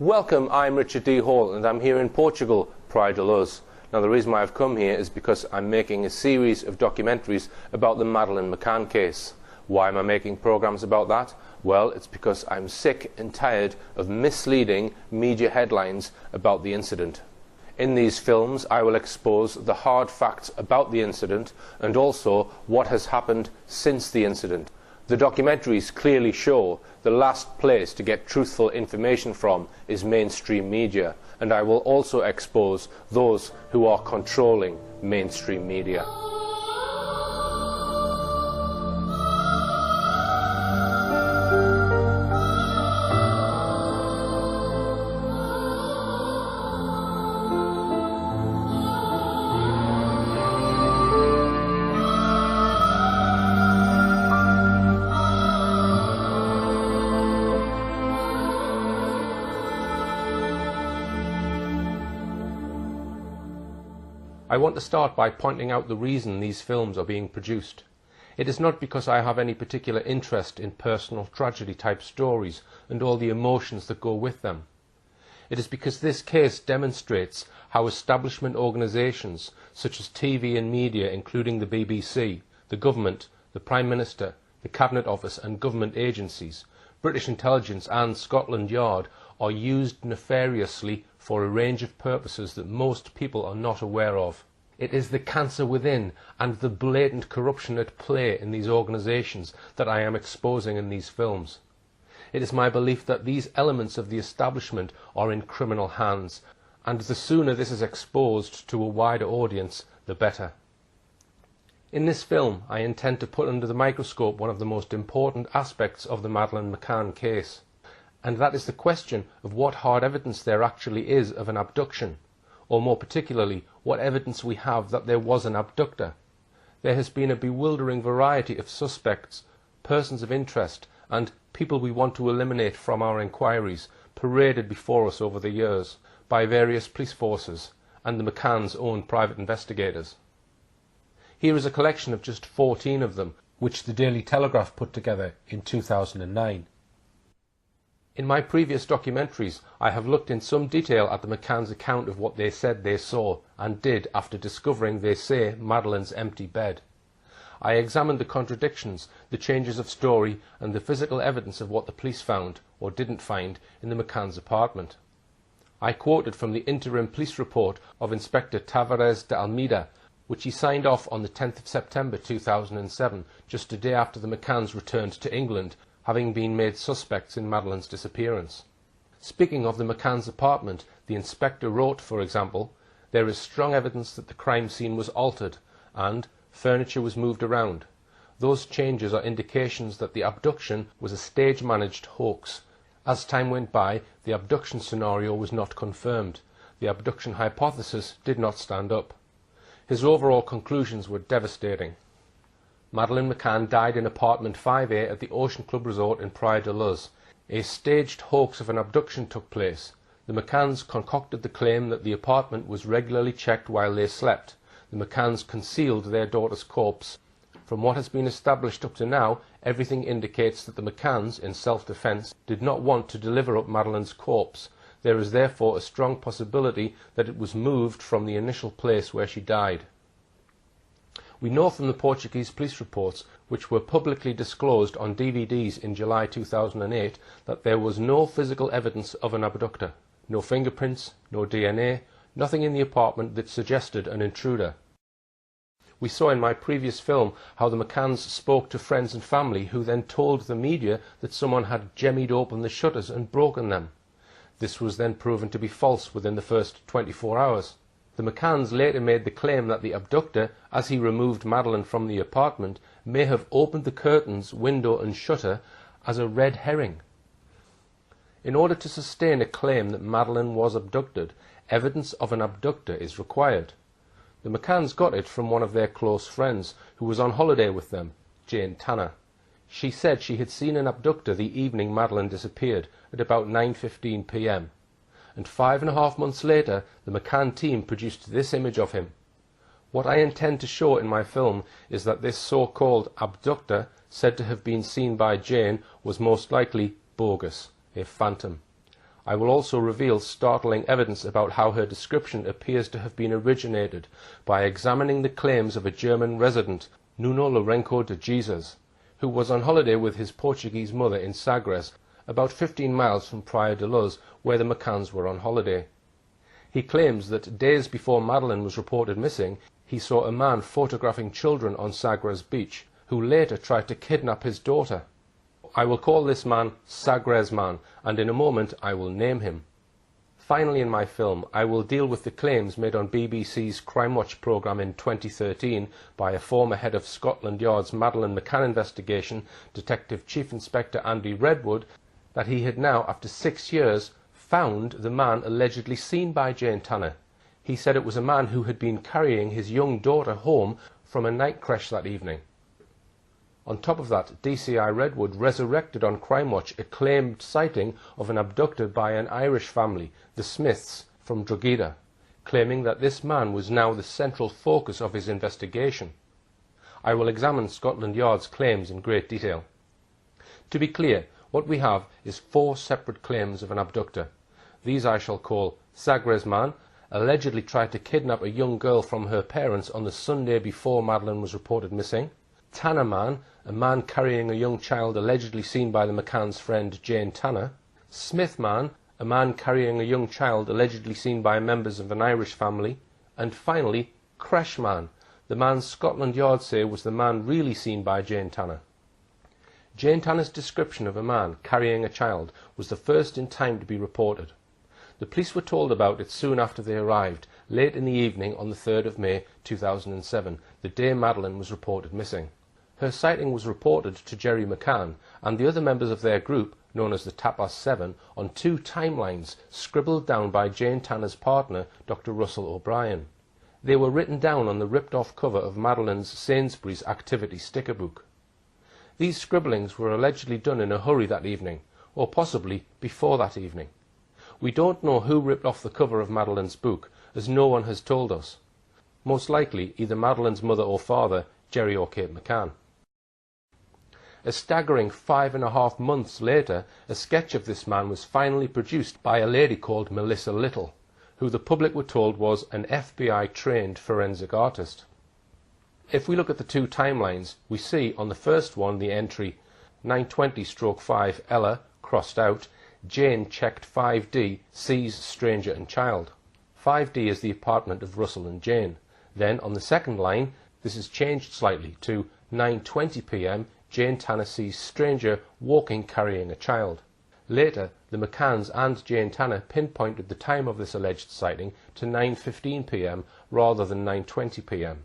Welcome, I'm Richard D. Hall and I'm here in Portugal, Praia de Luz. Now the reason why I've come here is because I'm making a series of documentaries about the Madeleine McCann case. Why am I making programs about that? Well, it's because I'm sick and tired of misleading media headlines about the incident. In these films I will expose the hard facts about the incident and also what has happened since the incident. The documentaries clearly show the last place to get truthful information from is mainstream media, and I will also expose those who are controlling mainstream media. I want to start by pointing out the reason these films are being produced. It is not because I have any particular interest in personal tragedy type stories and all the emotions that go with them. It is because this case demonstrates how establishment organisations such as TV and media, including the BBC, the government, the Prime Minister, the Cabinet Office and government agencies, British intelligence and Scotland Yard are used nefariously for a range of purposes that most people are not aware of. It is the cancer within and the blatant corruption at play in these organisations that I am exposing in these films. It is my belief that these elements of the establishment are in criminal hands, and the sooner this is exposed to a wider audience, the better. In this film, I intend to put under the microscope one of the most important aspects of the Madeleine McCann case, and that is the question of what hard evidence there actually is of an abduction, or more particularly, what evidence we have that there was an abductor. There has been a bewildering variety of suspects, persons of interest, and people we want to eliminate from our inquiries paraded before us over the years by various police forces and the McCann's own private investigators. Here is a collection of just 14 of them, which the Daily Telegraph put together in 2009. In my previous documentaries, I have looked in some detail at the McCann's account of what they said they saw and did after discovering, they say, Madeleine's empty bed. I examined the contradictions, the changes of story and the physical evidence of what the police found, or didn't find, in the McCann's apartment. I quoted from the interim police report of Inspector Tavares de Almeida, which he signed off on the 10th of September 2007, just a day after the McCanns returned to England, having been made suspects in Madeleine's disappearance. Speaking of the McCann's apartment, the inspector wrote, for example, "There is strong evidence that the crime scene was altered and furniture was moved around. Those changes are indications that the abduction was a stage-managed hoax. As time went by, the abduction scenario was not confirmed. The abduction hypothesis did not stand up." His overall conclusions were devastating. Madeleine McCann died in apartment 5A at the Ocean Club Resort in Praia de Luz. A staged hoax of an abduction took place. The McCanns concocted the claim that the apartment was regularly checked while they slept. The McCanns concealed their daughter's corpse. From what has been established up to now, everything indicates that the McCanns, in self-defence, did not want to deliver up Madeleine's corpse. There is therefore a strong possibility that it was moved from the initial place where she died. We know from the Portuguese police reports, which were publicly disclosed on DVDs in July 2008, that there was no physical evidence of an abductor. No fingerprints, no DNA, nothing in the apartment that suggested an intruder. We saw in my previous film how the McCanns spoke to friends and family who then told the media that someone had jemmied open the shutters and broken them. This was then proven to be false within the first 24 hours. The McCanns later made the claim that the abductor, as he removed Madeleine from the apartment, may have opened the curtains, window and shutter as a red herring. In order to sustain a claim that Madeleine was abducted, evidence of an abductor is required. The McCanns got it from one of their close friends, who was on holiday with them, Jane Tanner. She said she had seen an abductor the evening Madeleine disappeared, at about 9:15 p.m. And 5.5 months later, the McCann team produced this image of him. What I intend to show in my film is that this so-called abductor, said to have been seen by Jane, was most likely bogus, a phantom. I will also reveal startling evidence about how her description appears to have been originated by examining the claims of a German resident, Nuno Lourenço de Jesus, who was on holiday with his Portuguese mother in Sagres, about 15 miles from Praia de Luz, where the McCanns were on holiday. He claims that days before Madeleine was reported missing, he saw a man photographing children on Sagres beach, who later tried to kidnap his daughter. I will call this man Sagres Man, and in a moment I will name him. Finally, in my film, I will deal with the claims made on BBC's Crime Watch programme in 2013 by a former head of Scotland Yard's Madeleine McCann investigation, Detective Chief Inspector Andy Redwood, that he had now, after 6 years, found the man allegedly seen by Jane Tanner. He said it was a man who had been carrying his young daughter home from a night creche that evening. On top of that, DCI Redwood resurrected on Crime Watch a claimed sighting of an abducted by an Irish family, the Smiths, from Drogheda, claiming that this man was now the central focus of his investigation. I will examine Scotland Yard's claims in great detail. To be clear, what we have is 4 separate claims of an abductor. These I shall call Sagres Man, allegedly tried to kidnap a young girl from her parents on the Sunday before Madeleine was reported missing. Tanner Man, a man carrying a young child allegedly seen by the McCann's friend Jane Tanner. Smith Man, a man carrying a young child allegedly seen by members of an Irish family. And finally, Creche Man, the man Scotland Yard say was the man really seen by Jane Tanner. Jane Tanner's description of a man carrying a child was the first in time to be reported. The police were told about it soon after they arrived, late in the evening on the 3rd of May 2007, the day Madeleine was reported missing. Her sighting was reported to Jerry McCann and the other members of their group, known as the Tapas 7, on 2 timelines scribbled down by Jane Tanner's partner, Dr. Russell O'Brien. They were written down on the ripped-off cover of Madeleine's Sainsbury's activity sticker book. These scribblings were allegedly done in a hurry that evening, or possibly before that evening. We don't know who ripped off the cover of Madeleine's book, as no one has told us. Most likely either Madeleine's mother or father, Jerry or Kate McCann. A staggering 5.5 months later, a sketch of this man was finally produced by a lady called Melissa Little, who the public were told was an FBI-trained forensic artist. If we look at the 2 timelines, we see on the first one the entry 920/5 Ella, crossed out, Jane checked 5D, sees stranger and child. 5D is the apartment of Russell and Jane. Then on the second line, this is changed slightly to 9:20 p.m, Jane Tanner sees stranger walking carrying a child. Later, the McCanns and Jane Tanner pinpointed the time of this alleged sighting to 9:15 p.m. rather than 9:20 p.m.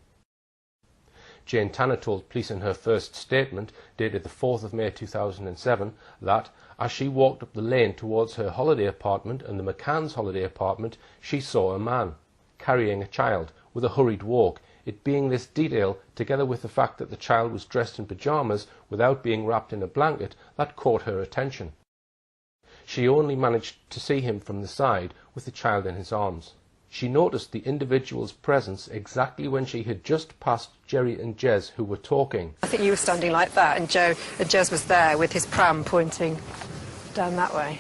Jane Tanner told police in her first statement, dated the 4th of May 2007, that as she walked up the lane towards her holiday apartment and the McCann's holiday apartment, she saw a man carrying a child with a hurried walk, it being this detail, together with the fact that the child was dressed in pyjamas without being wrapped in a blanket, that caught her attention. She only managed to see him from the side with the child in his arms. She noticed the individual's presence exactly when she had just passed Jerry and Jez, who were talking. I think you were standing like that, and Jez was there with his pram pointing down that way.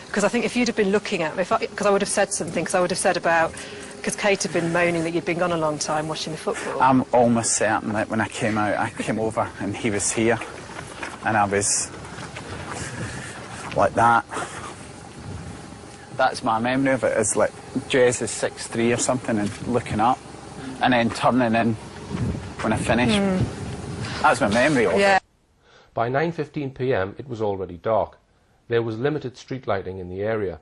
Because I think if you'd have been looking at me, because I would have said something, because I would have said about, because Kate had been moaning that you'd been gone a long time watching the football. I'm almost certain that when I came out, I came over and he was here, and I was like that. That's my memory of it, is like Jez is 6'3" or something and looking up and then turning in when I finished. That's my memory of it. By 9:15 p.m. it was already dark. There was limited street lighting in the area.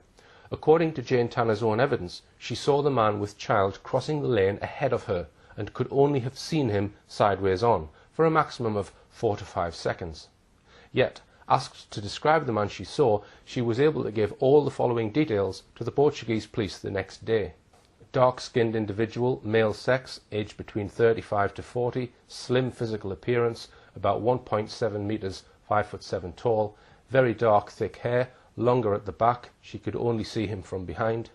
According to Jane Tanner's own evidence, she saw the man with child crossing the lane ahead of her and could only have seen him sideways on for a maximum of 4 to 5 seconds. Yet, asked to describe the man she saw, she was able to give all the following details to the Portuguese police the next day. Dark-skinned individual, male sex, aged between 35 to 40, slim physical appearance, about 1.7 metres, 5'7" tall, very dark thick hair, longer at the back, she could only see him from behind.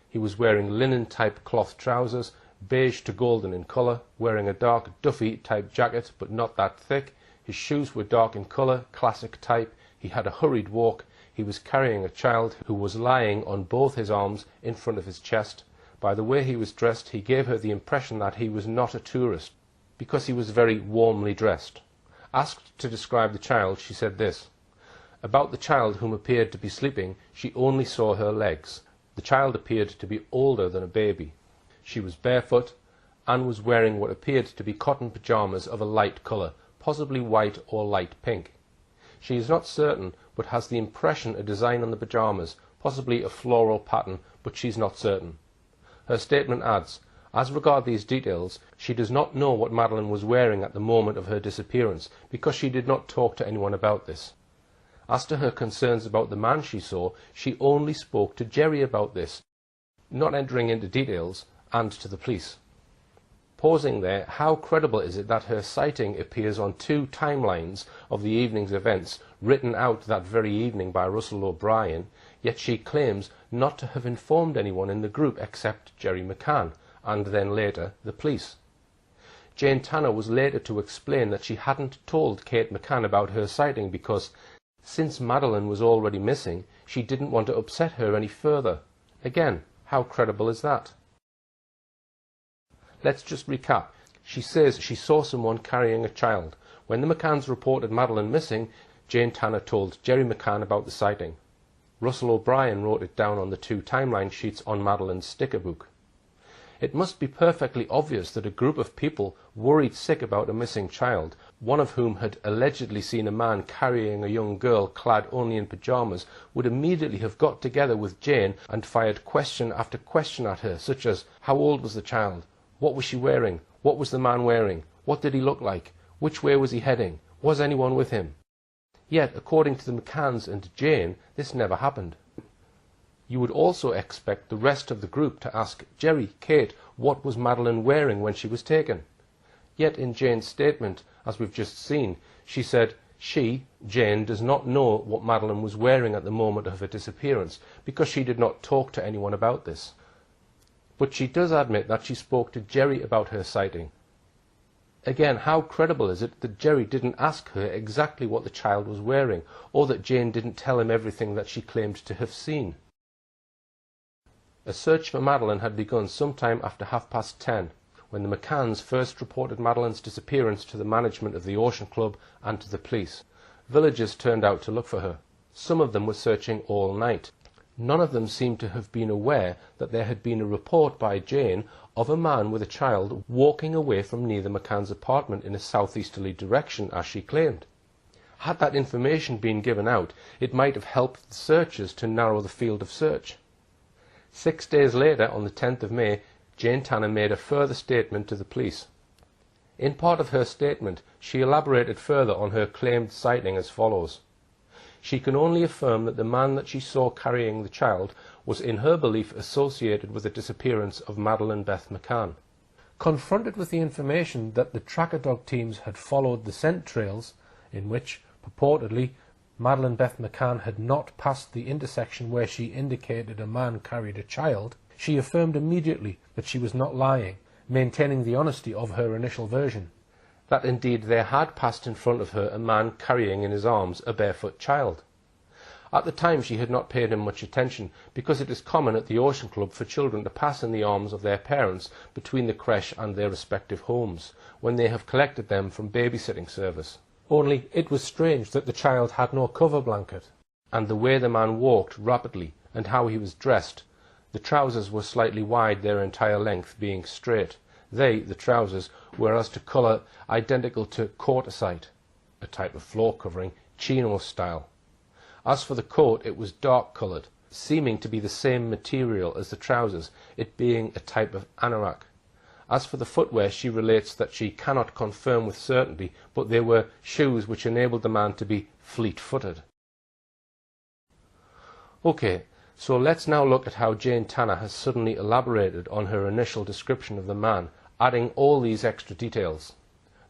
He was wearing linen-type cloth trousers, beige to golden in colour, wearing a dark Duffy-type jacket but not that thick. His shoes were dark in colour, classic type. He had a hurried walk. he was carrying a child who was lying on both his arms in front of his chest. By the way he was dressed, he gave her the impression that he was not a tourist, because he was very warmly dressed. Asked to describe the child, she said this: about the child, whom appeared to be sleeping, she only saw her legs. The child appeared to be older than a baby. She was barefoot and was wearing what appeared to be cotton pyjamas of a light colour, possibly white or light pink. She is not certain, but has the impression a design on the pyjamas, possibly a floral pattern, but she's not certain. Her statement adds, as regard these details, she does not know what Madeleine was wearing at the moment of her disappearance, because she did not talk to anyone about this. As to her concerns about the man she saw, she only spoke to Jerry about this, not entering into details, and to the police. Pausing there, how credible is it that her sighting appears on 2 timelines of the evening's events, written out that very evening by Russell O'Brien, yet she claims not to have informed anyone in the group except Jerry McCann, and then later the police. Jane Tanner was later to explain that she hadn't told Kate McCann about her sighting because, since Madeleine was already missing, she didn't want to upset her any further. Again, how credible is that? Let's just recap. She says she saw someone carrying a child. When the McCanns reported Madeleine missing, Jane Tanner told Jerry McCann about the sighting. Russell O'Brien wrote it down on the 2 timeline sheets on Madeleine's sticker book. It must be perfectly obvious that a group of people worried sick about a missing child, one of whom had allegedly seen a man carrying a young girl clad only in pyjamas, would immediately have got together with Jane and fired question after question at her, such as, how old was the child? What was she wearing? What was the man wearing? What did he look like? Which way was he heading? Was anyone with him? Yet, according to the McCanns and Jane, this never happened. You would also expect the rest of the group to ask Jerry, Kate, what was Madeleine wearing when she was taken? Yet in Jane's statement, as we've just seen, she said she, Jane, does not know what Madeleine was wearing at the moment of her disappearance, because she did not talk to anyone about this. But she does admit that she spoke to Jerry about her sighting. Again, how credible is it that Jerry didn't ask her exactly what the child was wearing, or that Jane didn't tell him everything that she claimed to have seen? A search for Madeleine had begun sometime after 10:30, when the McCanns first reported Madeleine's disappearance to the management of the Ocean Club and to the police. Villagers turned out to look for her. Some of them were searching all night. None of them seemed to have been aware that there had been a report by Jane of a man with a child walking away from near the McCann's apartment in a southeasterly direction, as she claimed. Had that information been given out, it might have helped the searchers to narrow the field of search. 6 days later, on the 10th of May, Jane Tanner made a further statement to the police. In part of her statement, she elaborated further on her claimed sighting as follows. She can only affirm that the man that she saw carrying the child was in her belief associated with the disappearance of Madeleine Beth McCann. Confronted with the information that the tracker dog teams had followed the scent trails, in which, purportedly, Madeleine Beth McCann had not passed the intersection where she indicated a man carried a child, she affirmed immediately that she was not lying, maintaining the honesty of her initial version. That indeed there had passed in front of her a man carrying in his arms a barefoot child. At the time she had not paid him much attention, because it is common at the Ocean Club for children to pass in the arms of their parents between the creche and their respective homes, when they have collected them from babysitting service. Only it was strange that the child had no cover blanket, and the way the man walked rapidly, and how he was dressed. The trousers were slightly wide, their entire length being straight. They, the trousers, were as to colour identical to courtesite, a type of floor covering, chino style. As for the coat, it was dark coloured, seeming to be the same material as the trousers, it being a type of anorak. As for the footwear, she relates that she cannot confirm with certainty, but they were shoes which enabled the man to be fleet-footed. Okay, so let's now look at how Jane Tanner has suddenly elaborated on her initial description of the man, adding all these extra details.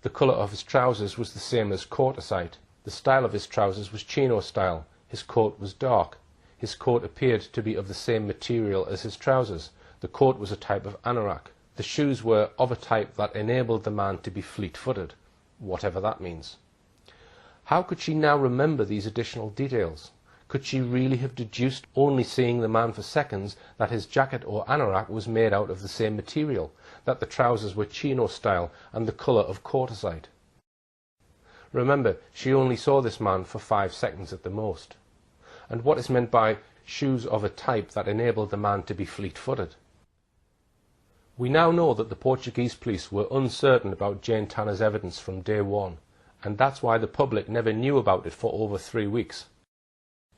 The colour of his trousers was the same as courtesite. The style of his trousers was chino style. His coat was dark. His coat appeared to be of the same material as his trousers. The coat was a type of anorak. The shoes were of a type that enabled the man to be fleet-footed, whatever that means. How could she now remember these additional details? Could she really have deduced, only seeing the man for seconds, that his jacket or anorak was made out of the same material, that the trousers were chino style and the colour of quartzite? Remember, she only saw this man for 5 seconds at the most. And what is meant by shoes of a type that enabled the man to be fleet-footed? We now know that the Portuguese police were uncertain about Jane Tanner's evidence from day one, and that's why the public never knew about it for over 3 weeks.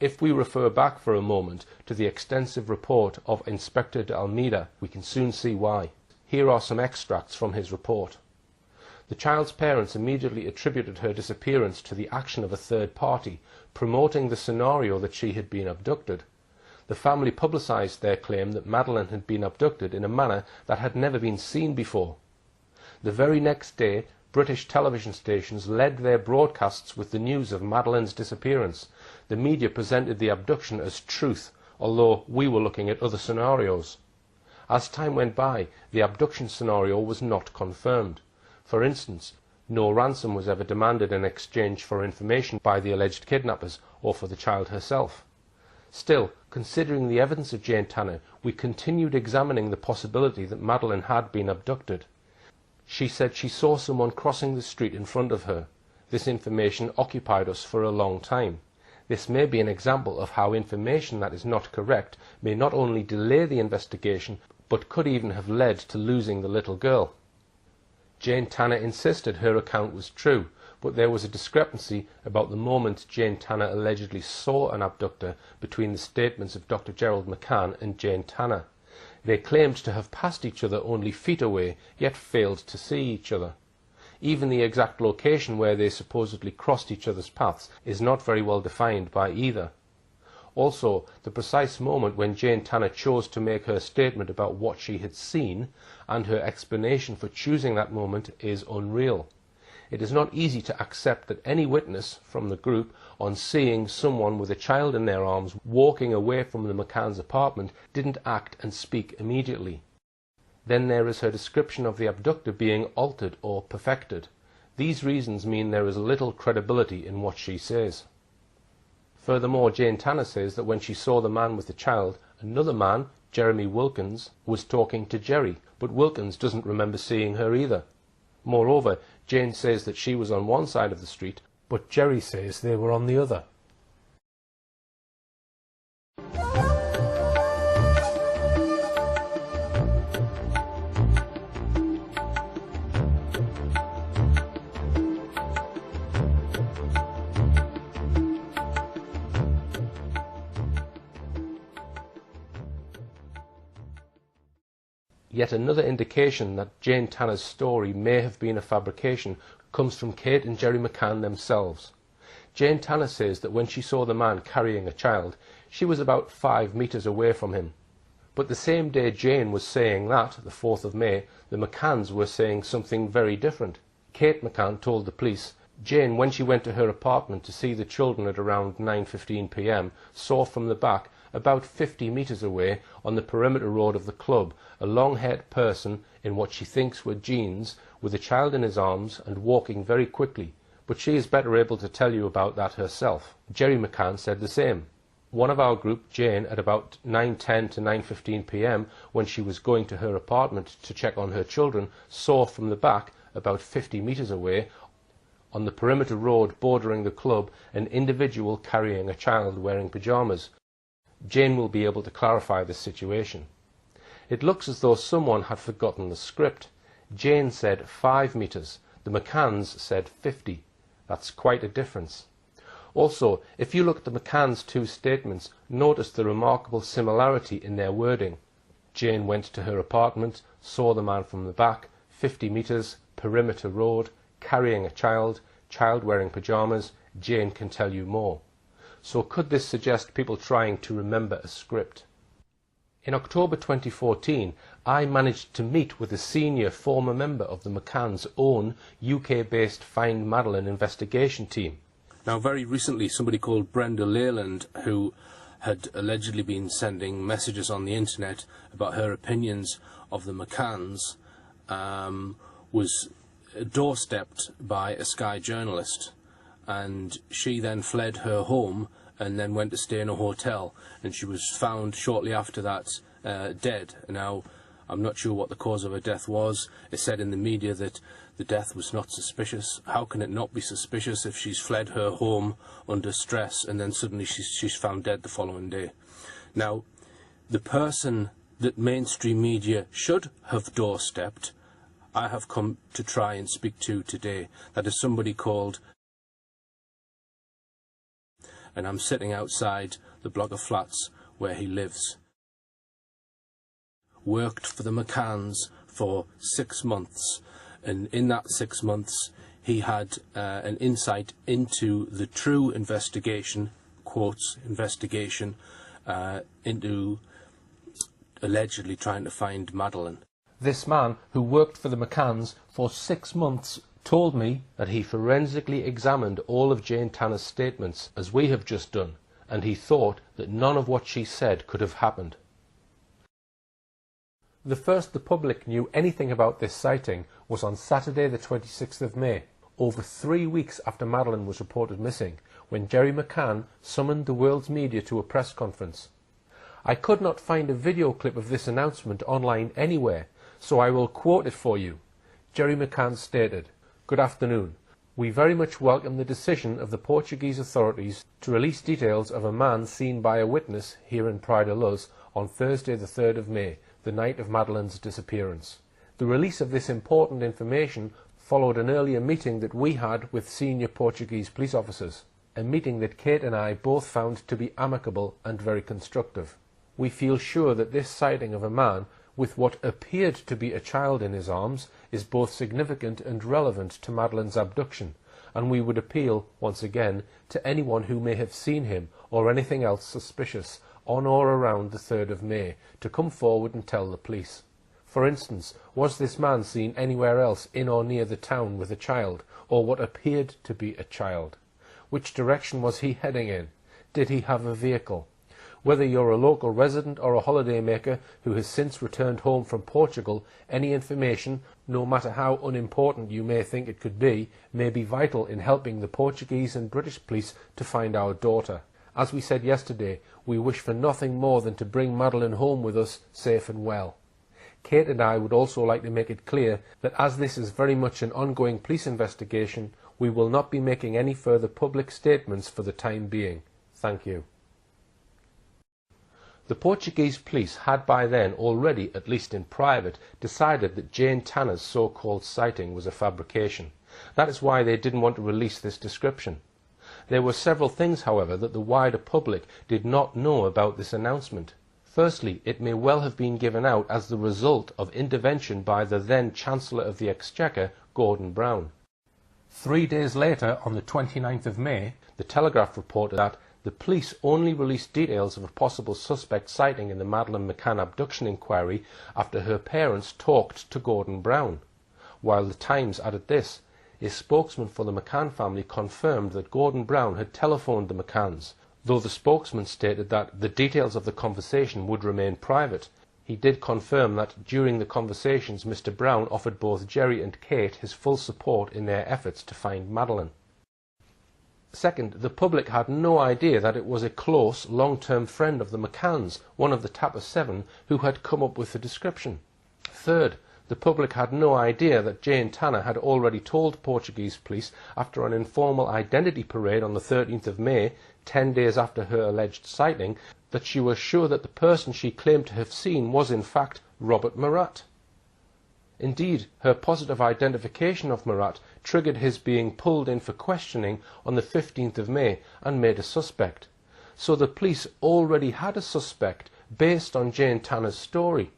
If we refer back for a moment to the extensive report of Inspector de Almeida, we can soon see why. Here are some extracts from his report. The child's parents immediately attributed her disappearance to the action of a third party, promoting the scenario that she had been abducted. The family publicised their claim that Madeleine had been abducted in a manner that had never been seen before. The very next day, British television stations led their broadcasts with the news of Madeleine's disappearance. The media presented the abduction as truth, although we were looking at other scenarios. As time went by, the abduction scenario was not confirmed. For instance, no ransom was ever demanded in exchange for information by the alleged kidnappers or for the child herself. Still, considering the evidence of Jane Tanner, we continued examining the possibility that Madeleine had been abducted. She said she saw someone crossing the street in front of her. This information occupied us for a long time. This may be an example of how information that is not correct may not only delay the investigation, but could even have led to losing the little girl. Jane Tanner insisted her account was true, but there was a discrepancy about the moment Jane Tanner allegedly saw an abductor between the statements of Dr. Gerald McCann and Jane Tanner. They claimed to have passed each other only feet away, yet failed to see each other. Even the exact location where they supposedly crossed each other's paths is not very well defined by either. Also, the precise moment when Jane Tanner chose to make her statement about what she had seen, and her explanation for choosing that moment, is unreal. It is not easy to accept that any witness from the group, on seeing someone with a child in their arms walking away from the McCann's apartment, didn't act and speak immediately. Then there is her description of the abductor being altered or perfected. These reasons mean there is little credibility in what she says. Furthermore, Jane Tanner says that when she saw the man with the child, another man, Jeremy Wilkins, was talking to Jerry, but Wilkins doesn't remember seeing her either. Moreover, Jane says that she was on one side of the street, but Jerry says they were on the other. Yet another indication that Jane Tanner's story may have been a fabrication comes from Kate and Jerry McCann themselves. Jane Tanner says that when she saw the man carrying a child, she was about 5 meters away from him. But the same day Jane was saying that, the 4th of May, the McCanns were saying something very different. Kate McCann told the police, Jane, when she went to her apartment to see the children at around 9:15 p.m, saw from the back, about 50 meters away, on the perimeter road of the club, a long-haired person in what she thinks were jeans, with a child in his arms and walking very quickly, but she is better able to tell you about that herself. Jerry McCann said the same. One of our group, Jane, at about 9:10 to 9:15 p.m, when she was going to her apartment to check on her children, saw from the back, about 50 meters away, on the perimeter road bordering the club, an individual carrying a child wearing pyjamas. Jane will be able to clarify this situation. It looks as though someone had forgotten the script. Jane said 5 meters. The McCanns said 50. That's quite a difference. Also, if you look at the McCanns' 2 statements, notice the remarkable similarity in their wording. Jane went to her apartment, saw the man from the back, 50 meters, perimeter road, carrying a child, child wearing pyjamas. Jane can tell you more. So could this suggest people trying to remember a script? In October 2014, I managed to meet with a senior former member of the McCann's own UK-based Find Madeleine investigation team. Now, very recently, somebody called Brenda Leyland, who had allegedly been sending messages on the internet about her opinions of the McCanns, was doorstepped by a Sky journalist, and she then fled her home and then went to stay in a hotel, and she was found shortly after that dead. Now, I'm not sure what the cause of her death was. It said in the media that the death was not suspicious. How can it not be suspicious if she's fled her home under stress and then suddenly she's found dead the following day? Now, the person that mainstream media should have doorstepped, I have come to try and speak to today. That is somebody called, and I'm sitting outside the block of flats where he lives. Worked for the McCanns for 6 months, and in that 6 months he had an insight into the true investigation, quotes, investigation, into allegedly trying to find Madeleine. This man, who worked for the McCanns for 6 months, told me that he forensically examined all of Jane Tanner's statements, as we have just done, and he thought that none of what she said could have happened. The first the public knew anything about this sighting was on Saturday the 26th of May, over 3 weeks after Madeleine was reported missing, when Jerry McCann summoned the world's media to a press conference. I could not find a video clip of this announcement online anywhere, so I will quote it for you. Jerry McCann stated, "Good afternoon. We very much welcome the decision of the Portuguese authorities to release details of a man seen by a witness here in Praia da Luz on Thursday the 3rd of May, the night of Madeleine's disappearance. The release of this important information followed an earlier meeting that we had with senior Portuguese police officers, a meeting that Kate and I both found to be amicable and very constructive. We feel sure that this sighting of a man with what appeared to be a child in his arms is both significant and relevant to Madeleine's abduction, and we would appeal, once again, to anyone who may have seen him or anything else suspicious on or around the 3rd of May to come forward and tell the police. For instance, was this man seen anywhere else in or near the town with a child, or what appeared to be a child? Which direction was he heading in? Did he have a vehicle? Whether you're a local resident or a holidaymaker who has since returned home from Portugal, any information, no matter how unimportant you may think it could be, may be vital in helping the Portuguese and British police to find our daughter. As we said yesterday, we wish for nothing more than to bring Madeleine home with us safe and well. Kate and I would also like to make it clear that as this is very much an ongoing police investigation, we will not be making any further public statements for the time being. Thank you." The Portuguese police had by then already, at least in private, decided that Jane Tanner's so-called sighting was a fabrication. That is why they didn't want to release this description. There were several things, however, that the wider public did not know about this announcement. Firstly, it may well have been given out as the result of intervention by the then Chancellor of the Exchequer, Gordon Brown. 3 days later, on the 29th of May, the Telegraph reported that the police only released details of a possible suspect sighting in the Madeleine McCann abduction inquiry after her parents talked to Gordon Brown, while the Times added this: a spokesman for the McCann family confirmed that Gordon Brown had telephoned the McCanns. Though the spokesman stated that the details of the conversation would remain private, he did confirm that during the conversations Mr. Brown offered both Jerry and Kate his full support in their efforts to find Madeleine. Second, the public had no idea that it was a close, long-term friend of the McCanns, one of the Tapper 7, who had come up with the description. Third, the public had no idea that Jane Tanner had already told Portuguese police after an informal identity parade on the 13th of May, 10 days after her alleged sighting, that she was sure that the person she claimed to have seen was in fact Robert Murat. Indeed, her positive identification of Murat triggered his being pulled in for questioning on the 15th of May and made a suspect. So the police already had a suspect based on Jane Tanner's story.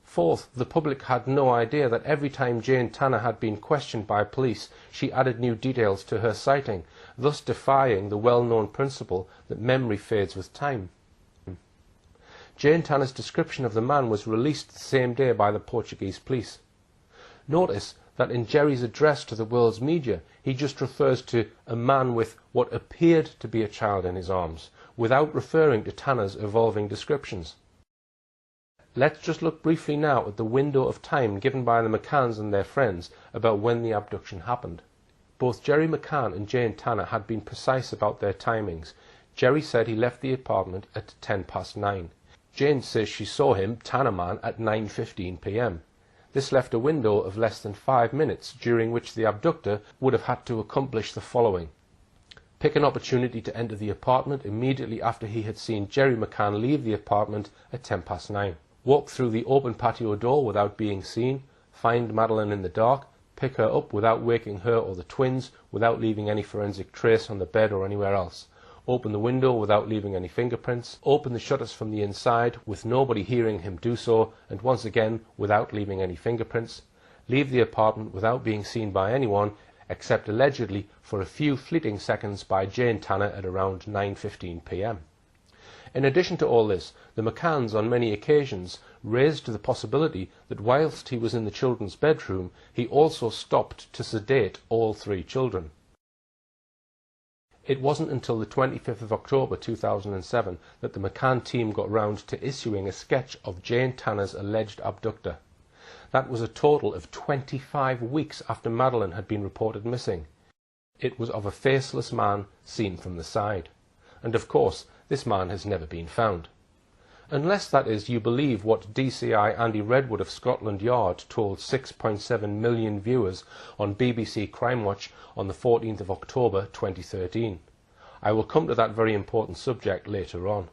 Fourth, the public had no idea that every time Jane Tanner had been questioned by police, she added new details to her sighting, thus defying the well-known principle that memory fades with time. Jane Tanner's description of the man was released the same day by the Portuguese police. Notice that in Jerry's address to the world's media, he just refers to a man with what appeared to be a child in his arms, without referring to Tanner's evolving descriptions. Let's just look briefly now at the window of time given by the McCanns and their friends about when the abduction happened. Both Jerry McCann and Jane Tanner had been precise about their timings. Jerry said he left the apartment at 9:10. Jane says she saw him, Tannerman, at 9:15 p.m. This left a window of less than 5 minutes, during which the abductor would have had to accomplish the following: pick an opportunity to enter the apartment immediately after he had seen Jerry McCann leave the apartment at 9:10, walk through the open patio door without being seen, find Madeleine in the dark, pick her up without waking her or the twins, without leaving any forensic trace on the bed or anywhere else, open the window without leaving any fingerprints, open the shutters from the inside with nobody hearing him do so, and once again without leaving any fingerprints, leave the apartment without being seen by anyone, except allegedly for a few fleeting seconds by Jane Tanner at around 9:15 p.m. In addition to all this, the McCanns on many occasions raised the possibility that whilst he was in the children's bedroom, he also stopped to sedate all 3 children. It wasn't until the 25th of October 2007 that the McCann team got round to issuing a sketch of Jane Tanner's alleged abductor. That was a total of 25 weeks after Madeleine had been reported missing. It was of a faceless man seen from the side. And of course, this man has never been found. Unless, that is, you believe what DCI Andy Redwood of Scotland Yard told 6.7 million viewers on BBC Crime Watch on the 14th of October 2013. I will come to that very important subject later on.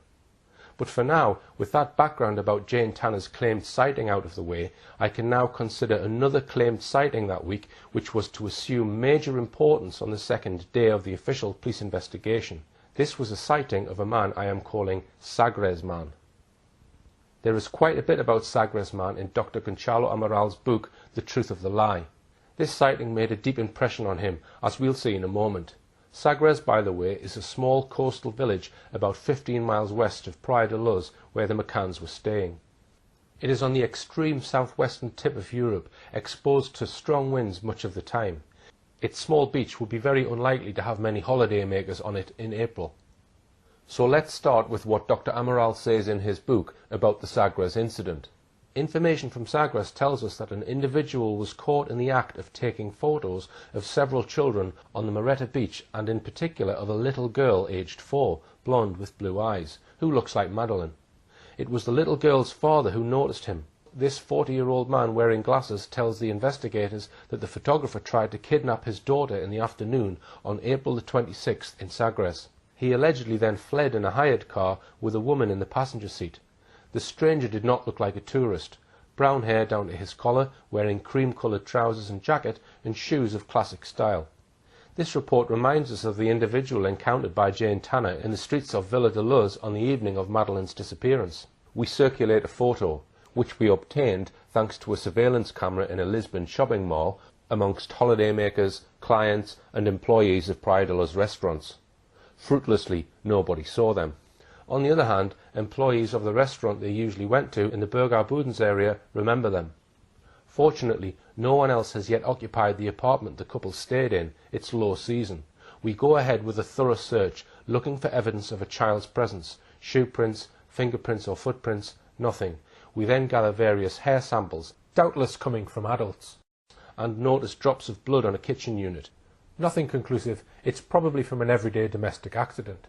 But for now, with that background about Jane Tanner's claimed sighting out of the way, I can now consider another claimed sighting that week, which was to assume major importance on the second day of the official police investigation. This was a sighting of a man I am calling Sagres Man. There is quite a bit about Sagres Man in Dr. Gonçalo Amaral's book, The Truth of the Lie. This sighting made a deep impression on him, as we'll see in a moment. Sagres, by the way, is a small coastal village about 15 miles west of Praia de Luz, where the McCanns were staying. It is on the extreme southwestern tip of Europe, exposed to strong winds much of the time. Its small beach would be very unlikely to have many holiday makers on it in April. So let's start with what Dr. Amaral says in his book about the Sagres incident. Information from Sagres tells us that an individual was caught in the act of taking photos of several children on the Moretta beach, and in particular of a little girl aged 4, blonde with blue eyes, who looks like Madeleine. It was the little girl's father who noticed him. This 40-year-old man wearing glasses tells the investigators that the photographer tried to kidnap his daughter in the afternoon on April the 26th in Sagres. He allegedly then fled in a hired car with a woman in the passenger seat. The stranger did not look like a tourist. Brown hair down to his collar, wearing cream-coloured trousers and jacket, and shoes of classic style. This report reminds us of the individual encountered by Jane Tanner in the streets of Villa de Luz on the evening of Madeleine's disappearance. We circulate a photo, which we obtained thanks to a surveillance camera in a Lisbon shopping mall amongst holidaymakers, clients and employees of Praia de Luz restaurants. Fruitlessly, nobody saw them. On the other hand, employees of the restaurant they usually went to in the Burgar Budens area remember them. Fortunately, no one else has yet occupied the apartment the couple stayed in. It's low season. We go ahead with a thorough search, looking for evidence of a child's presence. Shoe prints, fingerprints or footprints, nothing. We then gather various hair samples, doubtless coming from adults, and notice drops of blood on a kitchen unit. Nothing conclusive. It's probably from an everyday domestic accident.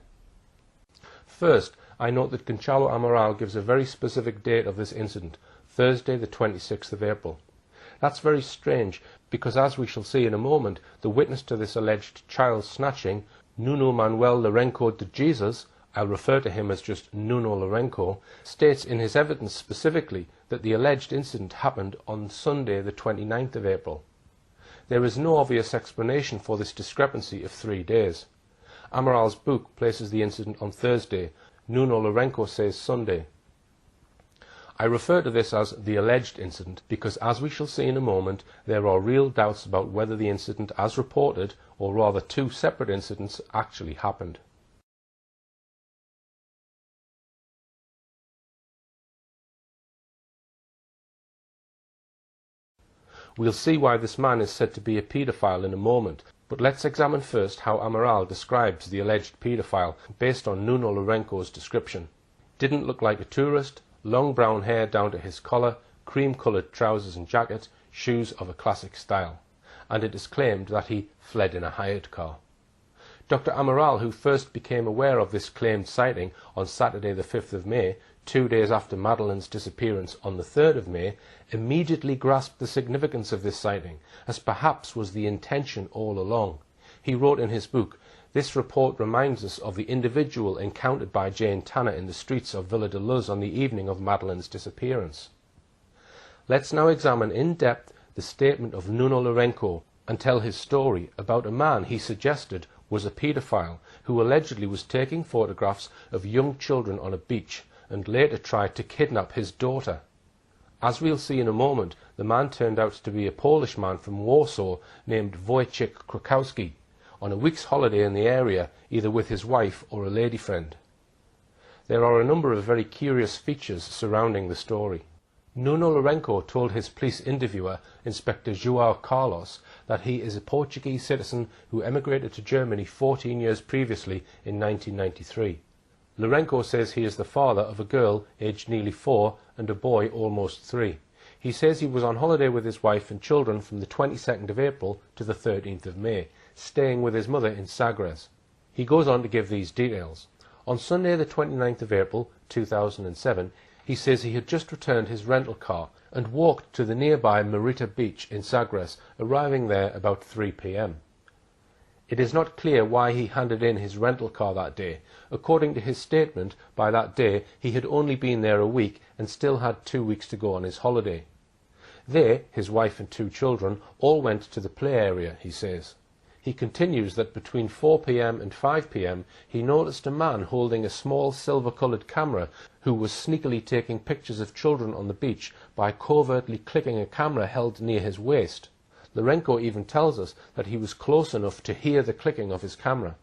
First, I note that Gonçalo Amaral gives a very specific date of this incident, Thursday the 26th of April. That's very strange, because as we shall see in a moment, the witness to this alleged child snatching, Nuno Manuel Lourenço de Jesus, I'll refer to him as just Nuno Lourenço, states in his evidence specifically that the alleged incident happened on Sunday the 29th of April. There is no obvious explanation for this discrepancy of 3 days. Amaral's book places the incident on Thursday. Nuno Lourenço says Sunday. I refer to this as the alleged incident because, as we shall see in a moment, there are real doubts about whether the incident as reported, or rather 2 separate incidents, actually happened. We'll see why this man is said to be a paedophile in a moment, but let's examine first how Amaral describes the alleged paedophile based on Nuno Lourenço's description. Didn't look like a tourist, long brown hair down to his collar, cream-coloured trousers and jacket, shoes of a classic style. And it is claimed that he fled in a hired car. Dr. Amaral, who first became aware of this claimed sighting on Saturday the 5th of May, 2 days after Madeleine's disappearance on the 3rd of May, immediately grasped the significance of this sighting, as perhaps was the intention all along. He wrote in his book, "This report reminds us of the individual encountered by Jane Tanner in the streets of Villa de Luz on the evening of Madeleine's disappearance." Let's now examine in depth the statement of Nuno Lourenço and tell his story about a man he suggested was a paedophile who allegedly was taking photographs of young children on a beach and later tried to kidnap his daughter. As we'll see in a moment, the man turned out to be a Polish man from Warsaw named Wojciech Krakowski, on a week's holiday in the area, either with his wife or a lady friend. There are a number of very curious features surrounding the story. Nuno Lourenço told his police interviewer, Inspector João Carlos, that he is a Portuguese citizen who emigrated to Germany 14 years previously in 1993. Lourenço says he is the father of a girl aged nearly 4 and a boy almost 3. He says he was on holiday with his wife and children from the 22nd of April to the 13th of May, staying with his mother in Sagres. He goes on to give these details. On Sunday the 29th of April 2007, he says he had just returned his rental car and walked to the nearby Marita Beach in Sagres, arriving there about 3 p.m. It is not clear why he handed in his rental car that day. According to his statement, by that day he had only been there a week and still had 2 weeks to go on his holiday. They, his wife and 2 children, all went to the play area, he says. He continues that between 4 p.m. and 5 p.m. he noticed a man holding a small silver-coloured camera who was sneakily taking pictures of children on the beach by covertly clicking a camera held near his waist. Lourenço even tells us that he was close enough to hear the clicking of his camera.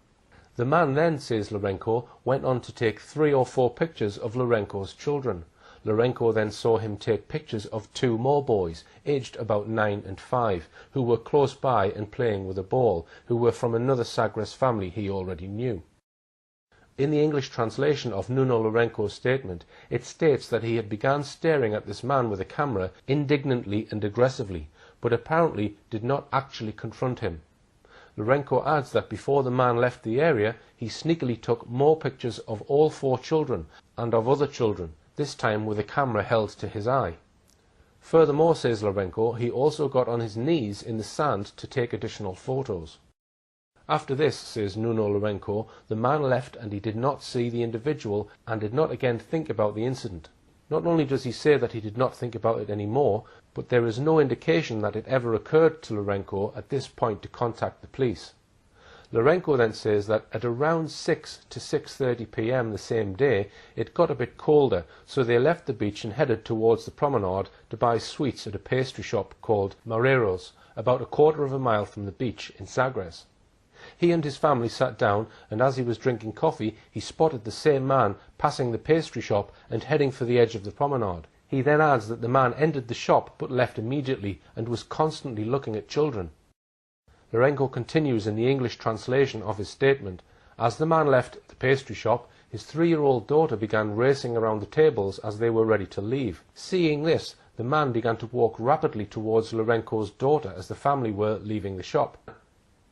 The man then, says Lourenço, went on to take 3 or 4 pictures of Lourenço's children. Lourenço then saw him take pictures of 2 more boys, aged about 9 and 5, who were close by and playing with a ball, who were from another Sagres family he already knew. In the English translation of Nuno Lourenço's statement, it states that he had begun staring at this man with a camera indignantly and aggressively, but apparently did not actually confront him. Lourenço adds that before the man left the area, he sneakily took more pictures of all 4 children and of other children, this time with a camera held to his eye. Furthermore, says Lourenço, he also got on his knees in the sand to take additional photos. After this, says Nuno Lourenço, the man left and he did not see the individual and did not again think about the incident. Not only does he say that he did not think about it anymore, but there is no indication that it ever occurred to Lourenço at this point to contact the police. Lourenço then says that at around 6 to 6:30 p.m. the same day, it got a bit colder, so they left the beach and headed towards the promenade to buy sweets at a pastry shop called Marreiros, about a quarter of a mile from the beach in Sagres. He and his family sat down, and as he was drinking coffee, he spotted the same man passing the pastry shop and heading for the edge of the promenade. He then adds that the man entered the shop but left immediately and was constantly looking at children. Lourenço continues in the English translation of his statement. As the man left the pastry shop, his 3-year-old daughter began racing around the tables as they were ready to leave. Seeing this, the man began to walk rapidly towards Lourenço's daughter as the family were leaving the shop.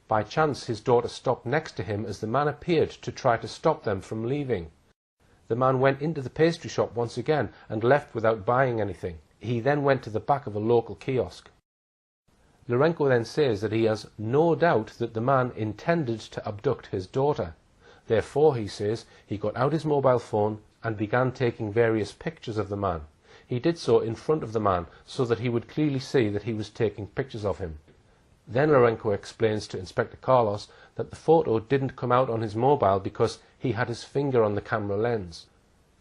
By chance, his daughter stopped next to him as the man appeared to try to stop them from leaving. The man went into the pastry shop once again and left without buying anything. He then went to the back of a local kiosk. Lourenço then says that he has no doubt that the man intended to abduct his daughter. Therefore, he says, he got out his mobile phone and began taking various pictures of the man. He did so in front of the man so that he would clearly see that he was taking pictures of him. Then Lourenço explains to Inspector Carlos that the photo didn't come out on his mobile because he had his finger on the camera lens.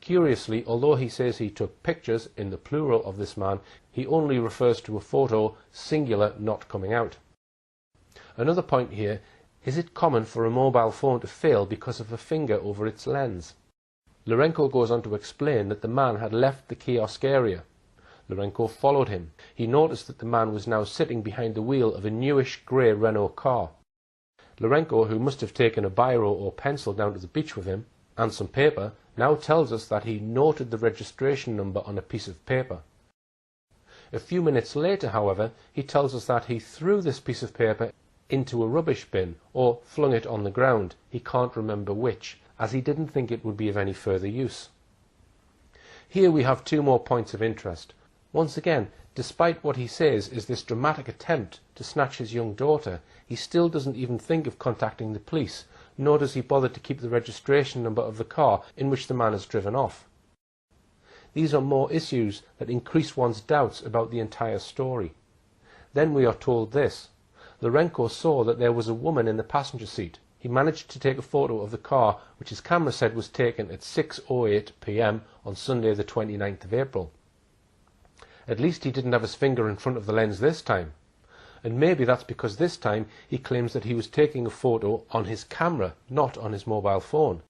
Curiously, although he says he took pictures in the plural of this man, he only refers to a photo, singular, not coming out. Another point here, is it common for a mobile phone to fail because of a finger over its lens? Lourenço goes on to explain that the man had left the kiosk area. Lourenço followed him. He noticed that the man was now sitting behind the wheel of a newish grey Renault car. Lourenço, who must have taken a biro or pencil down to the beach with him, and some paper, now tells us that he noted the registration number on a piece of paper. A few minutes later, however, he tells us that he threw this piece of paper into a rubbish bin or flung it on the ground, he can't remember which, as he didn't think it would be of any further use. Here we have two more points of interest. Once again, despite what he says is this dramatic attempt to snatch his young daughter, he still doesn't even think of contacting the police, nor does he bother to keep the registration number of the car in which the man has driven off. These are more issues that increase one's doubts about the entire story. Then we are told this. Lourenco saw that there was a woman in the passenger seat. He managed to take a photo of the car, which his camera said was taken at 6:08 p.m. on Sunday the 29th of April. At least he didn't have his finger in front of the lens this time. And maybe that's because this time he claims that he was taking a photo on his camera, not on his mobile phone.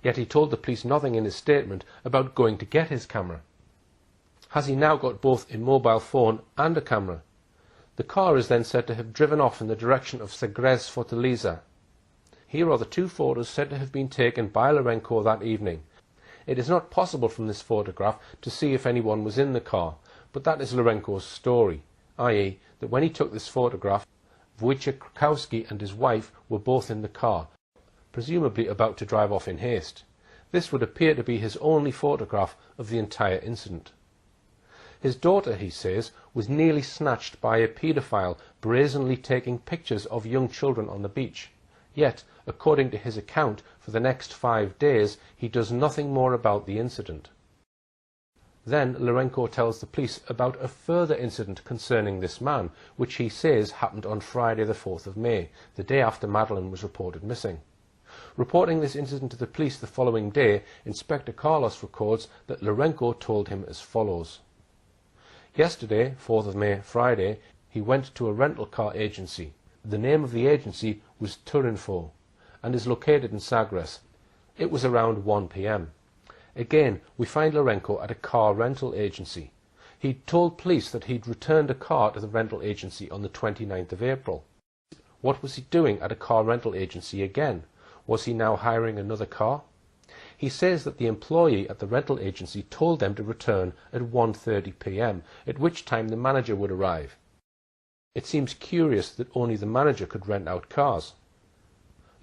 Yet he told the police nothing in his statement about going to get his camera. Has he now got both a mobile phone and a camera? The car is then said to have driven off in the direction of Sagres Fortaleza. Here are the two photos said to have been taken by Lourenco that evening. It is not possible from this photograph to see if anyone was in the car, but that is Lourenco's story, i.e. that when he took this photograph, Wojciech Krakowski and his wife were both in the car, presumably about to drive off in haste. This would appear to be his only photograph of the entire incident. His daughter, he says, was nearly snatched by a paedophile brazenly taking pictures of young children on the beach. Yet, according to his account, for the next 5 days, he does nothing more about the incident. Then Lourenco tells the police about a further incident concerning this man, which he says happened on Friday the 4th of May, the day after Madeleine was reported missing. Reporting this incident to the police the following day, Inspector Carlos records that Lourenco told him as follows. Yesterday, 4th of May, Friday, he went to a rental car agency. The name of the agency was Turinfo and is located in Sagres. It was around 1 p.m. Again, we find Lourenco at a car rental agency. He'd told police that he'd returned a car to the rental agency on the 29th of April. What was he doing at a car rental agency again? Was he now hiring another car? He says that the employee at the rental agency told them to return at 1:30 p.m, at which time the manager would arrive. It seems curious that only the manager could rent out cars.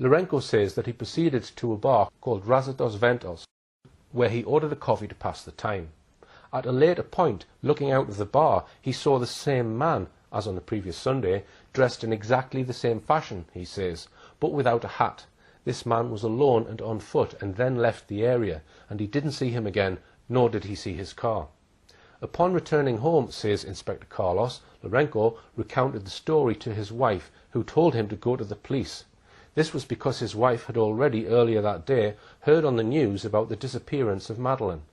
Lourenco says that he proceeded to a bar called Raza dos Ventos, where he ordered a coffee to pass the time. At a later point, looking out of the bar, he saw the same man, as on the previous Sunday, dressed in exactly the same fashion, he says, but without a hat. This man was alone and on foot and then left the area, and he didn't see him again, nor did he see his car. Upon returning home, says Inspector Carlos, Lourenco recounted the story to his wife, who told him to go to the police. This was because his wife had already, earlier that day, heard on the news about the disappearance of Madeleine.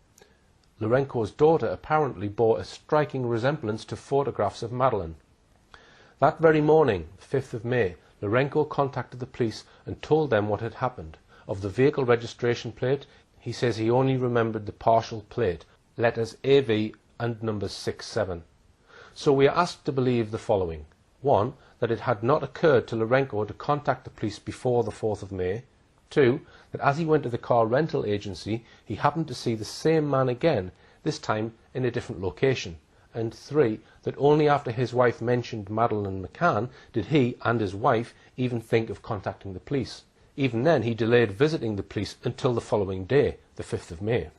Lourenco's daughter apparently bore a striking resemblance to photographs of Madeleine. That very morning, 5th of May, Lourenco contacted the police and told them what had happened. Of the vehicle registration plate, he says he only remembered the partial plate, letters AV and numbers 6-7. So we are asked to believe the following. 1. That it had not occurred to Lourenco to contact the police before the 4th of May. 2. That as he went to the car rental agency, he happened to see the same man again, this time in a different location. And 3. That only after his wife mentioned Madeleine McCann did he and his wife even think of contacting the police. Even then he delayed visiting the police until the following day, the 5th of May.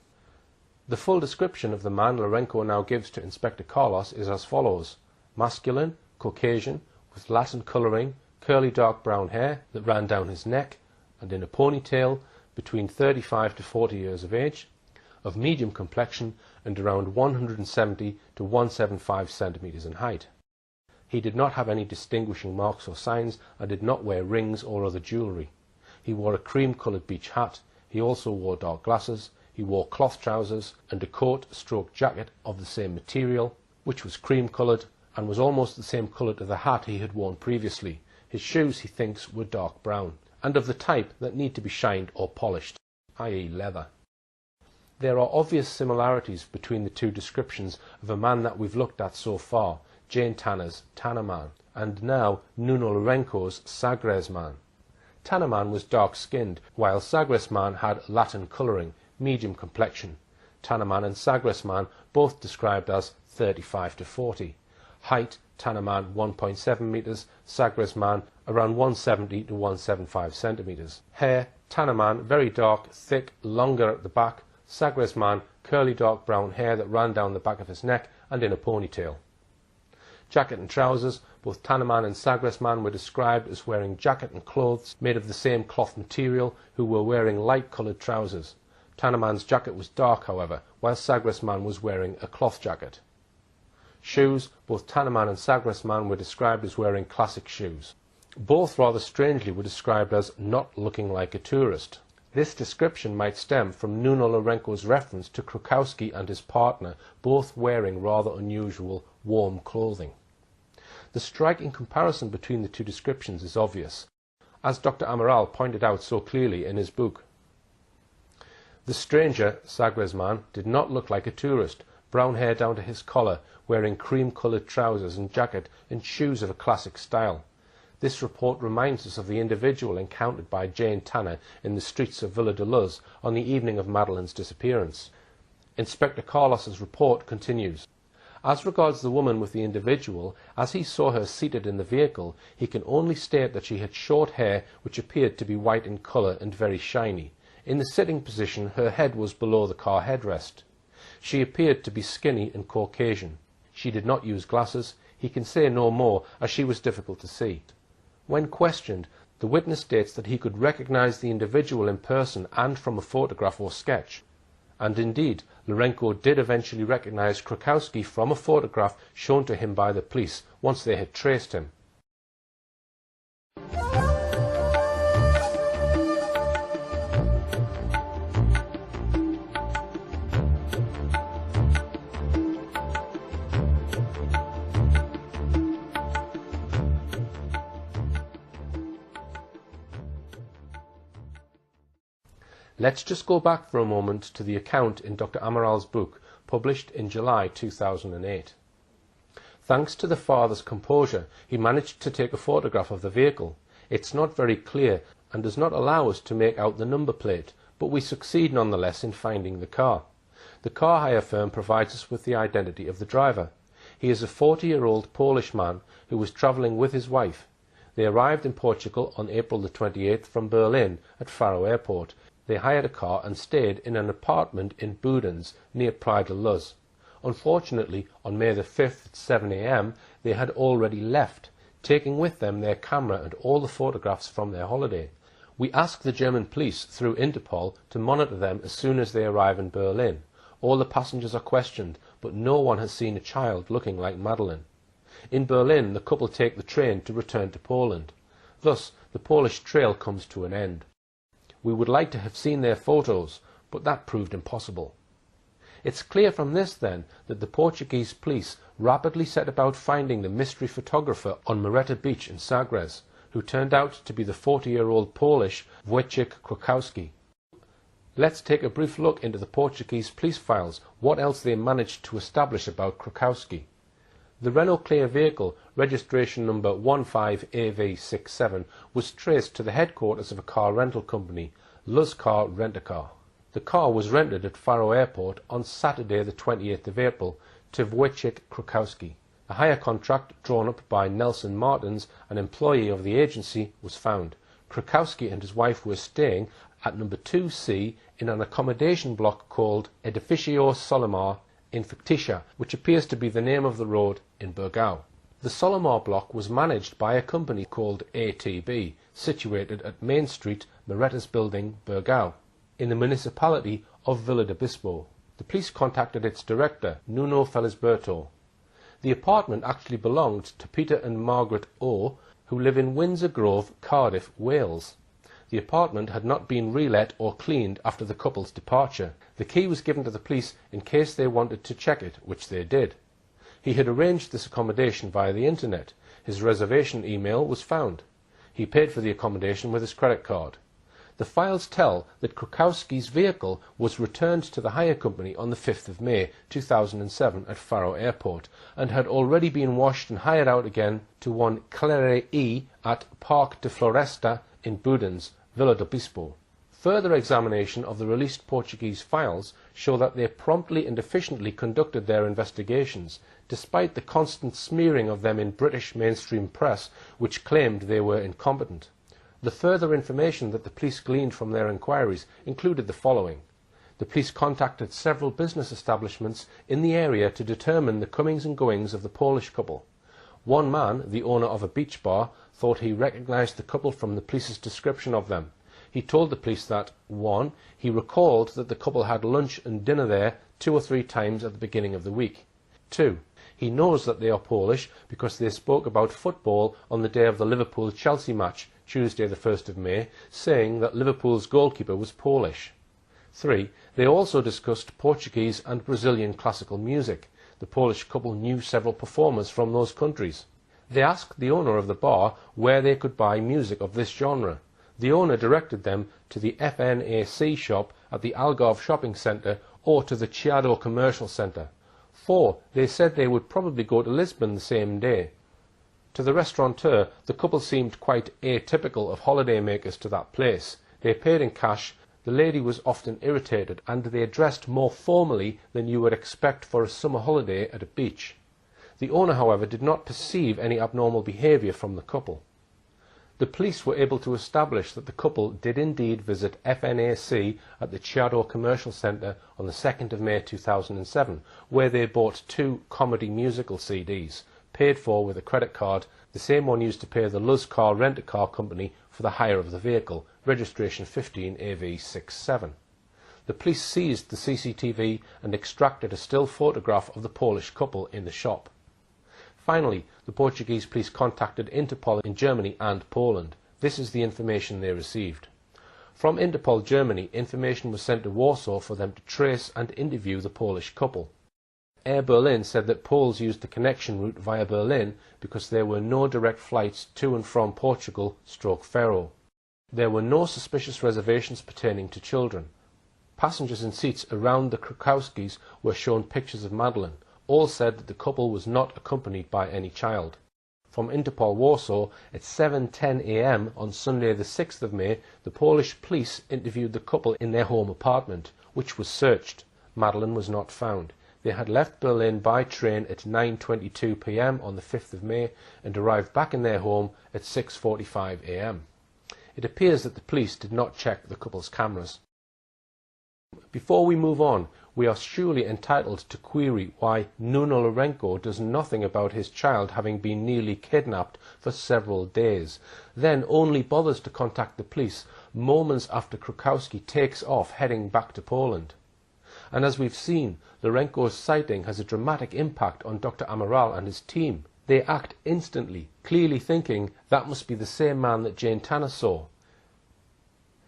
The full description of the man Lourenco now gives to Inspector Carlos is as follows. Masculine, Caucasian, with Latin colouring, curly dark brown hair that ran down his neck, and in a ponytail, between 35 to 40 years of age, of medium complexion and around 170 to 175 centimetres in height. He did not have any distinguishing marks or signs and did not wear rings or other jewellery. He wore a cream-coloured beach hat. He also wore dark glasses. He wore cloth trousers and a coat/jacket of the same material, which was cream-coloured and was almost the same colour to the hat he had worn previously. His shoes, he thinks, were dark brown, and of the type that need to be shined or polished, i.e. leather. There are obvious similarities between the two descriptions of a man that we've looked at so far, Jane Tanner's Tanner Man, and now Nuno Lourenco's Sagres Man. Tanner Man was dark-skinned, while Sagres Man had Latin colouring, medium complexion. Tanner Man and Sagres Man both described as 35 to 40. Height, Tanner man 1.7 metres, Sagres man around 170 to 175 centimetres. Hair, Tanner man very dark, thick, longer at the back, Sagres man curly dark brown hair that ran down the back of his neck and in a ponytail. Jacket and trousers, both Tanner man and Sagres man were described as wearing jacket and clothes made of the same cloth material, who were wearing light coloured trousers. Tanner man's jacket was dark, however, while Sagres man was wearing a cloth jacket. Shoes, both Tanner man and Sagres man were described as wearing classic shoes. Both rather strangely were described as not looking like a tourist. This description might stem from Nuno Lourenco's reference to Krukowski and his partner both wearing rather unusual warm clothing. The striking comparison between the two descriptions is obvious, as Dr. Amaral pointed out so clearly in his book. The stranger, Sagres man, did not look like a tourist, brown hair down to his collar, wearing cream-coloured trousers and jacket and shoes of a classic style. This report reminds us of the individual encountered by Jane Tanner in the streets of Villa de Luz on the evening of Madeleine's disappearance. Inspector Carlos's report continues. As regards the woman with the individual, as he saw her seated in the vehicle, he can only state that she had short hair which appeared to be white in colour and very shiny. In the sitting position, her head was below the car headrest. She appeared to be skinny and Caucasian. She did not use glasses. He can say no more, as she was difficult to see. When questioned, the witness states that he could recognise the individual in person and from a photograph or sketch. And indeed, Lourenco did eventually recognise Krukowski from a photograph shown to him by the police once they had traced him. Let's just go back for a moment to the account in Dr. Amaral's book, published in July 2008. Thanks to the father's composure, he managed to take a photograph of the vehicle. It's not very clear and does not allow us to make out the number plate, but we succeed nonetheless in finding the car. The car hire firm provides us with the identity of the driver. He is a 40-year-old Polish man who was travelling with his wife. They arrived in Portugal on April the 28th from Berlin at Faro Airport. They hired a car and stayed in an apartment in Budens, near Praia de Luz. Unfortunately, on May the 5th at 7 a.m, they had already left, taking with them their camera and all the photographs from their holiday. We asked the German police through Interpol to monitor them as soon as they arrive in Berlin. All the passengers are questioned, but no one has seen a child looking like Madeleine. In Berlin, the couple take the train to return to Poland. Thus, the Polish trail comes to an end. We would like to have seen their photos, but that proved impossible. It's clear from this, then, that the Portuguese police rapidly set about finding the mystery photographer on Moreta Beach in Sagres, who turned out to be the 40-year-old Polish Wojciech Krukowski. Let's take a brief look into the Portuguese police files, what else they managed to establish about Krukowski. The Renault Clio vehicle, registration number 15AV67, was traced to the headquarters of a car rental company, Luz Car Rent-A-Car. The car was rented at Faro Airport on Saturday the 28th of April to Wojciech Krukowski. A hire contract drawn up by Nelson Martins, an employee of the agency, was found. Krukowski and his wife were staying at number 2C in an accommodation block called Edificio Solomar in Ficticia, which appears to be the name of the road in Burgau. The Solomar block was managed by a company called ATB, situated at Main Street, Moreta's Building, Burgau, in the municipality of Villa de Bispo. The police contacted its director, Nuno Felisberto. The apartment actually belonged to Peter and Margaret O, who live in Windsor Grove, Cardiff, Wales. The apartment had not been relet or cleaned after the couple's departure. The key was given to the police in case they wanted to check it, which they did. He had arranged this accommodation via the internet. His reservation email was found. He paid for the accommodation with his credit card. The files tell that Krukowski's vehicle was returned to the hire company on the 5th of May 2007 at Faro Airport and had already been washed and hired out again to one Claire E at Parque de Floresta in Budens, Villa do Bispo. Further examination of the released Portuguese files show that they promptly and efficiently conducted their investigations, despite the constant smearing of them in British mainstream press, which claimed they were incompetent. The further information that the police gleaned from their inquiries included the following. The police contacted several business establishments in the area to determine the comings and goings of the Polish couple. One man, the owner of a beach bar, thought he recognised the couple from the police's description of them. He told the police that, 1. He recalled that the couple had lunch and dinner there 2 or 3 times at the beginning of the week. 2. He knows that they are Polish because they spoke about football on the day of the Liverpool-Chelsea match, Tuesday the 1st of May, saying that Liverpool's goalkeeper was Polish. 3. They also discussed Portuguese and Brazilian classical music. The Polish couple knew several performers from those countries. They asked the owner of the bar where they could buy music of this genre. The owner directed them to the FNAC shop at the Algarve shopping centre or to the Chiado commercial centre. 4. They said they would probably go to Lisbon the same day. To the restaurateur, the couple seemed quite atypical of holidaymakers to that place. They paid in cash, the lady was often irritated, and they dressed more formally than you would expect for a summer holiday at a beach. The owner, however, did not perceive any abnormal behaviour from the couple. The police were able to establish that the couple did indeed visit FNAC at the Chiado Commercial Centre on the 2nd of May 2007, where they bought 2 comedy musical CDs, paid for with a credit card, the same one used to pay the Luz Car Rent-A-Car company for the hire of the vehicle, registration 15 AV67. The police seized the CCTV and extracted a still photograph of the Polish couple in the shop. Finally, the Portuguese police contacted Interpol in Germany and Poland. This is the information they received. From Interpol Germany, information was sent to Warsaw for them to trace and interview the Polish couple. Air Berlin said that Poles used the connection route via Berlin because there were no direct flights to and from Portugal/Faro. There were no suspicious reservations pertaining to children. Passengers in seats around the Krakowskis were shown pictures of Madeleine. All said that the couple was not accompanied by any child. From Interpol Warsaw, at 7:10 a.m. on Sunday the 6th of May, the Polish police interviewed the couple in their home apartment, which was searched. Madeleine was not found. They had left Berlin by train at 9:22 p.m. on the 5th of May and arrived back in their home at 6:45 a.m. It appears that the police did not check the couple's cameras. Before we move on, we are surely entitled to query why Nuno Lourenco does nothing about his child having been nearly kidnapped for several days, then only bothers to contact the police moments after Krakowski takes off heading back to Poland. And as we've seen, Lourenco's sighting has a dramatic impact on Dr. Amaral and his team. They act instantly, clearly thinking that must be the same man that Jane Tanner saw.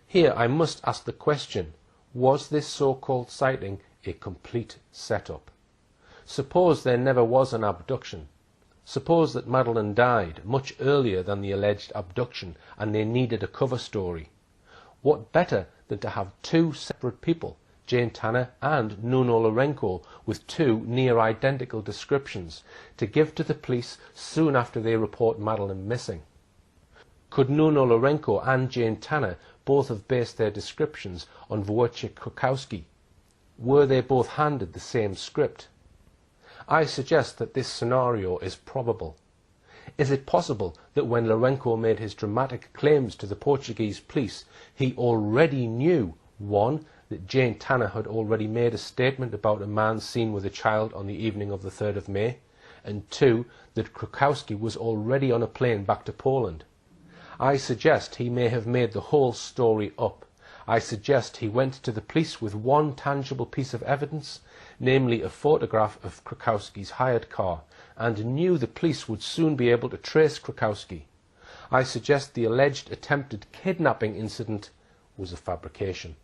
Here I must ask the question, was this so-called sighting a complete setup? Suppose there never was an abduction. Suppose that Madeleine died much earlier than the alleged abduction and they needed a cover story. What better than to have 2 separate people, Jane Tanner and Nuno Lourenco, with 2 near-identical descriptions, to give to the police soon after they report Madeleine missing? Could Nuno Lourenco and Jane Tanner both have based their descriptions on Wojciech Krakowski? Were they both handed the same script? I suggest that this scenario is probable. Is it possible that when Lourenco made his dramatic claims to the Portuguese police, he already knew, 1, that Jane Tanner had already made a statement about a man seen with a child on the evening of the 3rd of May, and 2, that Krakowski was already on a plane back to Poland? I suggest he may have made the whole story up. I suggest he went to the police with one tangible piece of evidence, namely a photograph of Krakowski's hired car, and knew the police would soon be able to trace Krakowski. I suggest the alleged attempted kidnapping incident was a fabrication.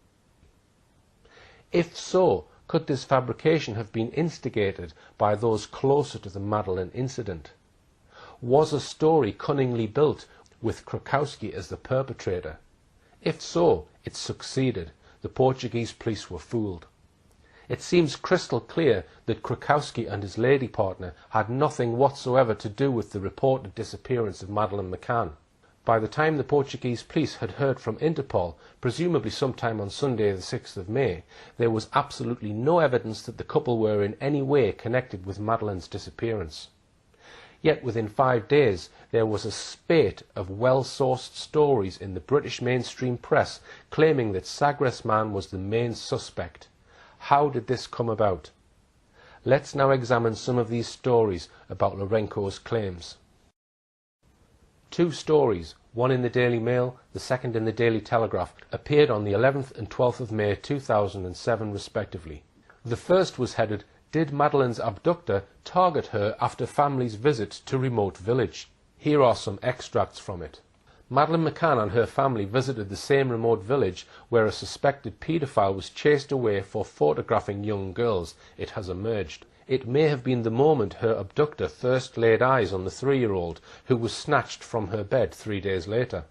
If so, could this fabrication have been instigated by those closer to the Madeleine incident? Was a story cunningly built with Krakowski as the perpetrator? If so, it succeeded. The Portuguese police were fooled. It seems crystal clear that Krakowski and his lady partner had nothing whatsoever to do with the reported disappearance of Madeleine McCann. By the time the Portuguese police had heard from Interpol, presumably sometime on Sunday the 6th of May, there was absolutely no evidence that the couple were in any way connected with Madeleine's disappearance. Yet within 5 days there was a spate of well-sourced stories in the British mainstream press claiming that Sagres man was the main suspect. How did this come about? Let's now examine some of these stories about Lourenco's claims. 2 stories, one in the Daily Mail, the second in the Daily Telegraph, appeared on the 11th and 12th of May 2007 respectively. The first was headed, "Did Madeleine's abductor target her after family's visit to remote village?" Here are some extracts from it. Madeleine McCann and her family visited the same remote village where a suspected paedophile was chased away for photographing young girls, it has emerged. It may have been the moment her abductor first laid eyes on the 3-year-old, who was snatched from her bed 3 days later.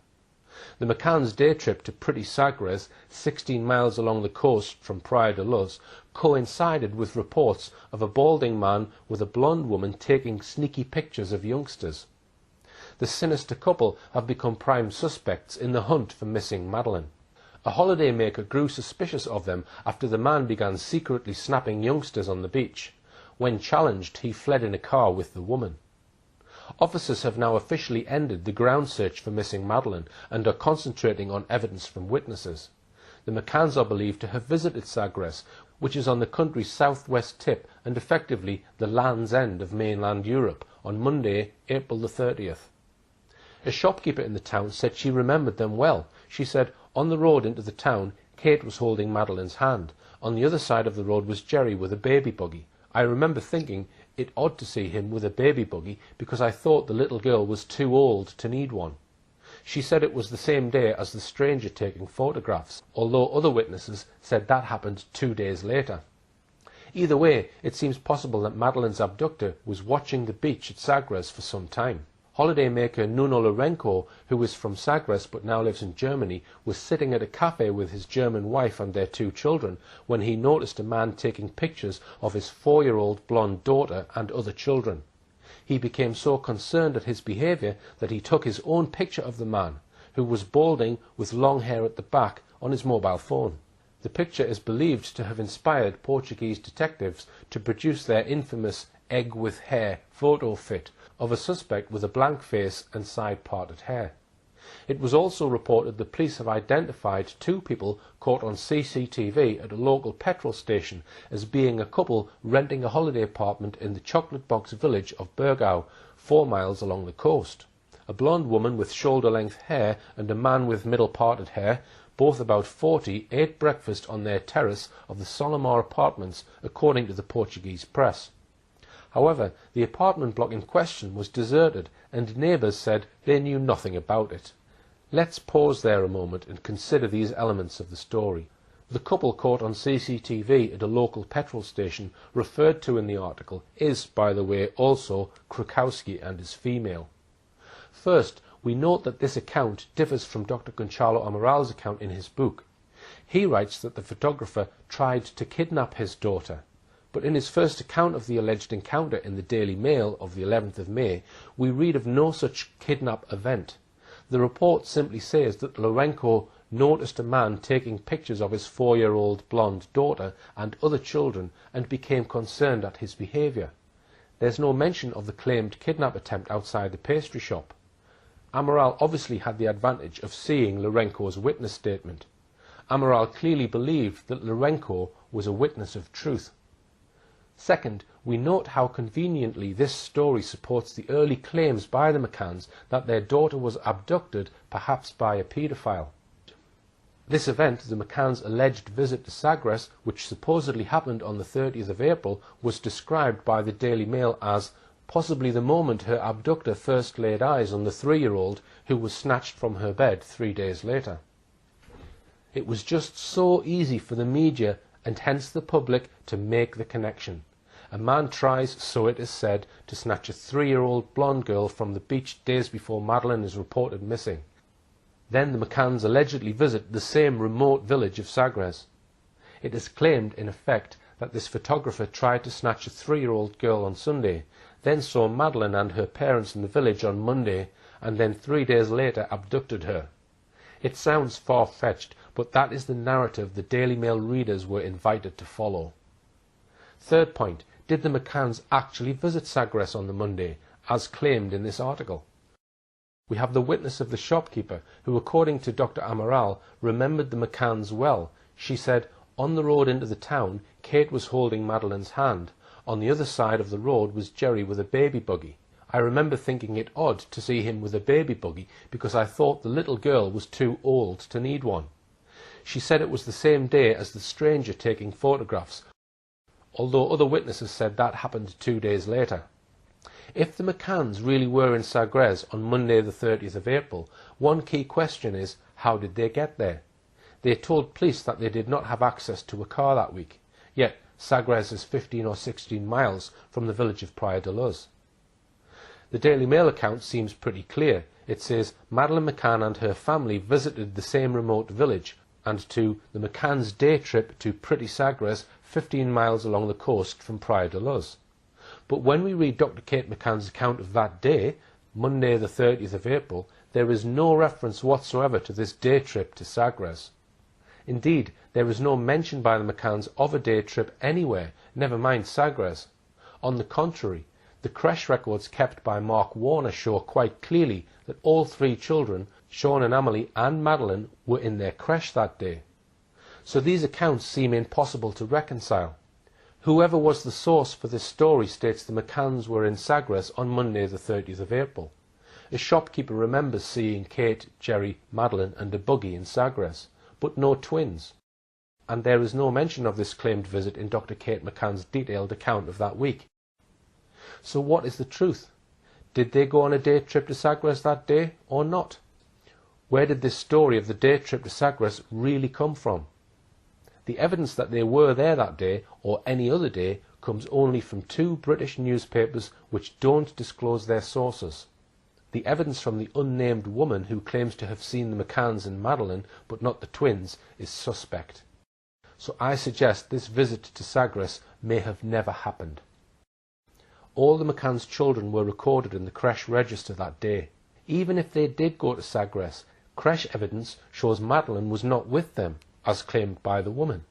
The McCann's day trip to pretty Sagres, 16 miles along the coast from Praia de Luz, coincided with reports of a balding man with a blonde woman taking sneaky pictures of youngsters. The sinister couple have become prime suspects in the hunt for missing Madeleine. A holidaymaker grew suspicious of them after the man began secretly snapping youngsters on the beach. When challenged, he fled in a car with the woman. Officers have now officially ended the ground search for missing Madeleine and are concentrating on evidence from witnesses. The McCanns are believed to have visited Sagres, which is on the country's southwest tip and effectively the Land's End of mainland Europe, on Monday, April the 30th. A shopkeeper in the town said she remembered them well. She said, "On the road into the town, Kate was holding Madeleine's hand. On the other side of the road was Jerry with a baby buggy. I remember thinking it odd to see him with a baby buggy because I thought the little girl was too old to need one." She said it was the same day as the stranger taking photographs, although other witnesses said that happened 2 days later. Either way, it seems possible that Madeleine's abductor was watching the beach at Sagres for some time. Holidaymaker Nuno Lourenco, who is from Sagres but now lives in Germany, was sitting at a cafe with his German wife and their 2 children when he noticed a man taking pictures of his 4-year-old blonde daughter and other children. He became so concerned at his behaviour that he took his own picture of the man, who was balding with long hair at the back, on his mobile phone. The picture is believed to have inspired Portuguese detectives to produce their infamous egg with hair photo fit of a suspect with a blank face and side-parted hair. It was also reported the police have identified 2 people caught on CCTV at a local petrol station as being a couple renting a holiday apartment in the chocolate box village of Burgau, 4 miles along the coast. A blonde woman with shoulder-length hair and a man with middle-parted hair, both about 40, ate breakfast on their terrace of the Solomar apartments, according to the Portuguese press. However, the apartment block in question was deserted and neighbours said they knew nothing about it. Let's pause there a moment and consider these elements of the story. The couple caught on CCTV at a local petrol station referred to in the article is, by the way, also Krakowski and is female. First, we note that this account differs from Dr. Gonçalo Amaral's account in his book. He writes that the photographer tried to kidnap his daughter. But in his first account of the alleged encounter in the Daily Mail of the 11th of May, we read of no such kidnap event. The report simply says that Lourenco noticed a man taking pictures of his 4-year-old blonde daughter and other children and became concerned at his behaviour. There's no mention of the claimed kidnap attempt outside the pastry shop. Amaral obviously had the advantage of seeing Lourenco's witness statement. Amaral clearly believed that Lourenco was a witness of truth. Second, we note how conveniently this story supports the early claims by the McCanns that their daughter was abducted, perhaps by a paedophile. This event, the McCanns' alleged visit to Sagres, which supposedly happened on the 30th of April, was described by the Daily Mail as possibly the moment her abductor first laid eyes on the 3-year-old who was snatched from her bed 3 days later. It was just so easy for the media and hence the public to make the connection. A man tries, so it is said, to snatch a 3-year-old blonde girl from the beach days before Madeleine is reported missing. Then the McCanns allegedly visit the same remote village of Sagres. It is claimed, in effect, that this photographer tried to snatch a 3-year-old girl on Sunday, then saw Madeleine and her parents in the village on Monday, and then 3 days later abducted her. It sounds far-fetched, but that is the narrative the Daily Mail readers were invited to follow. Third point, did the McCanns actually visit Sagres on the Monday, as claimed in this article? We have the witness of the shopkeeper, who, according to Dr. Amaral, remembered the McCanns well. She said, "On the road into the town, Kate was holding Madeleine's hand. On the other side of the road was Jerry with a baby buggy. I remember thinking it odd to see him with a baby buggy because I thought the little girl was too old to need one." She said it was the same day as the stranger taking photographs, although other witnesses said that happened 2 days later. If the McCanns really were in Sagres on Monday the 30th of April, one key question is, how did they get there? They told police that they did not have access to a car that week, yet Sagres is 15 or 16 miles from the village of Praia de Luz. The Daily Mail account seems pretty clear. It says Madeleine McCann and her family visited the same remote village, and to the McCanns' day trip to pretty Sagres, 15 miles along the coast from Praia de Luz. But when we read Dr. Kate McCann's account of that day, Monday the 30th of April, there is no reference whatsoever to this day trip to Sagres. Indeed, there is no mention by the McCanns of a day trip anywhere, never mind Sagres. On the contrary, the creche records kept by Mark Warner show quite clearly that all 3 children, Sean and Amelie and Madeleine, were in their creche that day. So these accounts seem impossible to reconcile. Whoever was the source for this story states the McCanns were in Sagres on Monday the 30th of April. A shopkeeper remembers seeing Kate, Jerry, Madeleine and a buggy in Sagres, but no twins. And there is no mention of this claimed visit in Dr. Kate McCann's detailed account of that week. So what is the truth? Did they go on a day trip to Sagres that day or not? Where did this story of the day trip to Sagres really come from? The evidence that they were there that day, or any other day, comes only from 2 British newspapers which don't disclose their sources. The evidence from the unnamed woman who claims to have seen the McCanns and Madeleine, but not the twins, is suspect. So I suggest this visit to Sagres may have never happened. All the McCanns' children were recorded in the creche register that day. Even if they did go to Sagres, creche evidence shows Madeleine was not with them, as claimed by the woman.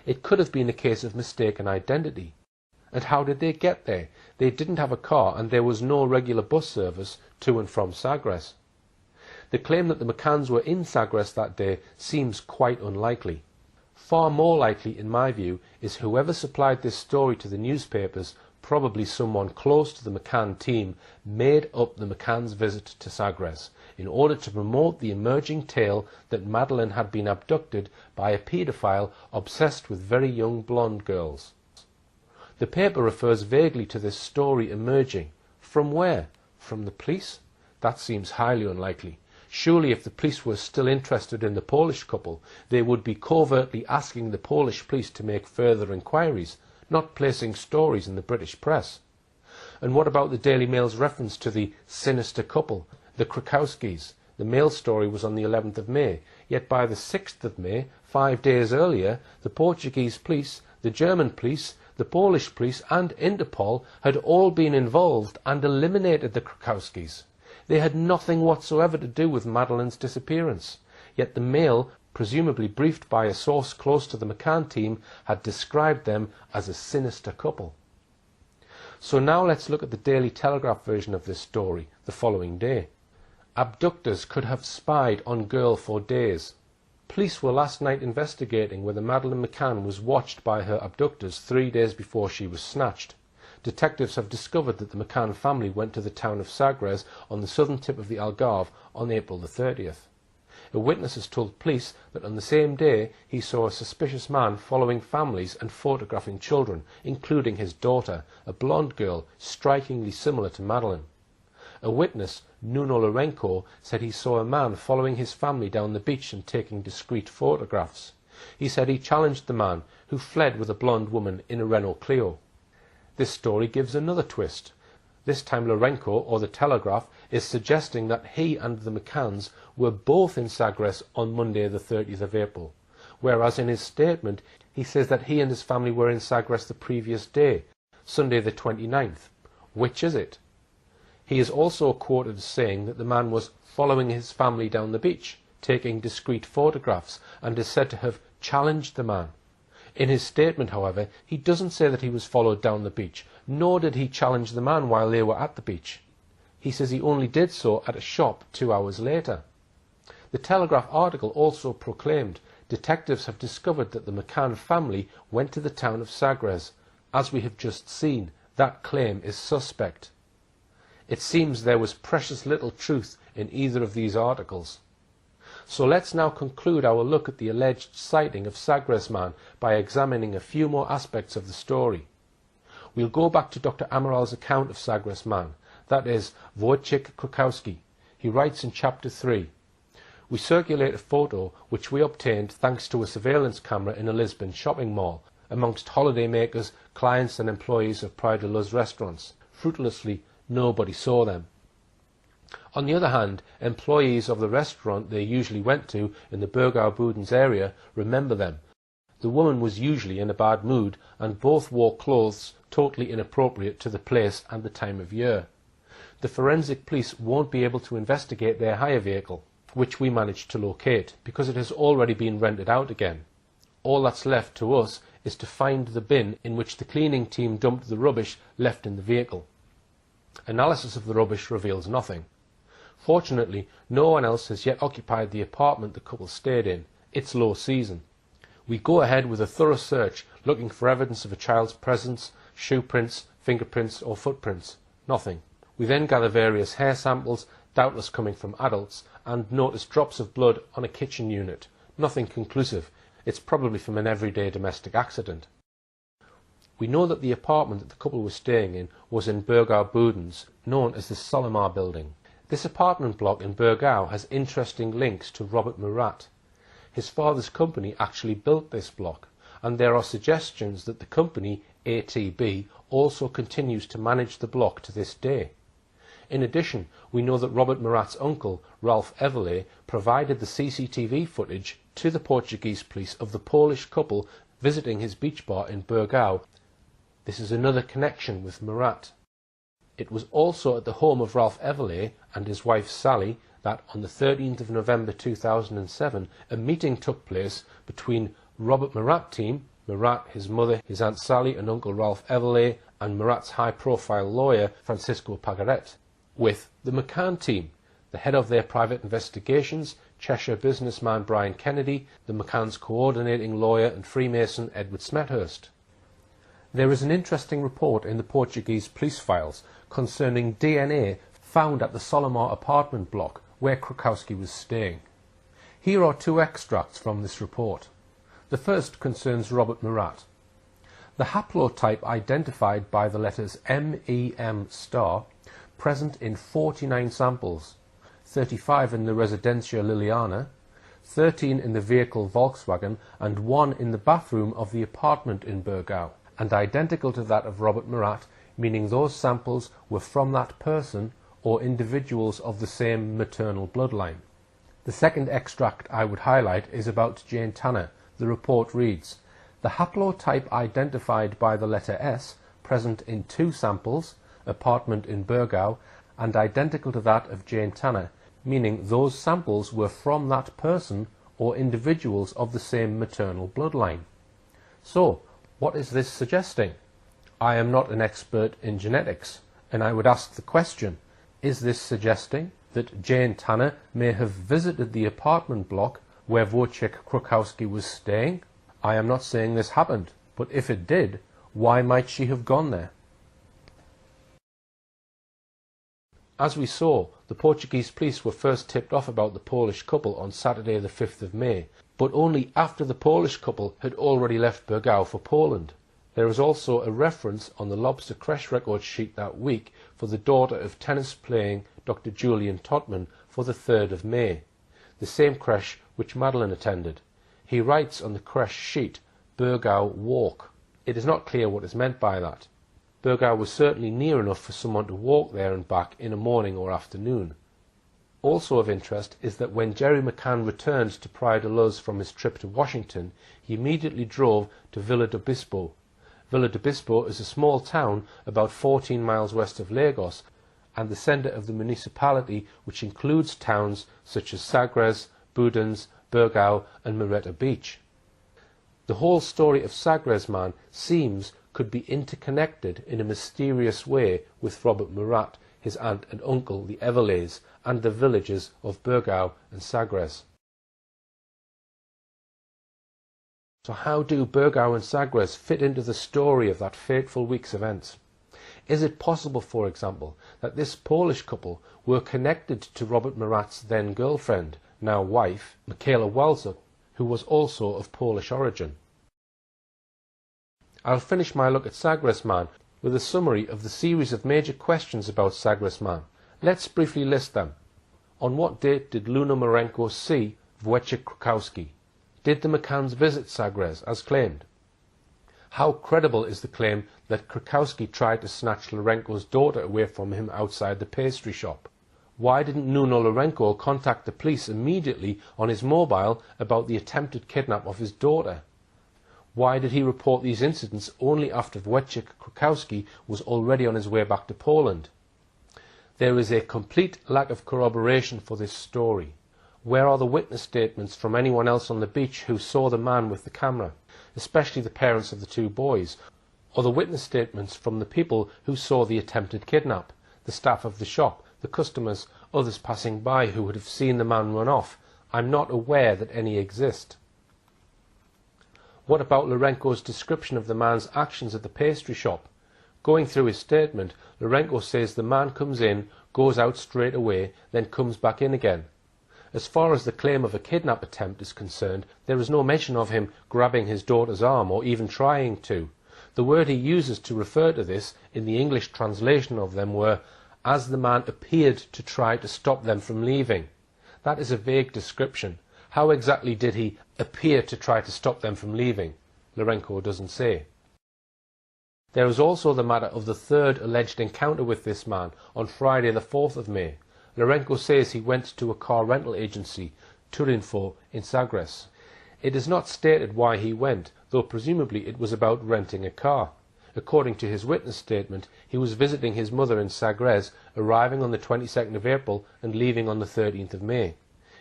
It could have been a case of mistaken identity. And how did they get there? They didn't have a car and there was no regular bus service to and from Sagres. The claim that the McCanns were in Sagres that day seems quite unlikely. Far more likely, in my view, is whoever supplied this story to the newspapers, probably someone close to the McCann team, made up the McCanns' visit to Sagres in order to promote the emerging tale that Madeleine had been abducted by a paedophile obsessed with very young blonde girls. The paper refers vaguely to this story emerging. From where? From the police? That seems highly unlikely. Surely if the police were still interested in the Polish couple, they would be covertly asking the Polish police to make further inquiries, not placing stories in the British press. And what about the Daily Mail's reference to the sinister couple, the Krakowskis? The Mail story was on the 11th of May, yet by the 6th of May, 5 days earlier, the Portuguese police, the German police, the Polish police and Interpol had all been involved and eliminated the Krakowskis. They had nothing whatsoever to do with Madeleine's disappearance, yet the Mail, presumably briefed by a source close to the McCann team, had described them as a sinister couple. So now let's look at the Daily Telegraph version of this story, the following day. Abductors could have spied on girl for days. Police were last night investigating whether Madeleine McCann was watched by her abductors 3 days before she was snatched. Detectives have discovered that the McCann family went to the town of Sagres on the southern tip of the Algarve on April the 30th. A witness has told police that on the same day he saw a suspicious man following families and photographing children, including his daughter, a blonde girl strikingly similar to Madeleine. A witness, Nuno Lourenço, said he saw a man following his family down the beach and taking discreet photographs. He said he challenged the man, who fled with a blonde woman in a Renault Clio. This story gives another twist. This time Lourenço, or the Telegraph, is suggesting that he and the McCanns were both in Sagres on Monday the 30th of April, whereas in his statement he says that he and his family were in Sagres the previous day, Sunday the 29th. Which is it? He is also quoted as saying that the man was following his family down the beach, taking discreet photographs, and is said to have challenged the man. In his statement, however, he doesn't say that he was followed down the beach, nor did he challenge the man while they were at the beach. He says he only did so at a shop 2 hours later. The Telegraph article also proclaimed detectives have discovered that the McCann family went to the town of Sagres. As we have just seen, that claim is suspect. It seems there was precious little truth in either of these articles. So let's now conclude our look at the alleged sighting of Sagres man by examining a few more aspects of the story. We'll go back to Dr. Amaral's account of Sagres man, that is, Wojciech Krukowski. He writes in chapter 3, "We circulate a photo which we obtained thanks to a surveillance camera in a Lisbon shopping mall, amongst holidaymakers, clients and employees of Praia de Luz restaurants. Fruitlessly, nobody saw them. On the other hand, employees of the restaurant they usually went to in the Burgau Budens area remember them. The woman was usually in a bad mood, and both wore clothes totally inappropriate to the place and the time of year. The forensic police won't be able to investigate their hire vehicle, which we managed to locate, because it has already been rented out again. All that's left to us is to find the bin in which the cleaning team dumped the rubbish left in the vehicle. Analysis of the rubbish reveals nothing. Fortunately, no one else has yet occupied the apartment the couple stayed in. It's low season. We go ahead with a thorough search, looking for evidence of a child's presence, shoe prints, fingerprints or footprints. Nothing. We then gather various hair samples, doubtless coming from adults, and notice drops of blood on a kitchen unit. Nothing conclusive. It's probably from an everyday domestic accident. We know that the apartment that the couple was staying in was in Burgau Budens, known as the Solomar building. This apartment block in Burgau has interesting links to Robert Murat. His father's company actually built this block, and there are suggestions that the company, ATB, also continues to manage the block to this day. In addition, we know that Robert Murat's uncle, Ralph Everley, provided the CCTV footage to the Portuguese police of the Polish couple visiting his beach bar in Burgau. This is another connection with Murat. It was also at the home of Ralph Everley and his wife Sally that on the 13th of November 2007 a meeting took place between Robert Murat team, Murat, his mother, his Aunt Sally and Uncle Ralph Everley, and Murat's high-profile lawyer Francisco Pagaret, with the McCann team, the head of their private investigations, Cheshire businessman Brian Kennedy, the McCann's coordinating lawyer and Freemason Edward Smethurst. There is an interesting report in the Portuguese police files concerning DNA found at the Solomar apartment block where Krukowski was staying. Here are two extracts from this report. The first concerns Robert Murat. The haplotype identified by the letters MEM*, present in 49 samples, 35 in the Residencia Liliana, 13 in the vehicle Volkswagen, and 1 in the bathroom of the apartment in Burgau, and identical to that of Robert Murat, meaning those samples were from that person or individuals of the same maternal bloodline. The second extract I would highlight is about Jane Tanner. The report reads, "The haplotype identified by the letter S, present in 2 samples, apartment in Burgau, and identical to that of Jane Tanner, meaning those samples were from that person or individuals of the same maternal bloodline." So, what is this suggesting? I am not an expert in genetics, and I would ask the question, is this suggesting that Jane Tanner may have visited the apartment block where Wojciech Krukowski was staying? I am not saying this happened, but if it did, why might she have gone there? As we saw, the Portuguese police were first tipped off about the Polish couple on Saturday the 5th of May, but only after the Polish couple had already left Burgau for Poland. There is also a reference on the Lobster Crash record sheet that week for the daughter of tennis-playing Dr. Julian Totman for the 3rd of May, the same crash which Madeleine attended. He writes on the crash sheet, Burgau Walk. It is not clear what is meant by that. Burgau was certainly near enough for someone to walk there and back in a morning or afternoon. Also of interest is that when Jerry McCann returned to Praia de Luz from his trip to Washington, he immediately drove to Vila do Bispo. Vila do Bispo is a small town about 14 miles west of Lagos and the centre of the municipality, which includes towns such as Sagres, Budens, Burgau and Moretta Beach. The whole story of Sagres man seems could be interconnected in a mysterious way with Robert Murat, his aunt and uncle, the Everleys, and the villages of Burgau and Sagres. So how do Burgau and Sagres fit into the story of that fateful week's events? Is it possible, for example, that this Polish couple were connected to Robert Murat's then girlfriend, now wife, Michaela Walczuk, who was also of Polish origin? I'll finish my look at Sagres man with a summary of the series of major questions about Sagres man. Let's briefly list them. On what date did Luna Marenko see Wojciech Krakowski? Did the McCanns visit Sagres as claimed? How credible is the claim that Krakowski tried to snatch Larenko's daughter away from him outside the pastry shop? Why didn't Nuno Larenko contact the police immediately on his mobile about the attempted kidnap of his daughter? Why did he report these incidents only after Wojciech Krakowski was already on his way back to Poland? There is a complete lack of corroboration for this story. Where are the witness statements from anyone else on the beach who saw the man with the camera, especially the parents of the two boys, or the witness statements from the people who saw the attempted kidnap, the staff of the shop, the customers, others passing by who would have seen the man run off? I'm not aware that any exist. What about Larenko's description of the man's actions at the pastry shop? Going through his statement, Larenko says the man comes in, goes out straight away, then comes back in again. As far as the claim of a kidnap attempt is concerned, there is no mention of him grabbing his daughter's arm or even trying to. The word he uses to refer to this in the English translation of them were, as the man appeared to try to stop them from leaving. That is a vague description. How exactly did he appear to try to stop them from leaving? Larenko doesn't say. There is also the matter of the third alleged encounter with this man on Friday the 4th of May. Larenko says he went to a car rental agency, Turinfo, in Sagres. It is not stated why he went, though presumably it was about renting a car. According to his witness statement, he was visiting his mother in Sagres, arriving on the 22nd of April and leaving on the 13th of May.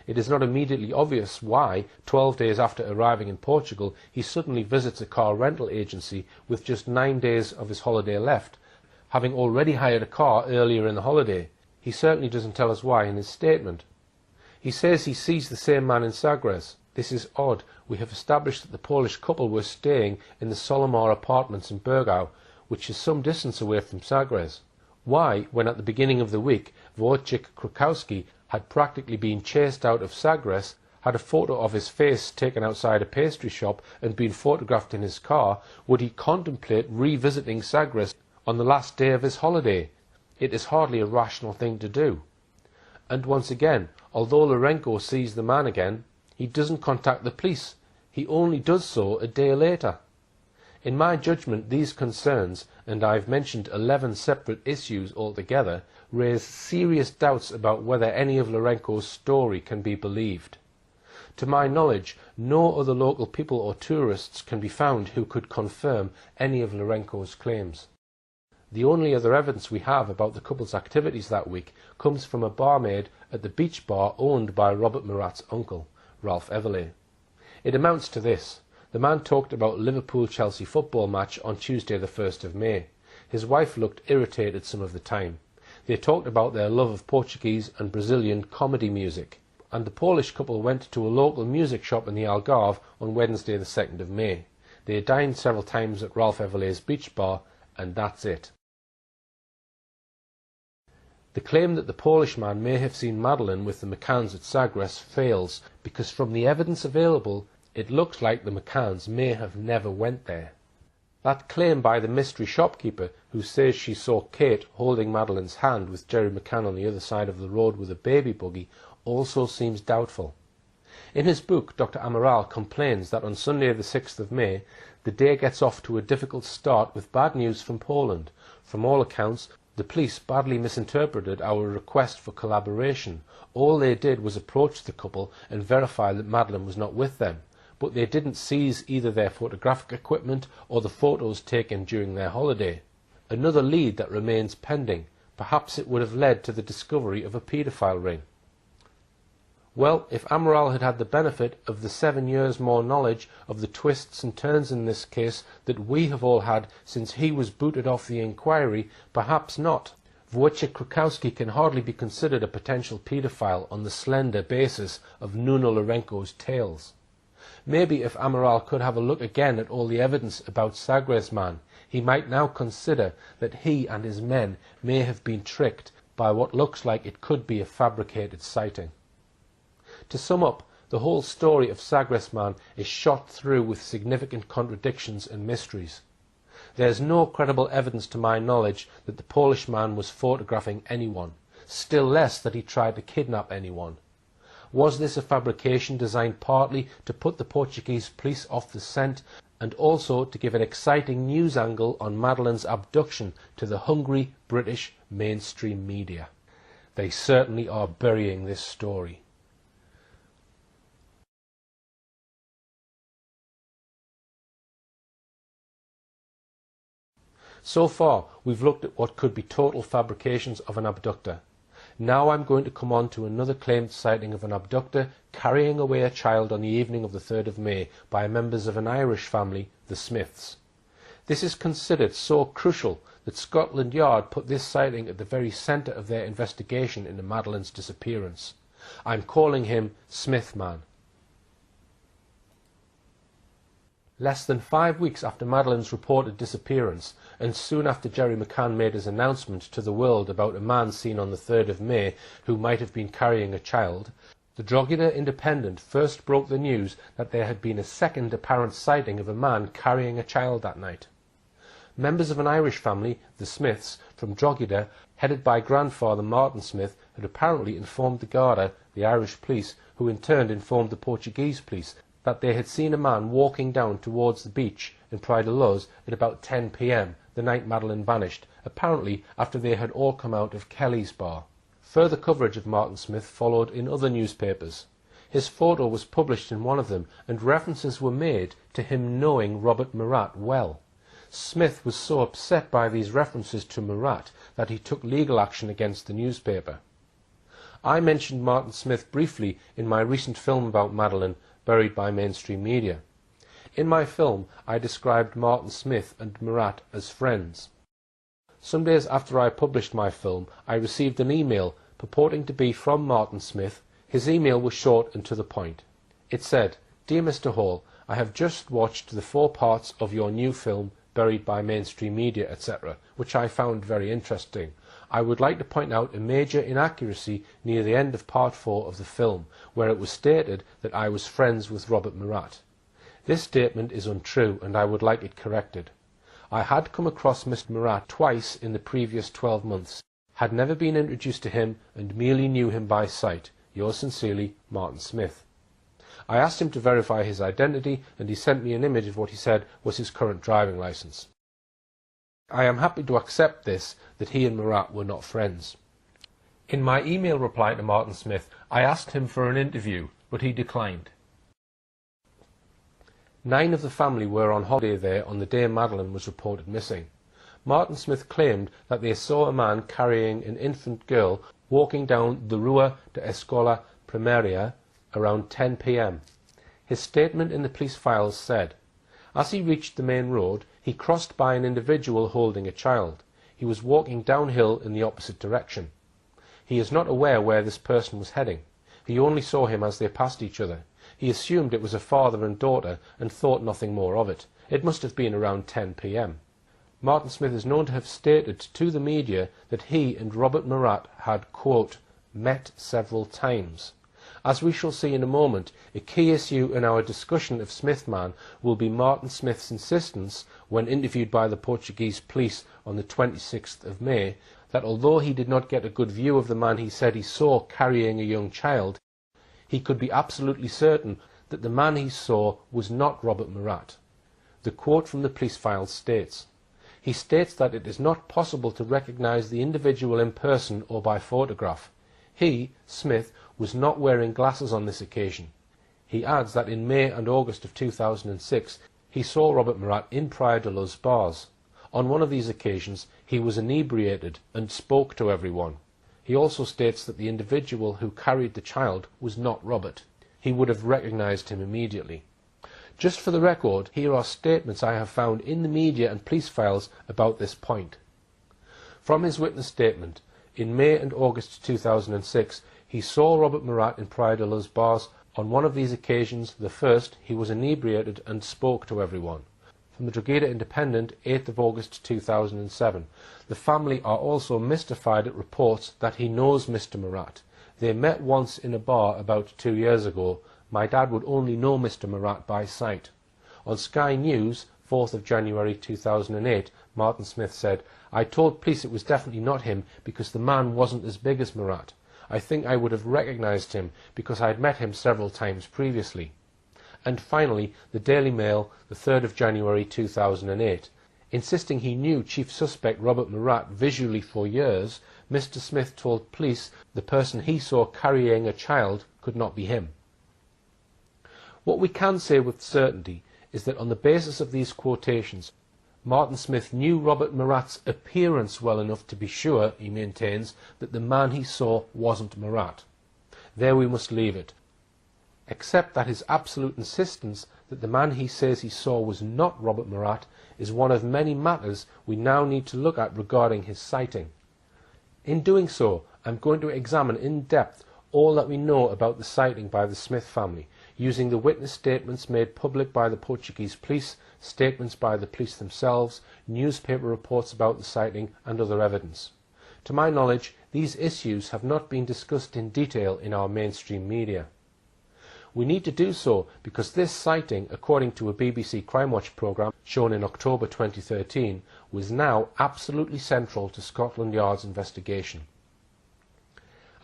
It is not immediately obvious why, 12 days after arriving in Portugal, he suddenly visits a car rental agency with just 9 days of his holiday left, having already hired a car earlier in the holiday. He certainly doesn't tell us why in his statement. He says he sees the same man in Sagres. This is odd. We have established that the Polish couple were staying in the Solomar apartments in Burgau, which is some distance away from Sagres. Why, when at the beginning of the week Wojciech Krakowski had practically been chased out of Sagres, had a photo of his face taken outside a pastry shop and been photographed in his car, would he contemplate revisiting Sagres on the last day of his holiday? It is hardly a rational thing to do. And once again, although Larenko sees the man again, he doesn't contact the police. He only does so a day later. In my judgment, these concerns, and I've mentioned 11 separate issues altogether, raise serious doubts about whether any of Larenko's story can be believed. To my knowledge, no other local people or tourists can be found who could confirm any of Larenko's claims. The only other evidence we have about the couple's activities that week comes from a barmaid at the beach bar owned by Robert Murat's uncle, Ralph Everley. It amounts to this. The man talked about Liverpool-Chelsea football match on Tuesday the 1st of May. His wife looked irritated some of the time. They talked about their love of Portuguese and Brazilian comedy music. And the Polish couple went to a local music shop in the Algarve on Wednesday the 2nd of May. They dined several times at Ralph Everley's beach bar, and that's it. The claim that the Polish man may have seen Madeleine with the McCanns at Sagres fails, because from the evidence available, it looks like the McCanns may have never went there. That claim by the mystery shopkeeper, who says she saw Kate holding Madeleine's hand with Jerry McCann on the other side of the road with a baby buggy, also seems doubtful. In his book, Dr. Amaral complains that on Sunday the 6th of May, the day gets off to a difficult start with bad news from Poland. From all accounts, the police badly misinterpreted our request for collaboration. All they did was approach the couple and verify that Madeleine was not with them, but they didn't seize either their photographic equipment or the photos taken during their holiday. Another lead that remains pending. Perhaps it would have led to the discovery of a paedophile ring. Well, if Amaral had had the benefit of the 7 years more knowledge of the twists and turns in this case that we have all had since he was booted off the inquiry, perhaps not. Wojciech Krakowski can hardly be considered a potential paedophile on the slender basis of Nuno Lourenco's tales. Maybe if Amaral could have a look again at all the evidence about Sagresman, he might now consider that he and his men may have been tricked by what looks like it could be a fabricated sighting. To sum up, the whole story of Sagresman is shot through with significant contradictions and mysteries. There is no credible evidence to my knowledge that the Polish man was photographing anyone, still less that he tried to kidnap anyone. Was this a fabrication designed partly to put the Portuguese police off the scent and also to give an exciting news angle on Madeleine's abduction to the hungry British mainstream media? They certainly are burying this story. So far, we've looked at what could be total fabrications of an abductor. Now I'm going to come on to another claimed sighting of an abductor carrying away a child on the evening of the 3rd of May by members of an Irish family, the Smiths. This is considered so crucial that Scotland Yard put this sighting at the very centre of their investigation into Madeleine's disappearance. I'm calling him Smithman. Less than 5 weeks after Madeleine's reported disappearance, and soon after Gerry McCann made his announcement to the world about a man seen on the 3rd of May who might have been carrying a child, the Drogheda Independent first broke the news that there had been a second apparent sighting of a man carrying a child that night. Members of an Irish family, the Smiths, from Drogheda, headed by grandfather Martin Smith, had apparently informed the Garda, the Irish police, who in turn informed the Portuguese police, that they had seen a man walking down towards the beach in Praia da Luz at about 10 p.m. the night Madeleine vanished, apparently after they had all come out of Kelly's bar. Further coverage of Martin Smith followed in other newspapers. His photo was published in one of them, and references were made to him knowing Robert Murat well. Smith was so upset by these references to Murat that he took legal action against the newspaper. I mentioned Martin Smith briefly in my recent film about Madeleine, buried by mainstream media. In my film, I described Martin Smith and Murat as friends. Some days after I published my film, I received an email purporting to be from Martin Smith. His email was short and to the point. It said, "Dear Mr. Hall, I have just watched the 4 parts of your new film, Buried by Mainstream Media, etc., which I found very interesting. I would like to point out a major inaccuracy near the end of part 4 of the film, where it was stated that I was friends with Robert Murat. This statement is untrue and I would like it corrected. I had come across Mr. Murat twice in the previous 12 months, had never been introduced to him and merely knew him by sight. Yours sincerely, Martin Smith." I asked him to verify his identity and he sent me an image of what he said was his current driving licence. I am happy to accept this, that he and Murat were not friends. In my email reply to Martin Smith, I asked him for an interview, but he declined. 9 of the family were on holiday there on the day Madeleine was reported missing. Martin Smith claimed that they saw a man carrying an infant girl walking down the Rua de Escola Primaria around 10 p.m. His statement in the police files said, "As he reached the main road, he crossed by an individual holding a child. He was walking downhill in the opposite direction. He is not aware where this person was heading. He only saw him as they passed each other. He assumed it was a father and daughter and thought nothing more of it. It must have been around 10 p.m. Martin Smith is known to have stated to the media that he and Robert Murat had, quote, "met several times." As we shall see in a moment, a key issue in our discussion of Smithman will be Martin Smith's insistence, when interviewed by the Portuguese police on the 26th of May, that although he did not get a good view of the man he said he saw carrying a young child, he could be absolutely certain that the man he saw was not Robert Murat. The quote from the police files states, he states that it is not possible to recognise the individual in person or by photograph. He, Smith, was not wearing glasses on this occasion. He adds that in May and August of 2006 he saw Robert Murat in Praia da Luz bars. On one of these occasions He was inebriated and spoke to everyone. He also states that the individual who carried the child was not Robert. He would have recognised him immediately. Just for the record, here are statements I have found in the media and police files about this point. From his witness statement, in May and August 2006, he saw Robert Murat in Praia de Luz bars. On one of these occasions, the first, he was inebriated and spoke to everyone. From the Drogheda Independent, 8th of August 2007. The family are also mystified at reports that he knows Mr. Murat. They met once in a bar about 2 years ago. My dad would only know Mr. Murat by sight. On Sky News, 4th of January 2008, Martin Smith said, "I told police it was definitely not him because the man wasn't as big as Murat. I think I would have recognised him because I had met him several times previously." And finally, the Daily Mail, the 3rd of January 2008. Insisting he knew chief suspect Robert Murat visually for years, Mr. Smith told police the person he saw carrying a child could not be him. What we can say with certainty is that on the basis of these quotations, Martin Smith knew Robert Murat's appearance well enough to be sure, he maintains, that the man he saw wasn't Murat. There we must leave it. Except that his absolute insistence that the man he says he saw was not Robert Murat is one of many matters we now need to look at regarding his sighting. In doing so, I'm going to examine in depth all that we know about the sighting by the Smith family, using the witness statements made public by the Portuguese police, statements by the police themselves, newspaper reports about the sighting and other evidence. To my knowledge, these issues have not been discussed in detail in our mainstream media. We need to do so because this sighting, according to a BBC Crime Watch programme shown in October 2013, was now absolutely central to Scotland Yard's investigation.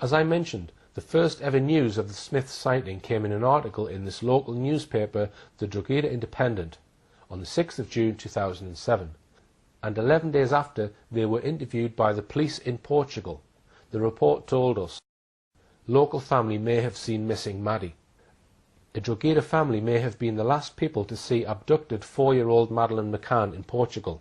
As I mentioned, the first ever news of the Smith sighting came in an article in this local newspaper, the Drogheda Independent, on the 6th of June 2007, and 11 days after they were interviewed by the police in Portugal. The report told us, local family may have seen missing Maddie. A Drogheda family may have been the last people to see abducted 4-year-old Madeleine McCann in Portugal.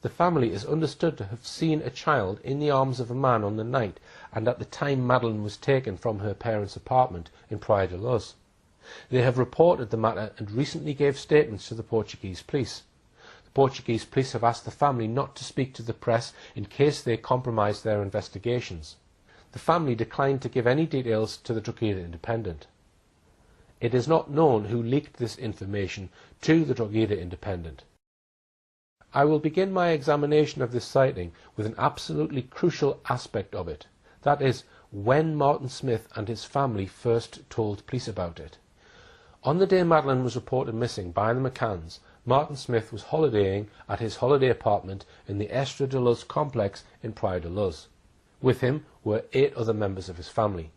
The family is understood to have seen a child in the arms of a man on the night and at the time Madeleine was taken from her parents' apartment in Praia de Luz. They have reported the matter and recently gave statements to the Portuguese police. The Portuguese police have asked the family not to speak to the press in case they compromise their investigations. The family declined to give any details to the Drogheda Independent. It is not known who leaked this information to the Drogheda Independent. I will begin my examination of this sighting with an absolutely crucial aspect of it. That is, when Martin Smith and his family first told police about it. On the day Madeleine was reported missing by the McCanns, Martin Smith was holidaying at his holiday apartment in the Estra de Luz complex in Praia de Luz. With him were 8 other members of his family.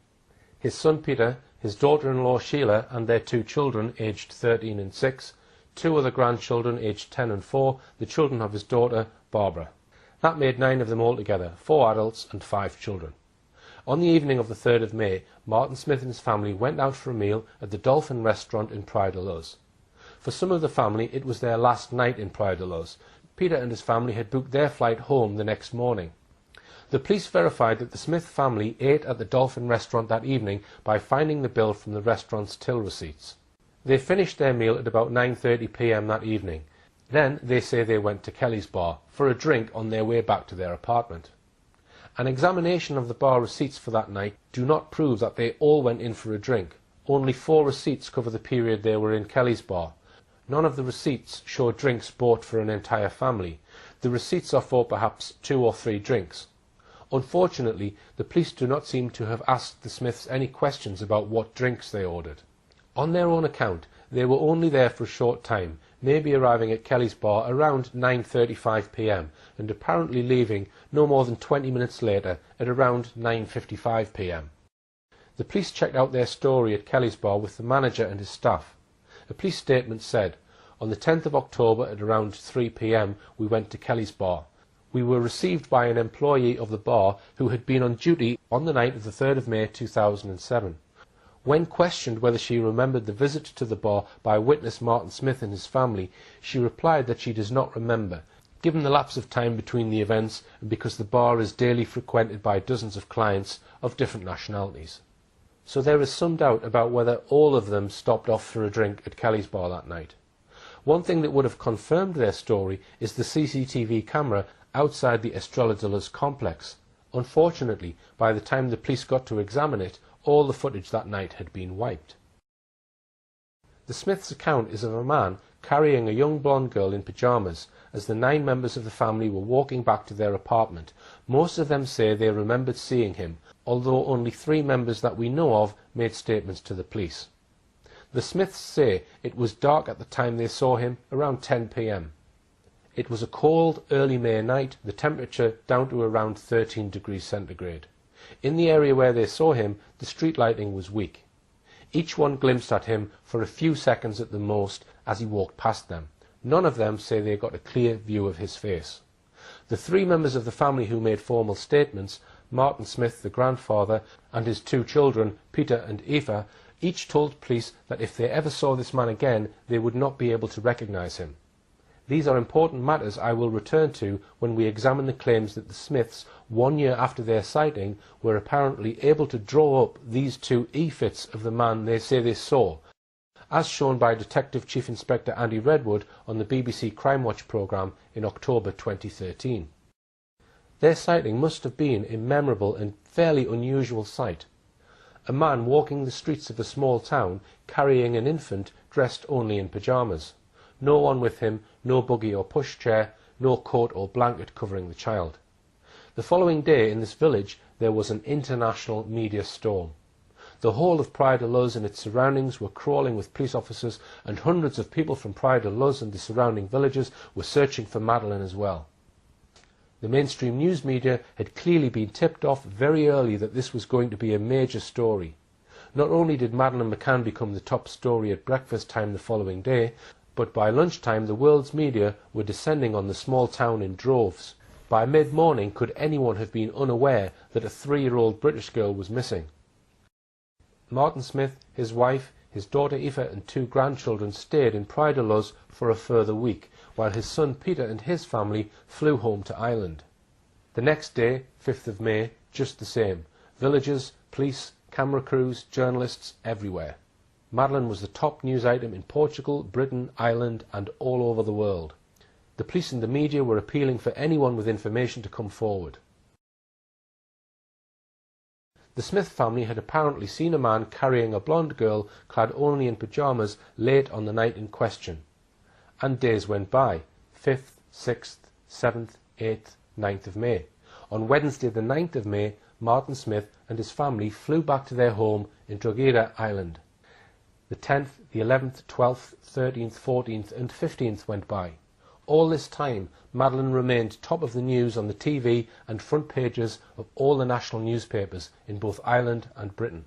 His son Peter, his daughter-in-law Sheila and their 2 children aged 13 and 6, 2 other grandchildren aged 10 and 4, the children of his daughter Barbara. That made 9 of them altogether, 4 adults and 5 children. On the evening of the 3rd of May, Martin Smith and his family went out for a meal at the Dolphin restaurant in Praia de Luz. For some of the family it was their last night in Praia de Luz. Peter and his family had booked their flight home the next morning. The police verified that the Smith family ate at the Dolphin restaurant that evening by finding the bill from the restaurant's till receipts. They finished their meal at about 9:30 p.m. that evening. Then they say they went to Kelly's bar for a drink on their way back to their apartment. An examination of the bar receipts for that night do not prove that they all went in for a drink. Only 4 receipts cover the period they were in Kelly's bar. None of the receipts show drinks bought for an entire family. The receipts are for perhaps 2 or 3 drinks. Unfortunately, the police do not seem to have asked the Smiths any questions about what drinks they ordered. On their own account, they were only there for a short time, maybe arriving at Kelly's bar around 9:35 p.m. and apparently leaving no more than 20 minutes later at around 9:55 p.m. The police checked out their story at Kelly's bar with the manager and his staff. A police statement said, "On the 10th of October at around 3 p.m. we went to Kelly's bar. We were received by an employee of the bar who had been on duty on the night of the 3rd of May 2007. When questioned whether she remembered the visit to the bar by witness Martin Smith and his family, she replied that she does not remember. Given the lapse of time between the events and because the bar is daily frequented by dozens of clients of different nationalities. So there is some doubt about whether all of them stopped off for a drink at Kelly's bar that night. One thing that would have confirmed their story is the CCTV camera outside the Estrella de Luz complex. Unfortunately, by the time the police got to examine it, all the footage that night had been wiped. The Smiths' account is of a man carrying a young blonde girl in pyjamas as the 9 members of the family were walking back to their apartment. Most of them say they remembered seeing him, although only 3 members that we know of made statements to the police. The Smiths say it was dark at the time they saw him, around 10 p.m. It was a cold, early May night, the temperature down to around 13 degrees centigrade. In the area where they saw him, the street lighting was weak. Each one glimpsed at him for a few seconds at the most as he walked past them. None of them say they got a clear view of his face. The 3 members of the family who made formal statements, Martin Smith, the grandfather, and his 2 children, Peter and Eva, each told police that if they ever saw this man again, they would not be able to recognize him. These are important matters I will return to when we examine the claims that the Smiths, 1 year after their sighting, were apparently able to draw up these 2 e-fits of the man they say they saw, as shown by Detective Chief Inspector Andy Redwood on the BBC Crime Watch programme in October 2013. Their sighting must have been a memorable and fairly unusual sight. A man walking the streets of a small town carrying an infant dressed only in pyjamas. No one with him, no buggy or pushchair, no coat or blanket covering the child. The following day in this village there was an international media storm. The whole of Praia de Luz and its surroundings were crawling with police officers, and hundreds of people from Praia de Luz and the surrounding villages were searching for Madeleine as well. The mainstream news media had clearly been tipped off very early that this was going to be a major story. Not only did Madeleine McCann become the top story at breakfast time the following day, but by lunchtime the world's media were descending on the small town in droves. By mid-morning could anyone have been unaware that a 3-year-old British girl was missing? Martin Smith, his wife, his daughter Eva and 2 grandchildren stayed in Praia de Luz for a further week, while his son Peter and his family flew home to Ireland. The next day, 5th of May, just the same. Villagers, police, camera crews, journalists, everywhere. Madeleine was the top news item in Portugal, Britain, Ireland and all over the world. The police and the media were appealing for anyone with information to come forward. The Smith family had apparently seen a man carrying a blonde girl clad only in pyjamas late on the night in question. And days went by, 5th, 6th, 7th, 8th, 9th of May. On Wednesday the 9th of May, Martin Smith and his family flew back to their home in Drogheda Island. The 10th, the 11th, 12th, 13th, 14th and 15th went by. All this time, Madeleine remained top of the news on the TV and front pages of all the national newspapers in both Ireland and Britain.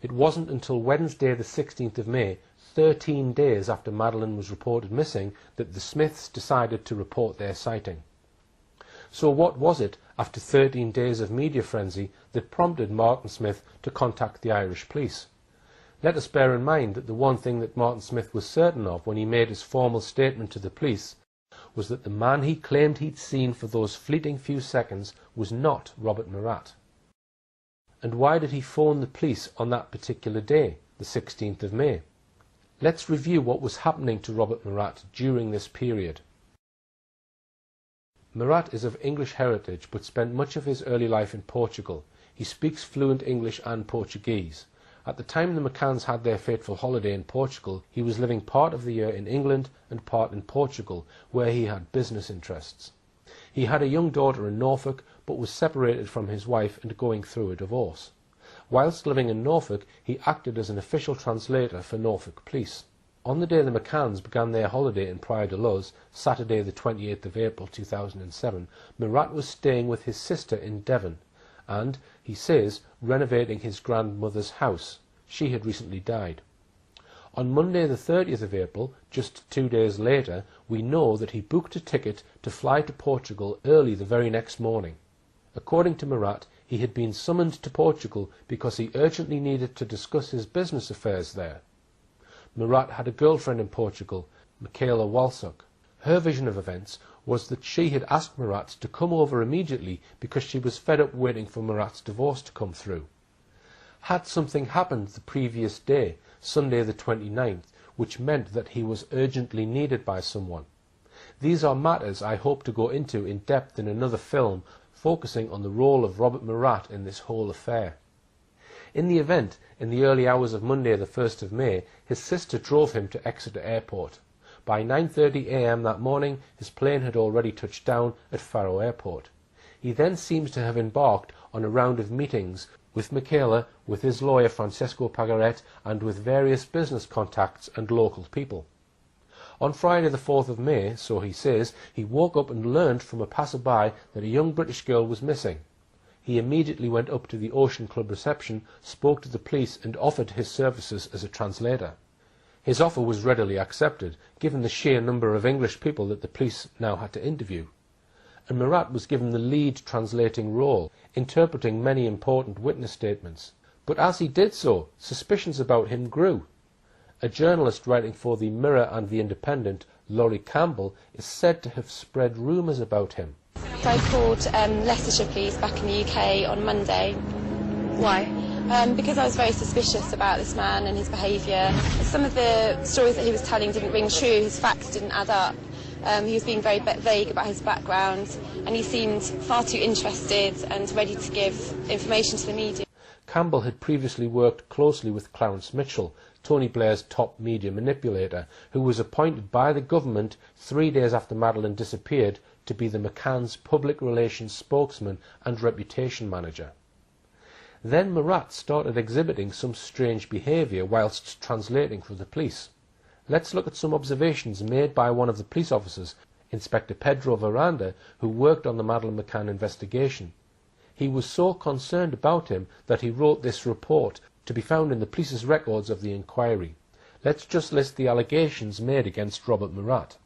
It wasn't until Wednesday the 16th of May, 13 days after Madeleine was reported missing, that the Smiths decided to report their sighting. So what was it, after 13 days of media frenzy, that prompted Martin Smith to contact the Irish police? Let us bear in mind that the one thing that Martin Smith was certain of when he made his formal statement to the police was that the man he claimed he'd seen for those fleeting few seconds was not Robert Murat. And why did he phone the police on that particular day, the 16th of May? Let's review what was happening to Robert Murat during this period. Murat is of English heritage but spent much of his early life in Portugal. He speaks fluent English and Portuguese. At the time the McCanns had their fateful holiday in Portugal, he was living part of the year in England and part in Portugal, where he had business interests. He had a young daughter in Norfolk, but was separated from his wife and going through a divorce. Whilst living in Norfolk, he acted as an official translator for Norfolk police. On the day the McCanns began their holiday in Praia de Luz, Saturday the 28th of April 2007, Murat was staying with his sister in Devon, and, he says, renovating his grandmother's house. She had recently died. On Monday the 30th of April, just 2 days later, we know that he booked a ticket to fly to Portugal early the very next morning. According to Murat, he had been summoned to Portugal because he urgently needed to discuss his business affairs there. Murat had a girlfriend in Portugal, Michaela Walsuk. Her vision of events was that she had asked Murat to come over immediately because she was fed up waiting for Murat's divorce to come through. Had something happened the previous day, Sunday the 29th, which meant that he was urgently needed by someone? These are matters I hope to go into in depth in another film, focusing on the role of Robert Murat in this whole affair. In the event, in the early hours of Monday the 1st of May, his sister drove him to Exeter Airport. By 9:30 a.m. that morning, his plane had already touched down at Faro Airport. He then seems to have embarked on a round of meetings with Michaela, with his lawyer Francesco Pagaret, and with various business contacts and local people. On Friday the 4th of May, so he says, he woke up and learned from a passerby that a young British girl was missing. He immediately went up to the Ocean Club reception, spoke to the police and offered his services as a translator. His offer was readily accepted, given the sheer number of English people that the police now had to interview. And Murat was given the lead translating role, interpreting many important witness statements. But as he did so, suspicions about him grew. A journalist writing for the Mirror and the Independent, Laurie Campbell, is said to have spread rumours about him. So I called Leicestershire Police back in the UK on Monday. Why? Because I was very suspicious about this man and his behaviour. Some of the stories that he was telling didn't ring true, his facts didn't add up. He was being very vague about his background, and he seemed far too interested and ready to give information to the media. Campbell had previously worked closely with Clarence Mitchell, Tony Blair's top media manipulator, who was appointed by the government 3 days after Madeleine disappeared to be the McCann's public relations spokesman and reputation manager. Then Murat started exhibiting some strange behaviour whilst translating for the police. Let's look at some observations made by one of the police officers, Inspector Pedro Veranda, who worked on the Madeleine McCann investigation. He was so concerned about him that he wrote this report, to be found in the police's records of the inquiry. Let's just list the allegations made against Robert Murat.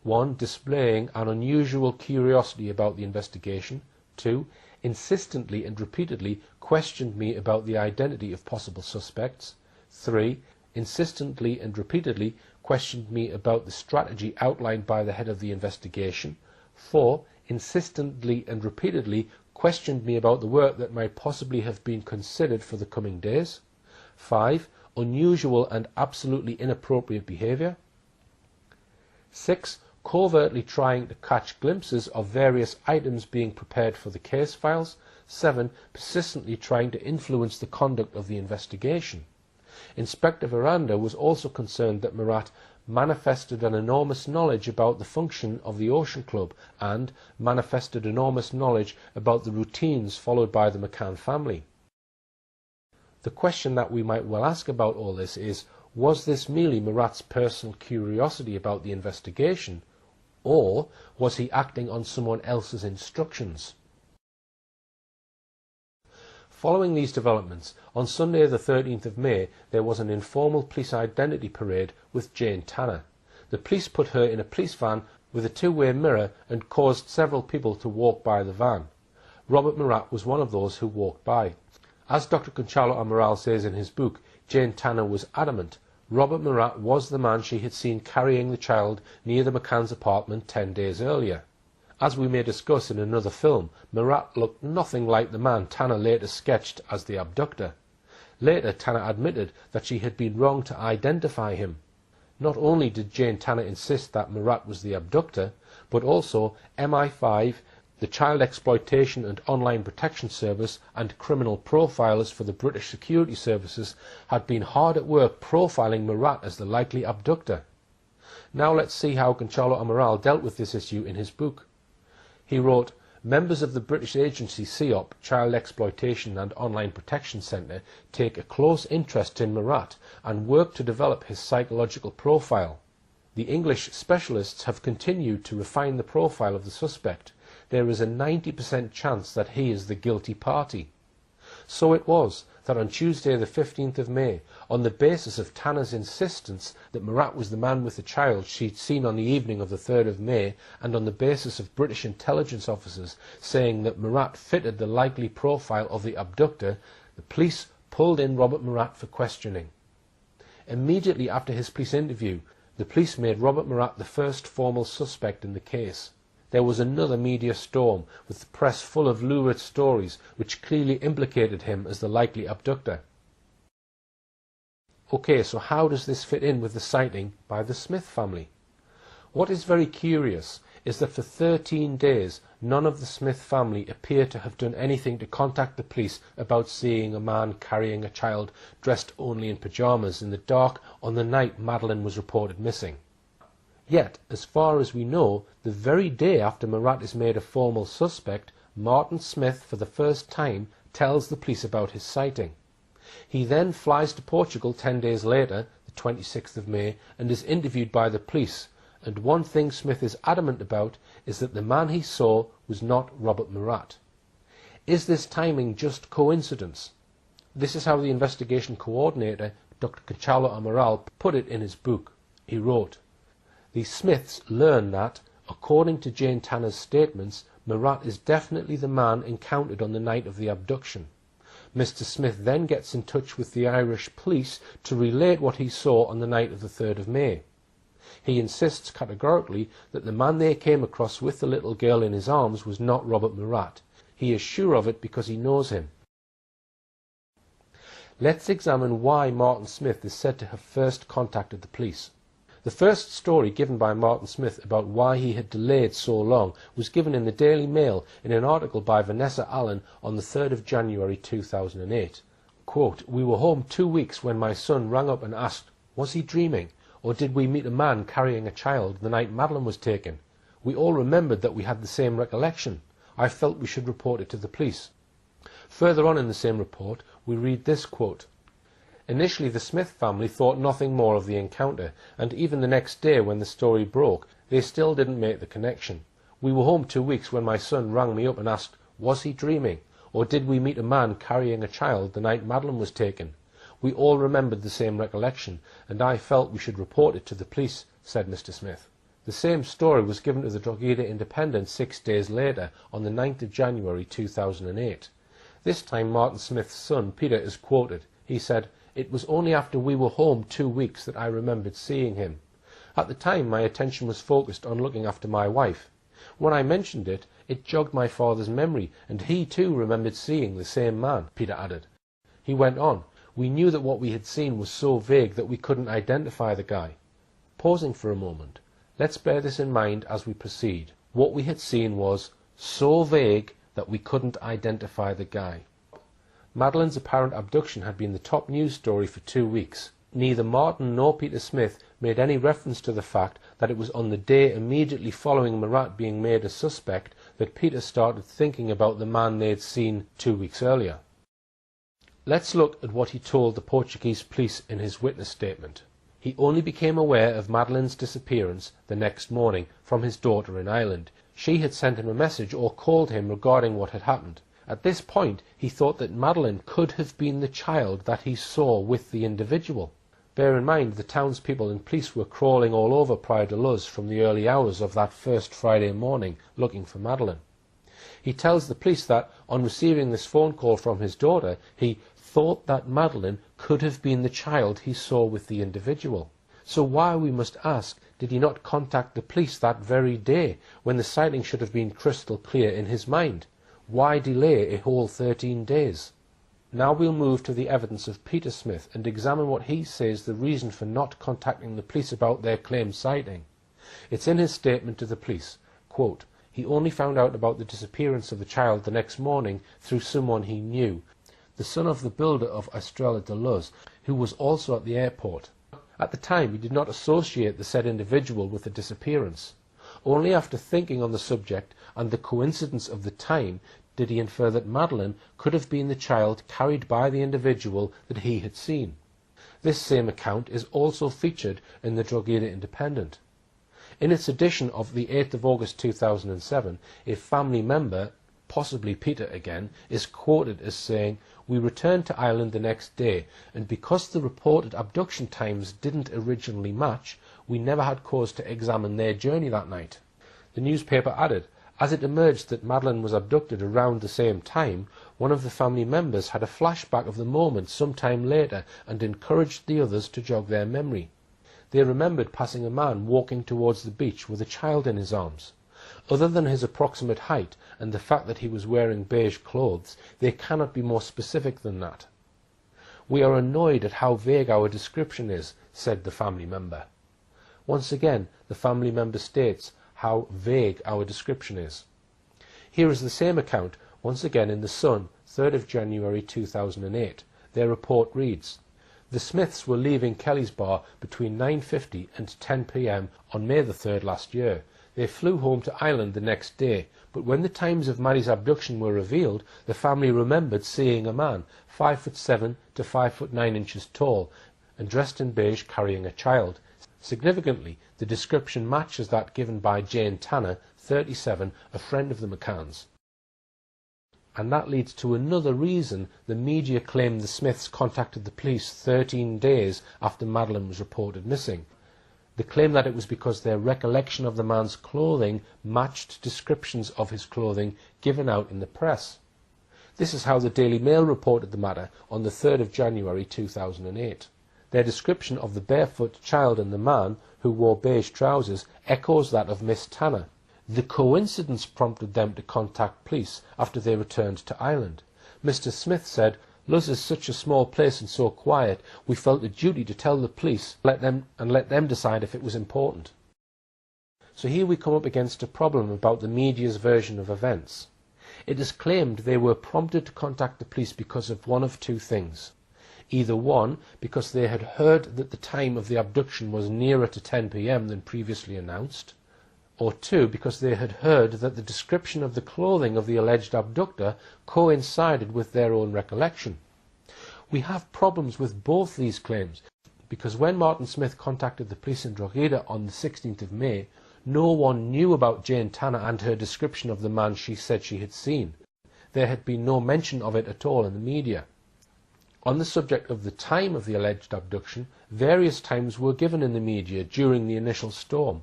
1. Displaying an unusual curiosity about the investigation. 2. Insistently and repeatedly questioned me about the identity of possible suspects. 3. Insistently and repeatedly questioned me about the strategy outlined by the head of the investigation. 4. Insistently and repeatedly questioned me about the work that might possibly have been considered for the coming days. 5. Unusual and absolutely inappropriate behaviour. 6. Covertly trying to catch glimpses of various items being prepared for the case files. 7. Persistently trying to influence the conduct of the investigation. Inspector Veranda was also concerned that Murat manifested an enormous knowledge about the function of the Ocean Club and manifested enormous knowledge about the routines followed by the McCann family. The question that we might well ask about all this is, was this merely Murat's personal curiosity about the investigation, or was he acting on someone else's instructions? Following these developments, on Sunday the 13th of May, there was an informal police identity parade with Jane Tanner. The police put her in a police van with a two-way mirror and caused several people to walk by the van. Robert Murat was one of those who walked by. As Dr. Conchalo Amaral says in his book, Jane Tanner was adamant. Robert Murat was the man she had seen carrying the child near the McCann's apartment 10 days earlier. As we may discuss in another film, Murat looked nothing like the man Tanner later sketched as the abductor. Later, Tanner admitted that she had been wrong to identify him. Not only did Jane Tanner insist that Murat was the abductor, but also MI5, the Child Exploitation and Online Protection Service, and criminal profilers for the British Security Services had been hard at work profiling Murat as the likely abductor. Now let's see how Conchalo Amaral dealt with this issue in his book. He wrote, "Members of the British agency CEOP, Child Exploitation and Online Protection Centre, take a close interest in Murat and work to develop his psychological profile. The English specialists have continued to refine the profile of the suspect. There is a 90% chance that he is the guilty party." So it was that on Tuesday the 15th of May, on the basis of Tanner's insistence that Murat was the man with the child she'd seen on the evening of the 3rd of May, and on the basis of British intelligence officers saying that Murat fitted the likely profile of the abductor, the police pulled in Robert Murat for questioning. Immediately after his police interview, the police made Robert Murat the first formal suspect in the case. There was another media storm, with the press full of lurid stories which clearly implicated him as the likely abductor. Okay, so how does this fit in with the sighting by the Smith family? What is very curious is that for 13 days none of the Smith family appear to have done anything to contact the police about seeing a man carrying a child dressed only in pyjamas in the dark on the night Madeleine was reported missing. Yet, as far as we know, the very day after Murat is made a formal suspect, Martin Smith for the first time tells the police about his sighting. He then flies to Portugal 10 days later, the 26th of May, and is interviewed by the police, and one thing Smith is adamant about is that the man he saw was not Robert Murat. Is this timing just coincidence? This is how the investigation coordinator, Dr. Conchalo Amaral, put it in his book. He wrote, "The Smiths learn that, according to Jane Tanner's statements, Murat is definitely the man encountered on the night of the abduction. Mr. Smith then gets in touch with the Irish police to relate what he saw on the night of the 3rd of May. He insists categorically that the man they came across with the little girl in his arms was not Robert Murat. He is sure of it because he knows him." Let's examine why Martin Smith is said to have first contacted the police. The first story given by Martin Smith about why he had delayed so long was given in the Daily Mail in an article by Vanessa Allen on the 3rd of January 2008. Quote, "We were home 2 weeks when my son rang up and asked, was he dreaming? Or did we meet a man carrying a child the night Madeleine was taken? We all remembered that we had the same recollection. I felt we should report it to the police." Further on in the same report, we read this quote, "Initially the Smith family thought nothing more of the encounter, and even the next day when the story broke, they still didn't make the connection. We were home 2 weeks when my son rang me up and asked, was he dreaming? Or did we meet a man carrying a child the night Madeleine was taken? We all remembered the same recollection, and I felt we should report it to the police," said Mr. Smith. The same story was given to the Drogheda Independent 6 days later, on the 9th of January 2008. This time Martin Smith's son, Peter, is quoted. He said, "It was only after we were home 2 weeks that I remembered seeing him. At the time my attention was focused on looking after my wife. When I mentioned it, it jogged my father's memory, and he too remembered seeing the same man," Peter added. He went on, "We knew that what we had seen was so vague that we couldn't identify the guy." Pausing for a moment, let's bear this in mind as we proceed. What we had seen was so vague that we couldn't identify the guy. Madeleine's apparent abduction had been the top news story for 2 weeks. Neither Martin nor Peter Smith made any reference to the fact that it was on the day immediately following Murat being made a suspect that Peter started thinking about the man they had seen 2 weeks earlier. Let's look at what he told the Portuguese police in his witness statement. He only became aware of Madeleine's disappearance the next morning from his daughter in Ireland. She had sent him a message or called him regarding what had happened. At this point, he thought that Madeleine could have been the child that he saw with the individual. Bear in mind, the townspeople and police were crawling all over Praia de Luz from the early hours of that first Friday morning looking for Madeleine. He tells the police that, on receiving this phone call from his daughter, he thought that Madeleine could have been the child he saw with the individual. So why, we must ask, did he not contact the police that very day, when the sighting should have been crystal clear in his mind? Why delay a whole 13 days? Now we'll move to the evidence of Peter Smith and examine what he says the reason for not contacting the police about their claimed sighting. It's in his statement to the police, quote, "He only found out about the disappearance of the child the next morning through someone he knew, the son of the builder of Estrela de Luz, who was also at the airport. At the time he did not associate the said individual with the disappearance. Only after thinking on the subject and the coincidence of the time did he infer that Madeleine could have been the child carried by the individual that he had seen." This same account is also featured in the Drogheda Independent. In its edition of the 8th of August 2007, a family member, possibly Peter again, is quoted as saying, "We returned to Ireland the next day, and because the reported abduction times didn't originally match, we never had cause to examine their journey that night." The newspaper added, "As it emerged that Madeleine was abducted around the same time, one of the family members had a flashback of the moment some time later and encouraged the others to jog their memory. They remembered passing a man walking towards the beach with a child in his arms. Other than his approximate height and the fact that he was wearing beige clothes, they cannot be more specific than that. "We are annoyed at how vague our description is," said the family member. Once again, the family member states how vague our description is. Here is the same account, once again in the Sun, 3rd of January 2008. Their report reads, "The Smiths were leaving Kelly's Bar between 9:50 and 10 p.m. on May the 3rd last year. They flew home to Ireland the next day, but when the times of Maddie's abduction were revealed, the family remembered seeing a man 5'7" to 5'9" tall and dressed in beige carrying a child. Significantly, the description matches that given by Jane Tanner, 37, a friend of the McCanns." And that leads to another reason the media claimed the Smiths contacted the police 13 days after Madeleine was reported missing. They claim that it was because their recollection of the man's clothing matched descriptions of his clothing given out in the press. This is how the Daily Mail reported the matter on the 3rd of January 2008. Their description of the barefoot child and the man, who wore beige trousers, echoes that of Miss Tanner. The coincidence prompted them to contact police after they returned to Ireland. Mr. Smith said, "Luz is such a small place and so quiet, we felt a duty to tell the police let them decide if it was important." So here we come up against a problem about the media's version of events. It is claimed they were prompted to contact the police because of one of two things. Either one, because they had heard that the time of the abduction was nearer to 10 p.m. than previously announced, or two, because they had heard that the description of the clothing of the alleged abductor coincided with their own recollection. We have problems with both these claims, because when Martin Smith contacted the police in Drogheda on the 16th of May, no one knew about Jane Tanner and her description of the man she said she had seen. There had been no mention of it at all in the media. On the subject of the time of the alleged abduction, various times were given in the media during the initial storm.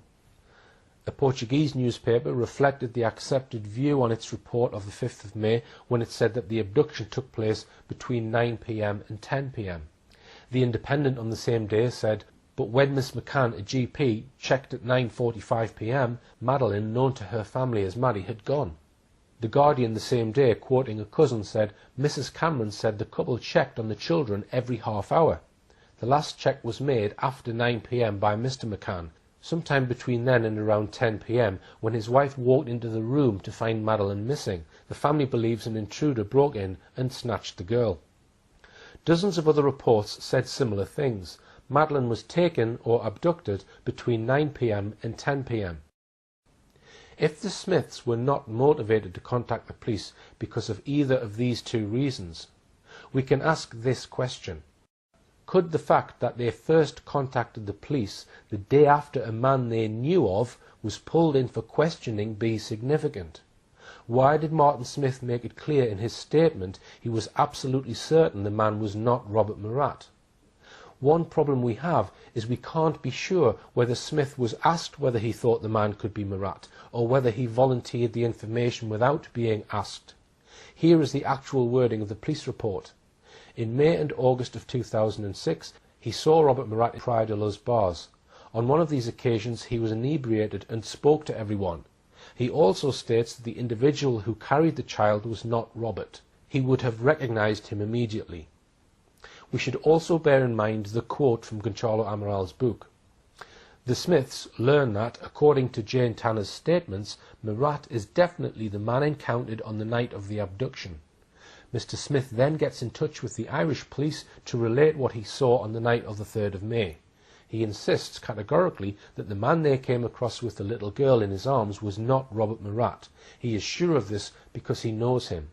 A Portuguese newspaper reflected the accepted view on its report of the 5th of May when it said that the abduction took place between 9 p.m. and 10 p.m. The Independent on the same day said, "But when Miss McCann, a GP, checked at 9:45 p.m, Madeleine, known to her family as Maddie, had gone." The Guardian the same day, quoting a cousin, said, "Mrs. Cameron said the couple checked on the children every half hour. The last check was made after 9 p.m. by Mr. McCann, sometime between then and around 10 p.m, when his wife walked into the room to find Madeleine missing. The family believes an intruder broke in and snatched the girl." Dozens of other reports said similar things. Madeleine was taken or abducted between 9 p.m. and 10 p.m. If the Smiths were not motivated to contact the police because of either of these two reasons, we can ask this question. Could the fact that they first contacted the police the day after a man they knew of was pulled in for questioning be significant? Why did Martin Smith make it clear in his statement he was absolutely certain the man was not Robert Murat? One problem we have is we can't be sure whether Smith was asked whether he thought the man could be Murat, or whether he volunteered the information without being asked. Here is the actual wording of the police report. In May and August of 2006, he saw Robert Murat in Praia de Luz bars. On one of these occasions, he was inebriated and spoke to everyone. He also states that the individual who carried the child was not Robert. He would have recognized him immediately. We should also bear in mind the quote from Gonçalo Amaral's book. The Smiths learn that, according to Jane Tanner's statements, Murat is definitely the man encountered on the night of the abduction. Mr. Smith then gets in touch with the Irish police to relate what he saw on the night of the 3rd of May. He insists categorically that the man they came across with the little girl in his arms was not Robert Murat. He is sure of this because he knows him.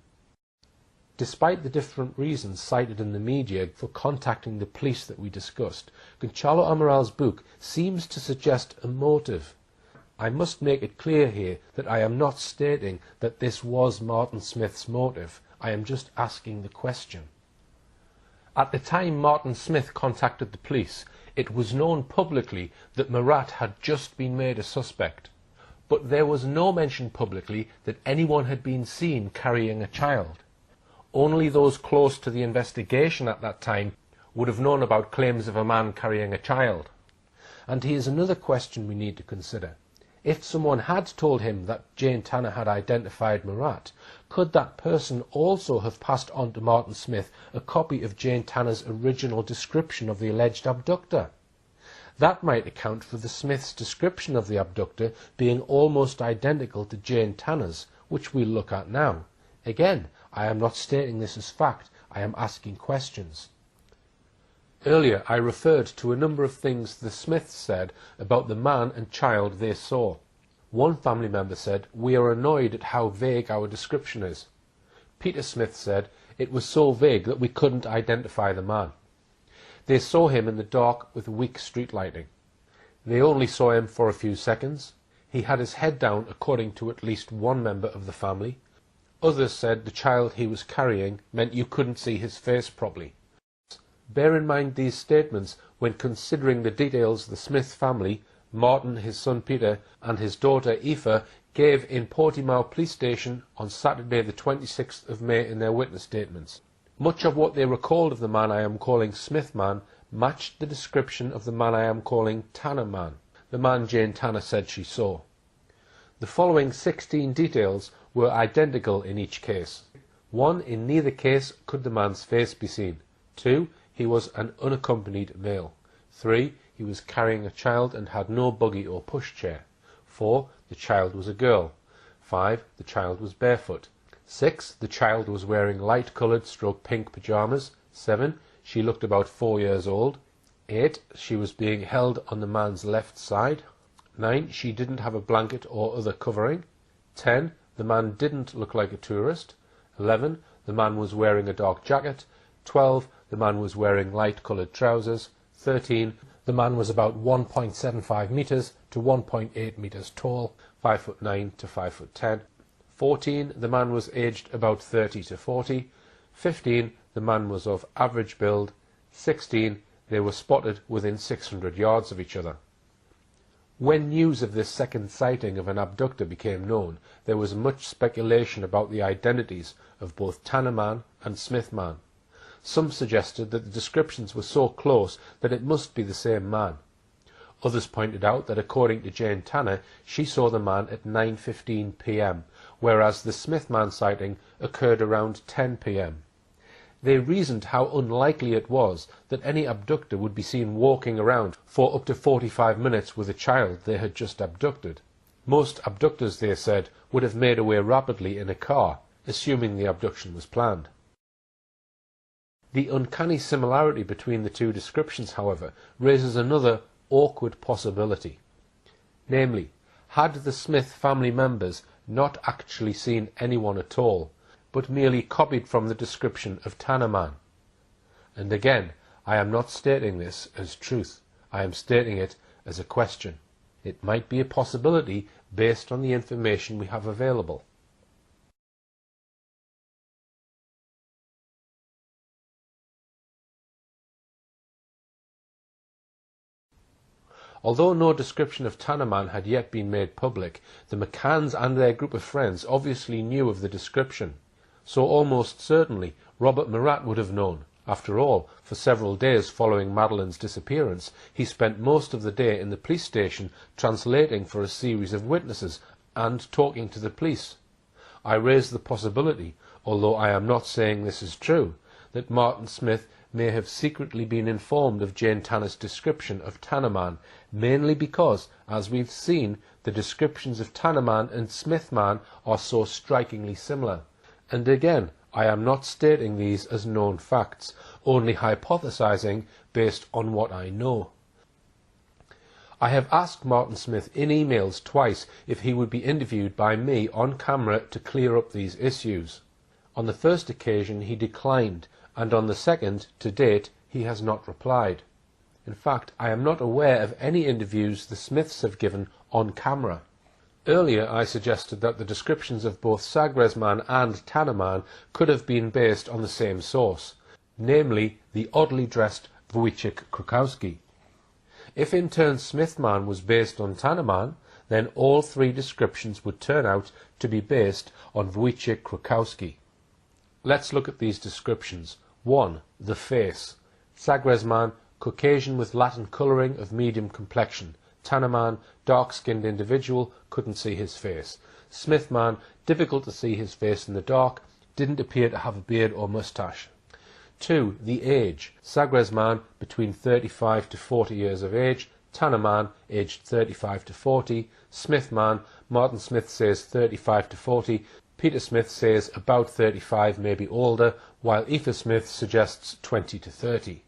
Despite the different reasons cited in the media for contacting the police that we discussed, Gonçalo Amaral's book seems to suggest a motive. I must make it clear here that I am not stating that this was Martin Smith's motive. I am just asking the question. At the time Martin Smith contacted the police, it was known publicly that Murat had just been made a suspect. But there was no mention publicly that anyone had been seen carrying a child. Only those close to the investigation at that time would have known about claims of a man carrying a child. And here's another question we need to consider. If someone had told him that Jane Tanner had identified Murat, could that person also have passed on to Martin Smith a copy of Jane Tanner's original description of the alleged abductor? That might account for the Smiths' description of the abductor being almost identical to Jane Tanner's, which we'll look at now. Again, I am not stating this as fact, I am asking questions. Earlier I referred to a number of things the Smiths said about the man and child they saw. One family member said, "We are annoyed at how vague our description is." Peter Smith said, "It was so vague that we couldn't identify the man." They saw him in the dark with weak street lighting. They only saw him for a few seconds. He had his head down, according to at least one member of the family. Others said the child he was carrying meant you couldn't see his face properly. Bear in mind these statements when considering the details the Smith family, Martin, his son Peter, and his daughter Aoife gave in Portimao Police Station on Saturday the 26th of May in their witness statements. Much of what they recalled of the man I am calling Smith Man matched the description of the man I am calling Tanner Man, the man Jane Tanner said she saw. The following 16 details were identical in each case. 1. In neither case could the man's face be seen. 2. He was an unaccompanied male. 3. He was carrying a child and had no buggy or pushchair. 4. The child was a girl. 5. The child was barefoot. 6. The child was wearing light-coloured / pink pyjamas. 7. She looked about 4 years old. 8. She was being held on the man's left side. 9. She didn't have a blanket or other covering. 10. The man didn't look like a tourist. 11. The man was wearing a dark jacket. 12. The man was wearing light-coloured trousers. 13. The man was about 1.75 metres to 1.8 metres tall, 5'9" to 5'10". 14. The man was aged about 30 to 40. 15. The man was of average build. 16. They were spotted within 600 yards of each other. When news of this second sighting of an abductor became known, there was much speculation about the identities of both Tanner Man and Smith Man. Some suggested that the descriptions were so close that it must be the same man. Others pointed out that according to Jane Tanner, she saw the man at 9:15 p.m, whereas the Smith Man sighting occurred around 10 p.m. They reasoned how unlikely it was that any abductor would be seen walking around for up to 45 minutes with a child they had just abducted. Most abductors, they said, would have made away rapidly in a car, assuming the abduction was planned. The uncanny similarity between the two descriptions, however, raises another awkward possibility. Namely, had the Smith family members not actually seen anyone at all, but merely copied from the description of Tanner Man? And again, I am not stating this as truth. I am stating it as a question. It might be a possibility based on the information we have available. Although no description of Tanner Man had yet been made public, the McCanns and their group of friends obviously knew of the description. So almost certainly Robert Murat would have known. After all, for several days following Madeleine's disappearance, he spent most of the day in the police station translating for a series of witnesses and talking to the police. I raise the possibility, although I am not saying this is true, that Martin Smith may have secretly been informed of Jane Tanner's description of Tanner Man, mainly because, as we've seen, the descriptions of Tanner Man and Smith Man are so strikingly similar. And again, I am not stating these as known facts, only hypothesizing based on what I know. I have asked Martin Smith in emails twice if he would be interviewed by me on camera to clear up these issues. On the first occasion he declined, and on the second, to date, he has not replied. In fact, I am not aware of any interviews the Smiths have given on camera. Earlier I suggested that the descriptions of both Sagres Man and Tanner Man could have been based on the same source, namely the oddly dressed Wojciech Krakowski. If in turn Smith Man was based on Tanner Man, then all three descriptions would turn out to be based on Wojciech Krakowski. Let's look at these descriptions. 1. The face. Sagres Man Caucasian with Latin colouring of medium complexion. Tanner man, dark-skinned individual, couldn't see his face. Smith man, difficult to see his face in the dark, didn't appear to have a beard or moustache. 2. The age. Sagres man, between 35 to 40 years of age. Tanner man, aged 35 to 40. Smith man, Martin Smith says 35 to 40. Peter Smith says about 35, maybe older, while Aoife Smith suggests 20 to 30.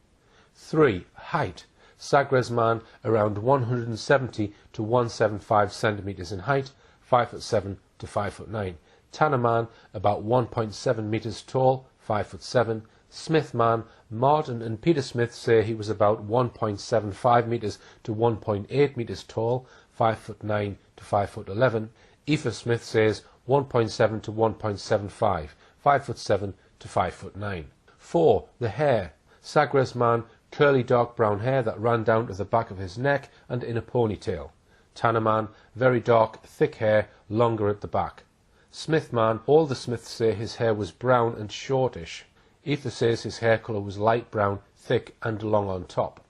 3. Height. Sagres man, around 170 to 175 centimetres in height, 5'7" to 5'9". Tanner man, about 1.7 metres tall, 5'7". Smith man, Martin and Peter Smith say he was about 1.75 metres to 1.8 metres tall, 5'9" to 5'11". Aoife Smith says 1.7 to 1.75, 5'7" to 5'9". 4. The hair. Sagres man, curly dark brown hair that ran down to the back of his neck and in a ponytail. Tanner man, very dark, thick hair, longer at the back. Smith man, all the Smiths say his hair was brown and shortish. Aoife says his hair colour was light brown, thick and long on top.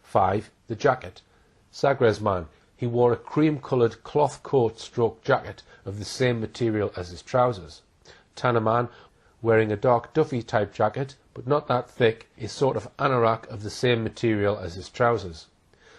5. The jacket. Sagres man, he wore a cream-coloured cloth coat stroke jacket of the same material as his trousers. Tanner man, wearing a dark Duffy type jacket, but not that thick, a sort of anorak of the same material as his trousers.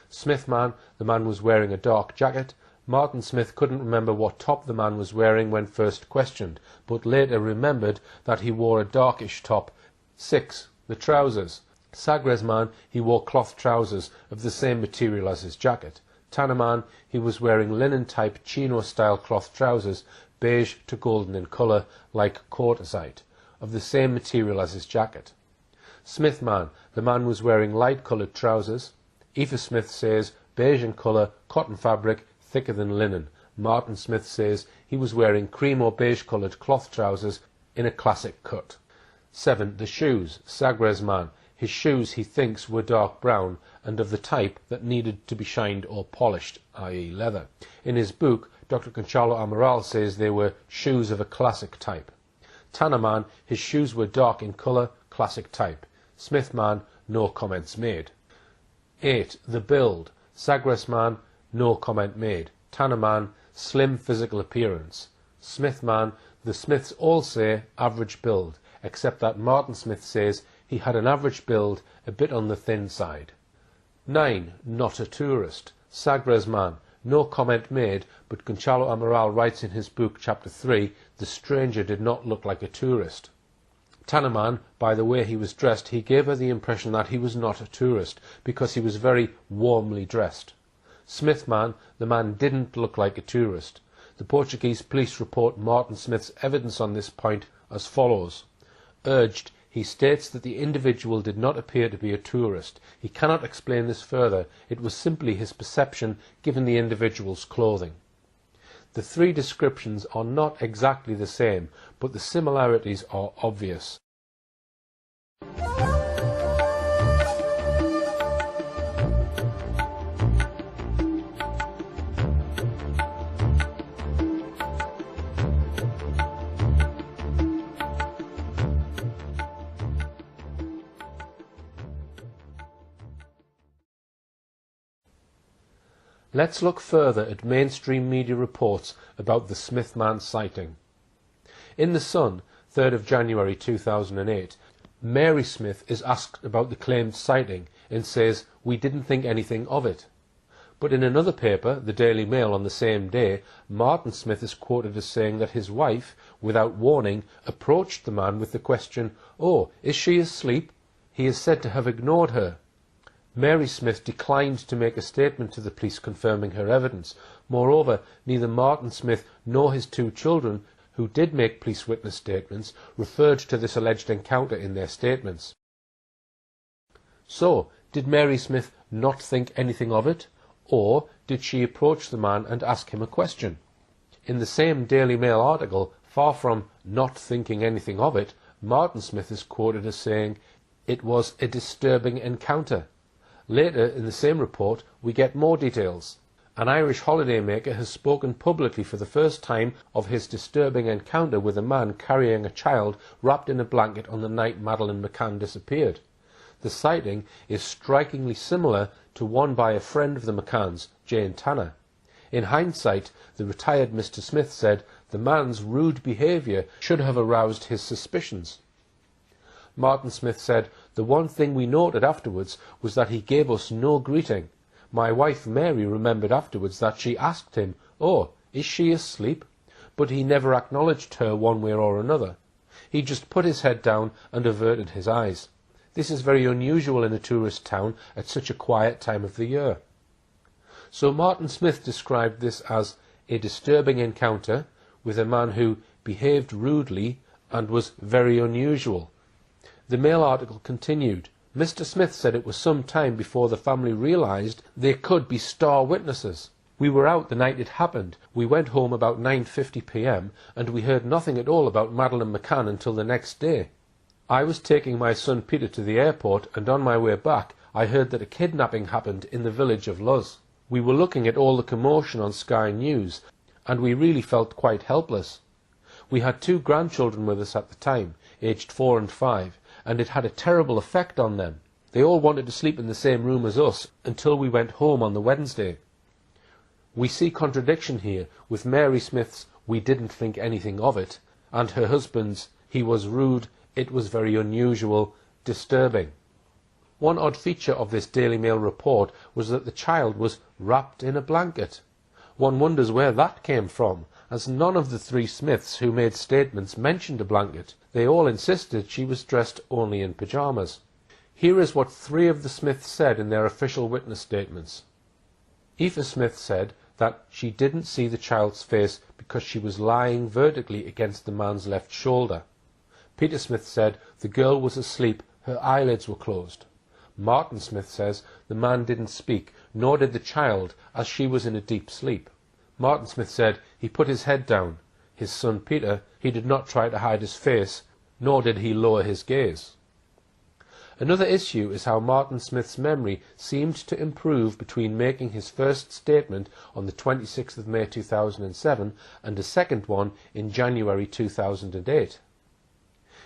Smith man, the man was wearing a dark jacket. Martin Smith couldn't remember what top the man was wearing when first questioned, but later remembered that he wore a darkish top. 6. The trousers. Sagres man, he wore cloth trousers of the same material as his jacket. Tanner man, he was wearing linen-type chino-style cloth trousers, beige to golden in colour, like quartzite, of the same material as his jacket. Smith man, the man was wearing light-coloured trousers. Aoife Smith says beige in colour, cotton fabric, thicker than linen. Martin Smith says he was wearing cream or beige-coloured cloth trousers in a classic cut. 7. The shoes. Sagres man, his shoes he thinks were dark brown and of the type that needed to be shined or polished, i.e. leather. In his book, Dr. Conchalo Amaral says they were shoes of a classic type. Tanner man, his shoes were dark in colour, classic type. Smith man, no comments made. 8. The build. Sagres man, no comment made. Tanner man, slim physical appearance. Smith man, the Smiths all say average build, except that Martin Smith says he had an average build, a bit on the thin side. 9. Not a tourist. Sagres man, no comment made, but Conchalo Amaral writes in his book, Chapter 3, the stranger did not look like a tourist. Tanner man, by the way he was dressed, he gave her the impression that he was not a tourist, because he was very warmly dressed. Smith man, the man didn't look like a tourist. The Portuguese police report Martin Smith's evidence on this point as follows. Urged, he states that the individual did not appear to be a tourist. He cannot explain this further. It was simply his perception given the individual's clothing. The three descriptions are not exactly the same, but the similarities are obvious. Let's look further at mainstream media reports about the Smith man sighting. In The Sun, 3rd of January 2008, Mary Smith is asked about the claimed sighting and says, "We didn't think anything of it." But in another paper, the Daily Mail, on the same day, Martin Smith is quoted as saying that his wife, without warning, approached the man with the question, "Oh, is she asleep?" He is said to have ignored her. Mary Smith declined to make a statement to the police confirming her evidence. Moreover, neither Martin Smith nor his two children, who did make police witness statements, referred to this alleged encounter in their statements. So, did Mary Smith not think anything of it? Or did she approach the man and ask him a question? In the same Daily Mail article, far from not thinking anything of it, Martin Smith is quoted as saying, "It was a disturbing encounter." Later in the same report, we get more details. An Irish holidaymaker has spoken publicly for the first time of his disturbing encounter with a man carrying a child wrapped in a blanket on the night Madeleine McCann disappeared. the sighting is strikingly similar to one by a friend of the McCanns, Jane Tanner. In hindsight, the retired Mr. Smith said the man's rude behaviour should have aroused his suspicions. Martin Smith said, "The one thing we noted afterwards was that he gave us no greeting. My wife Mary remembered afterwards that she asked him, 'Oh, is she asleep?' But he never acknowledged her one way or another. He just put his head down and averted his eyes. This is very unusual in a tourist town at such a quiet time of the year." So Martin Smith described this as a disturbing encounter with a man who behaved rudely and was very unusual. The Mail article continued, "Mr. Smith said it was some time before the family realised they could be star witnesses. We were out the night it happened. We went home about 9:50 p.m. and we heard nothing at all about Madeleine McCann until the next day. I was taking my son Peter to the airport, and on my way back I heard that a kidnapping happened in the village of Luz. We were looking at all the commotion on Sky News, and we really felt quite helpless. We had 2 grandchildren with us at the time, aged 4 and 5, and it had a terrible effect on them. They all wanted to sleep in the same room as us until we went home on the Wednesday." We see contradiction here with Mary Smith's "we didn't think anything of it" and her husband's "he was rude, it was very unusual, disturbing." One odd feature of this Daily Mail report was that the child was wrapped in a blanket. One wonders where that came from, as none of the 3 Smiths who made statements mentioned a blanket. They all insisted she was dressed only in pyjamas. Here is what 3 of the Smiths said in their official witness statements. Aoife Smith said that she didn't see the child's face because she was lying vertically against the man's left shoulder. Peter Smith said the girl was asleep, her eyelids were closed. Martin Smith says the man didn't speak, nor did the child, as she was in a deep sleep. Martin Smith said he put his head down. His son Peter, he did not try to hide his face, nor did he lower his gaze. Another issue is how Martin Smith's memory seemed to improve between making his first statement on the 26th of May 2007 and a second one in January 2008.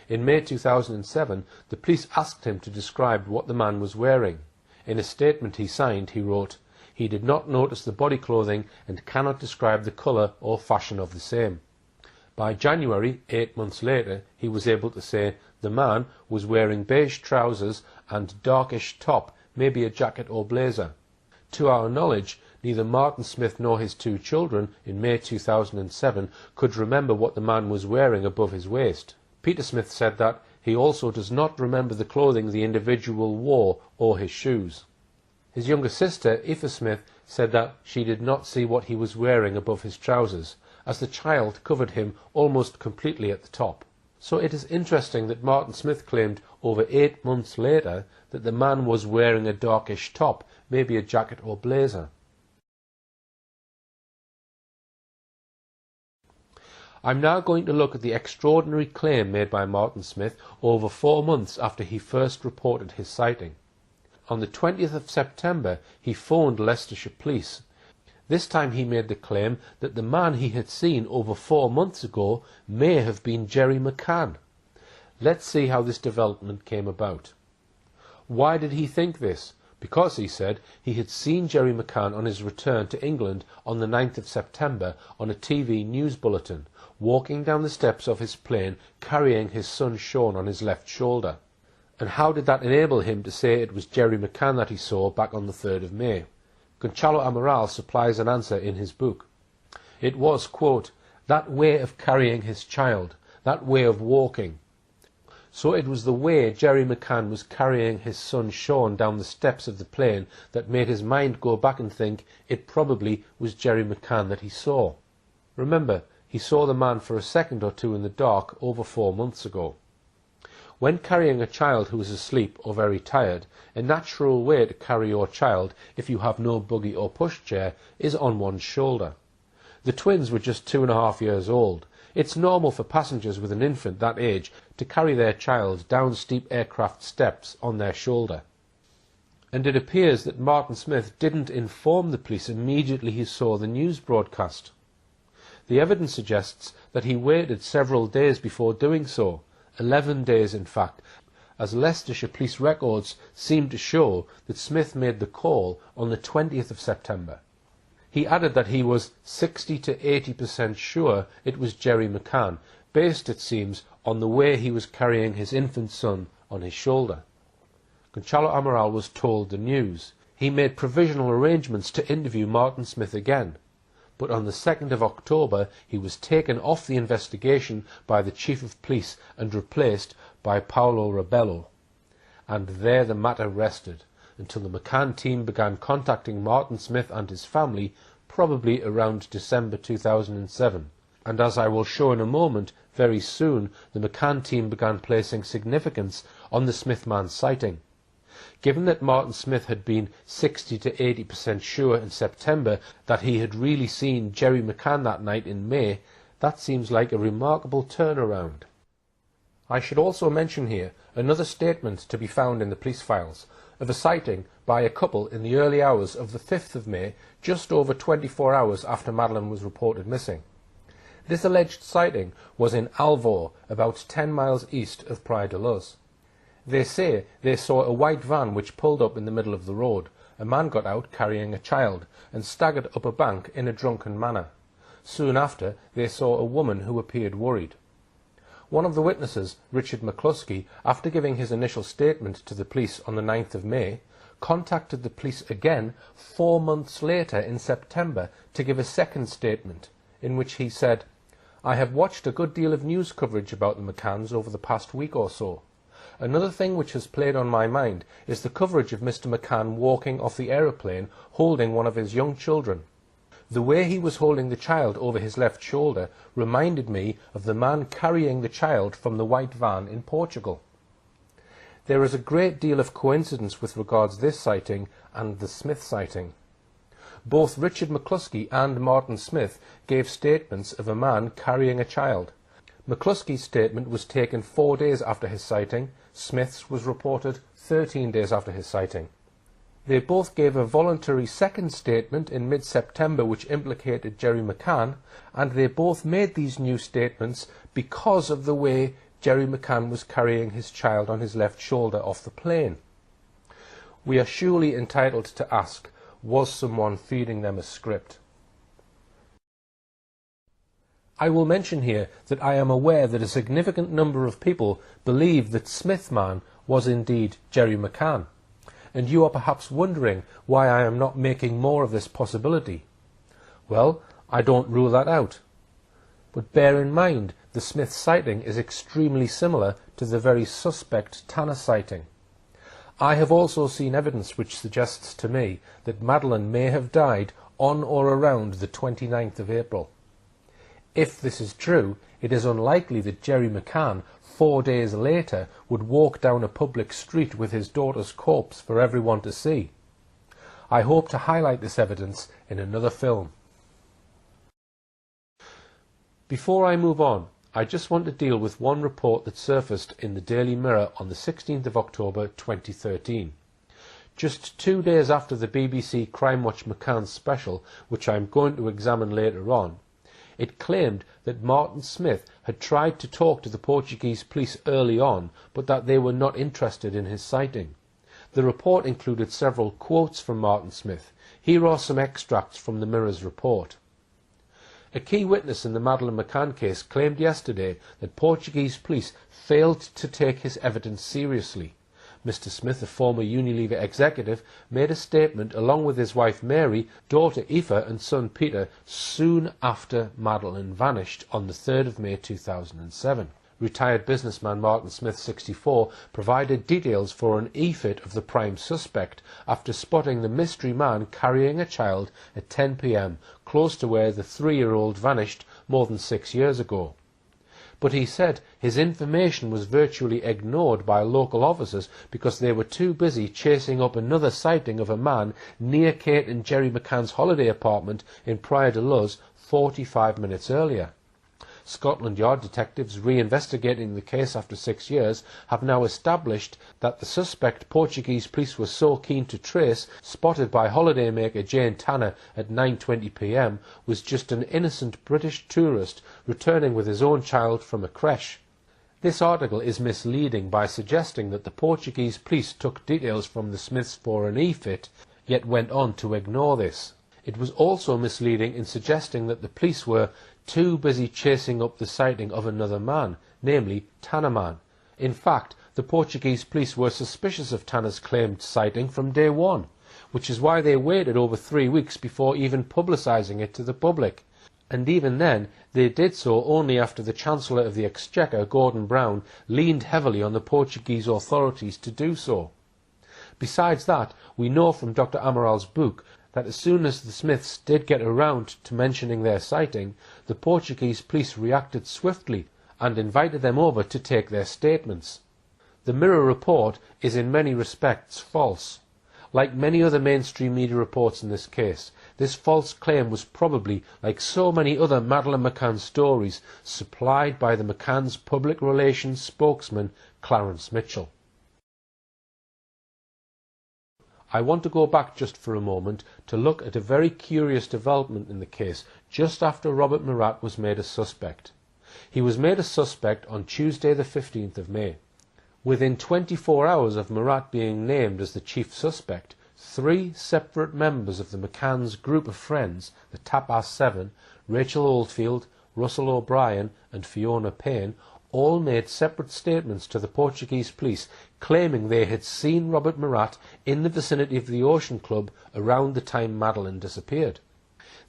In May 2007, the police asked him to describe what the man was wearing. In a statement he signed, he wrote, "He did not notice the body clothing and cannot describe the colour or fashion of the same." By January, 8 months later, he was able to say the man was wearing beige trousers and darkish top, maybe a jacket or blazer. To our knowledge, neither Martin Smith nor his 2 children in May 2007 could remember what the man was wearing above his waist. Peter Smith said that he also does not remember the clothing the individual wore or his shoes. His younger sister, Aoife Smith, said that she did not see what he was wearing above his trousers, as the child covered him almost completely at the top. So it is interesting that Martin Smith claimed over 8 months later that the man was wearing a darkish top, maybe a jacket or blazer. I'm now going to look at the extraordinary claim made by Martin Smith over 4 months after he first reported his sighting. On the 20th of September, he phoned Leicestershire Police. This time he made the claim that the man he had seen over 4 months ago may have been Jerry McCann. Let's see how this development came about. Why did he think this? Because, he said, he had seen Jerry McCann on his return to England on the 9th of September on a TV news bulletin, walking down the steps of his plane carrying his son Sean on his left shoulder. And how did that enable him to say it was Jerry McCann that he saw back on the 3rd of May? Gonçalo Amaral supplies an answer in his book. It was, quote, "that way of carrying his child, that way of walking." So it was the way Jerry McCann was carrying his son Sean down the steps of the plane that made his mind go back and think it probably was Jerry McCann that he saw. Remember, he saw the man for a second or two in the dark over 4 months ago. When carrying a child who is asleep or very tired, a natural way to carry your child, if you have no buggy or pushchair, is on one's shoulder. The twins were just 2.5 years old. It's normal for passengers with an infant that age to carry their child down steep aircraft steps on their shoulder. And it appears that Martin Smith didn't inform the police immediately he saw the news broadcast. The evidence suggests that he waited several days before doing so, 11 days in fact, as Leicestershire police records seem to show that Smith made the call on the 20th of September. He added that he was 60 to 80% sure it was Jerry McCann, based, it seems, on the way he was carrying his infant son on his shoulder. Gonçalo Amaral was told the news. He made provisional arrangements to interview Martin Smith again, but on the 2nd of October he was taken off the investigation by the Chief of Police and replaced by Paolo Rebello. And there the matter rested, until the McCann team began contacting Martin Smith and his family, probably around December 2007. And as I will show in a moment, very soon the McCann team began placing significance on the Smith man's sighting. Given that Martin Smith had been 60 to 80% sure in September that he had really seen Jerry McCann that night in May, that seems like a remarkable turnaround. I should also mention here another statement to be found in the police files of a sighting by a couple in the early hours of the 5th of May, just over 24 hours after Madeleine was reported missing. This alleged sighting was in Alvor, about 10 miles east of Praia de Luz. They say they saw a white van which pulled up in the middle of the road. A man got out carrying a child and staggered up a bank in a drunken manner. Soon after, they saw a woman who appeared worried. One of the witnesses, Richard McCluskey, after giving his initial statement to the police on the 9th of May, contacted the police again 4 months later in September to give a second statement, in which he said, "I have watched a good deal of news coverage about the McCanns over the past week or so. Another thing which has played on my mind is the coverage of Mr. McCann walking off the aeroplane holding one of his young children. The way he was holding the child over his left shoulder reminded me of the man carrying the child from the white van in Portugal." There is a great deal of coincidence with regards to this sighting and the Smith sighting. Both Richard McCluskey and Martin Smith gave statements of a man carrying a child. McCluskey's statement was taken 4 days after his sighting. Smith's was reported 13 days after his sighting. They both gave a voluntary second statement in mid-September which implicated Jerry McCann, and they both made these new statements because of the way Jerry McCann was carrying his child on his left shoulder off the plane. We are surely entitled to ask, was someone feeding them a script? I will mention here that I am aware that a significant number of people believe that Smith man was indeed Jerry McCann, and you are perhaps wondering why I am not making more of this possibility. Well, I don't rule that out. But bear in mind, the Smith sighting is extremely similar to the very suspect Tanner sighting. I have also seen evidence which suggests to me that Madeleine may have died on or around the 29th of April. If this is true, it is unlikely that Jerry McCann 4 days later would walk down a public street with his daughter's corpse for everyone to see. I hope to highlight this evidence in another film. Before I move on, I just want to deal with one report that surfaced in the Daily Mirror on the 16th of October 2013. Just 2 days after the BBC Crime Watch McCann special, which I am going to examine later on, it claimed that Martin Smith had tried to talk to the Portuguese police early on, but that they were not interested in his sighting. The report included several quotes from Martin Smith. Here are some extracts from the Mirror's report. A key witness in the Madeleine McCann case claimed yesterday that Portuguese police failed to take his evidence seriously. Mr. Smith, a former Unilever executive, made a statement along with his wife Mary, daughter Aoife and son Peter soon after Madeleine vanished on the 3rd of May 2007. Retired businessman Martin Smith, 64, provided details for an e-fit of the prime suspect after spotting the mystery man carrying a child at 10 p.m, close to where the 3-year-old vanished more than 6 years ago. But he said his information was virtually ignored by local officers because they were too busy chasing up another sighting of a man near Kate and Jerry McCann's holiday apartment in Praia de Luz 45 minutes earlier. Scotland Yard detectives reinvestigating the case after 6 years have now established that the suspect Portuguese police were so keen to trace, spotted by holidaymaker Jane Tanner at 9:20 p.m, was just an innocent British tourist returning with his own child from a creche. This article is misleading by suggesting that the Portuguese police took details from the Smiths for an e-fit, yet went on to ignore this. It was also misleading in suggesting that the police were too busy chasing up the sighting of another man, namely Tanner Man. In fact, the Portuguese police were suspicious of Tanner's claimed sighting from day one, which is why they waited over 3 weeks before even publicising it to the public. And even then, they did so only after the Chancellor of the Exchequer, Gordon Brown, leaned heavily on the Portuguese authorities to do so. Besides that, we know from Dr. Amaral's book that as soon as the Smiths did get around to mentioning their sighting, the Portuguese police reacted swiftly and invited them over to take their statements. The Mirror report is in many respects false. Like many other mainstream media reports in this case, this false claim was probably, like so many other Madeleine McCann stories, supplied by the McCann's public relations spokesman, Clarence Mitchell. I want to go back just for a moment to look at a very curious development in the case just after Robert Murat was made a suspect. He was made a suspect on Tuesday the 15th of May. Within 24 hours of Murat being named as the chief suspect, 3 separate members of the McCann's group of friends, the Tapas 7, Rachel Oldfield, Russell O'Brien and Fiona Payne, all made separate statements to the Portuguese police claiming they had seen Robert Murat in the vicinity of the Ocean Club around the time Madeleine disappeared.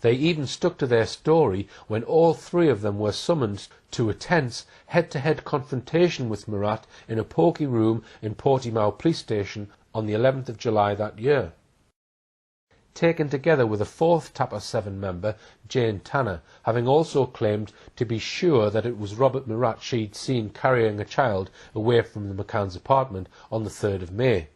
They even stuck to their story when all 3 of them were summoned to a tense head-to-head confrontation with Murat in a poky room in Portimao police station on the 11th of July that year. Taken together with a 4th Tapas 7 member, Jane Tanner, having also claimed to be sure that it was Robert Murat she'd seen carrying a child away from the McCann's apartment on the 3rd of May.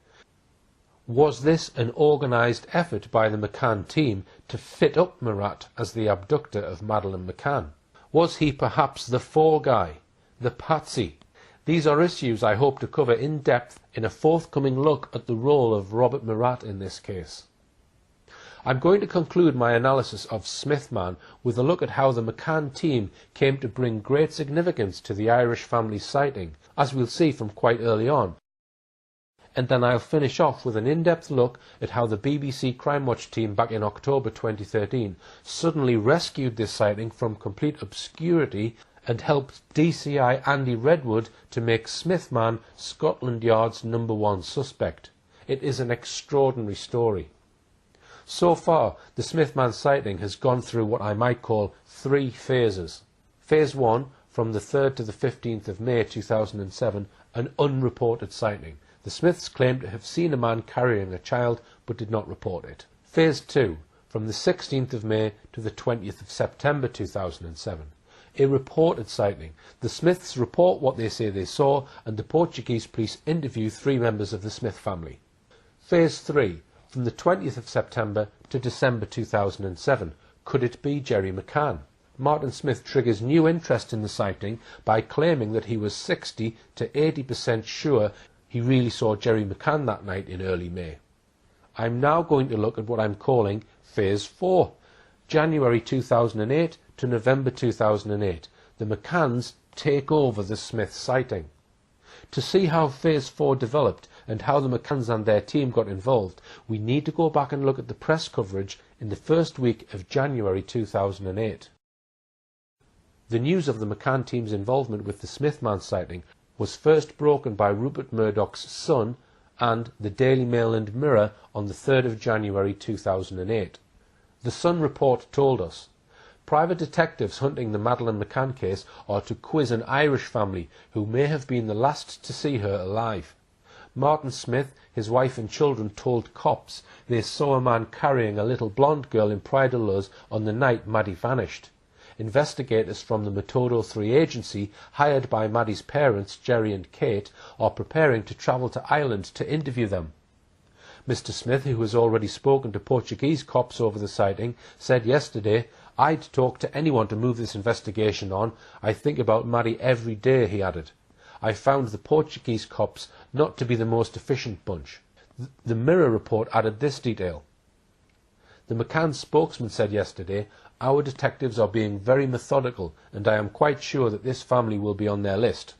Was this an organised effort by the McCann team to fit up Murat as the abductor of Madeleine McCann? Was he perhaps the fall guy, the patsy? These are issues I hope to cover in depth in a forthcoming look at the role of Robert Murat in this case. I'm going to conclude my analysis of Smithman with a look at how the McCann team came to bring great significance to the Irish family's sighting, as we'll see from quite early on. And then I'll finish off with an in-depth look at how the BBC Crime Watch team back in October 2013 suddenly rescued this sighting from complete obscurity and helped DCI Andy Redwood to make Smithman Scotland Yard's #1 suspect. It is an extraordinary story. So far, the Smithman sighting has gone through what I might call 3 phases. Phase 1, from the 3rd to the 15th of May 2007, an unreported sighting. The Smiths claimed to have seen a man carrying a child, but did not report it. Phase 2, from the 16th of May to the 20th of September 2007. A reported sighting. The Smiths report what they say they saw, and the Portuguese police interview 3 members of the Smith family. Phase 3, from the 20th of September to December 2007. Could it be Jerry McCann? Martin Smith triggers new interest in the sighting by claiming that he was 60 to 80% sure he really saw Jerry McCann that night in early May. I'm now going to look at what I'm calling Phase 4, January 2008 to November 2008. The McCanns take over the Smith sighting. To see how Phase 4 developed and how the McCanns and their team got involved, we need to go back and look at the press coverage in the first week of January 2008. The news of the McCann team's involvement with the Smithman sighting was first broken by Rupert Murdoch's son and the Daily Mail and Mirror on the 3rd of January 2008. The Sun report told us, private detectives hunting the Madeleine McCann case are to quiz an Irish family who may have been the last to see her alive. Martin Smith, his wife and children told cops they saw a man carrying a little blonde girl in Pride-o-Luz on the night Maddie vanished. Investigators from the Metodo 3 agency, hired by Maddie's parents, Jerry and Kate, are preparing to travel to Ireland to interview them. Mr. Smith, who has already spoken to Portuguese cops over the sighting, said yesterday, "I'd talk to anyone to move this investigation on. I think about Maddie every day," he added. "I found the Portuguese cops not to be the most efficient bunch." The Mirror report added this detail. The McCann spokesman said yesterday, "Our detectives are being very methodical and I am quite sure that this family will be on their list."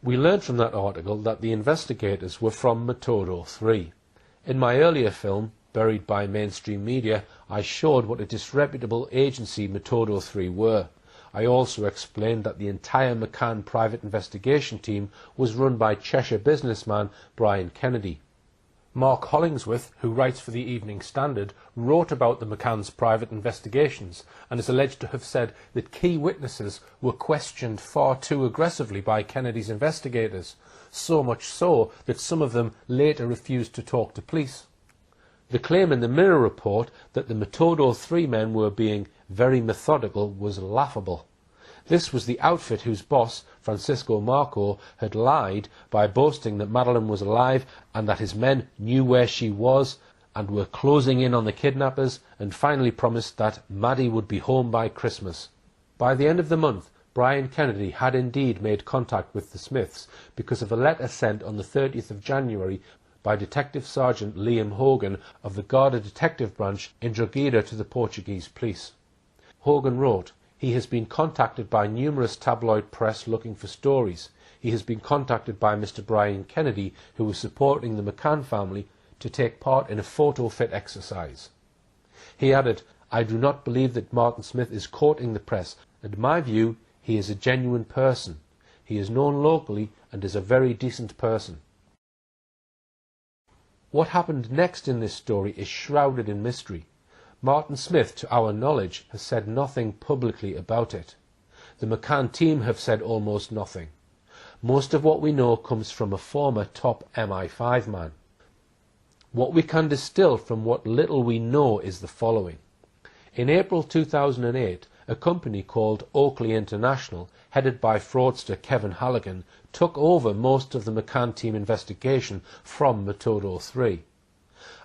We learned from that article that the investigators were from Metodo 3. In my earlier film, Buried by Mainstream Media, I showed what a disreputable agency Metodo 3 were. I also explained that the entire McCann private investigation team was run by Cheshire businessman Brian Kennedy. Mark Hollingsworth, who writes for the Evening Standard, wrote about the McCann's private investigations and is alleged to have said that key witnesses were questioned far too aggressively by Kennedy's investigators, so much so that some of them later refused to talk to police. The claim in the Mirror report that the Metodo 3 men were being very methodical was laughable. This was the outfit whose boss, Francisco Marco, had lied by boasting that Madeleine was alive and that his men knew where she was and were closing in on the kidnappers, and finally promised that Maddie would be home by Christmas. By the end of the month, Brian Kennedy had indeed made contact with the Smiths because of a letter sent on the 30th of January by Detective Sergeant Liam Hogan of the Garda Detective Branch in Drogheda to the Portuguese police. Hogan wrote, "He has been contacted by numerous tabloid press looking for stories. He has been contacted by Mr. Brian Kennedy, who was supporting the McCann family, to take part in a photo fit exercise." He added, "I do not believe that Martin Smith is courting the press. In my view, he is a genuine person. He is known locally and is a very decent person." What happened next in this story is shrouded in mystery. Martin Smith, to our knowledge, has said nothing publicly about it. The McCann team have said almost nothing. Most of what we know comes from a former top MI5 man. What we can distill from what little we know is the following. In April 2008, a company called Oakley International, headed by fraudster Kevin Halligan, took over most of the McCann team investigation from Metodo 3.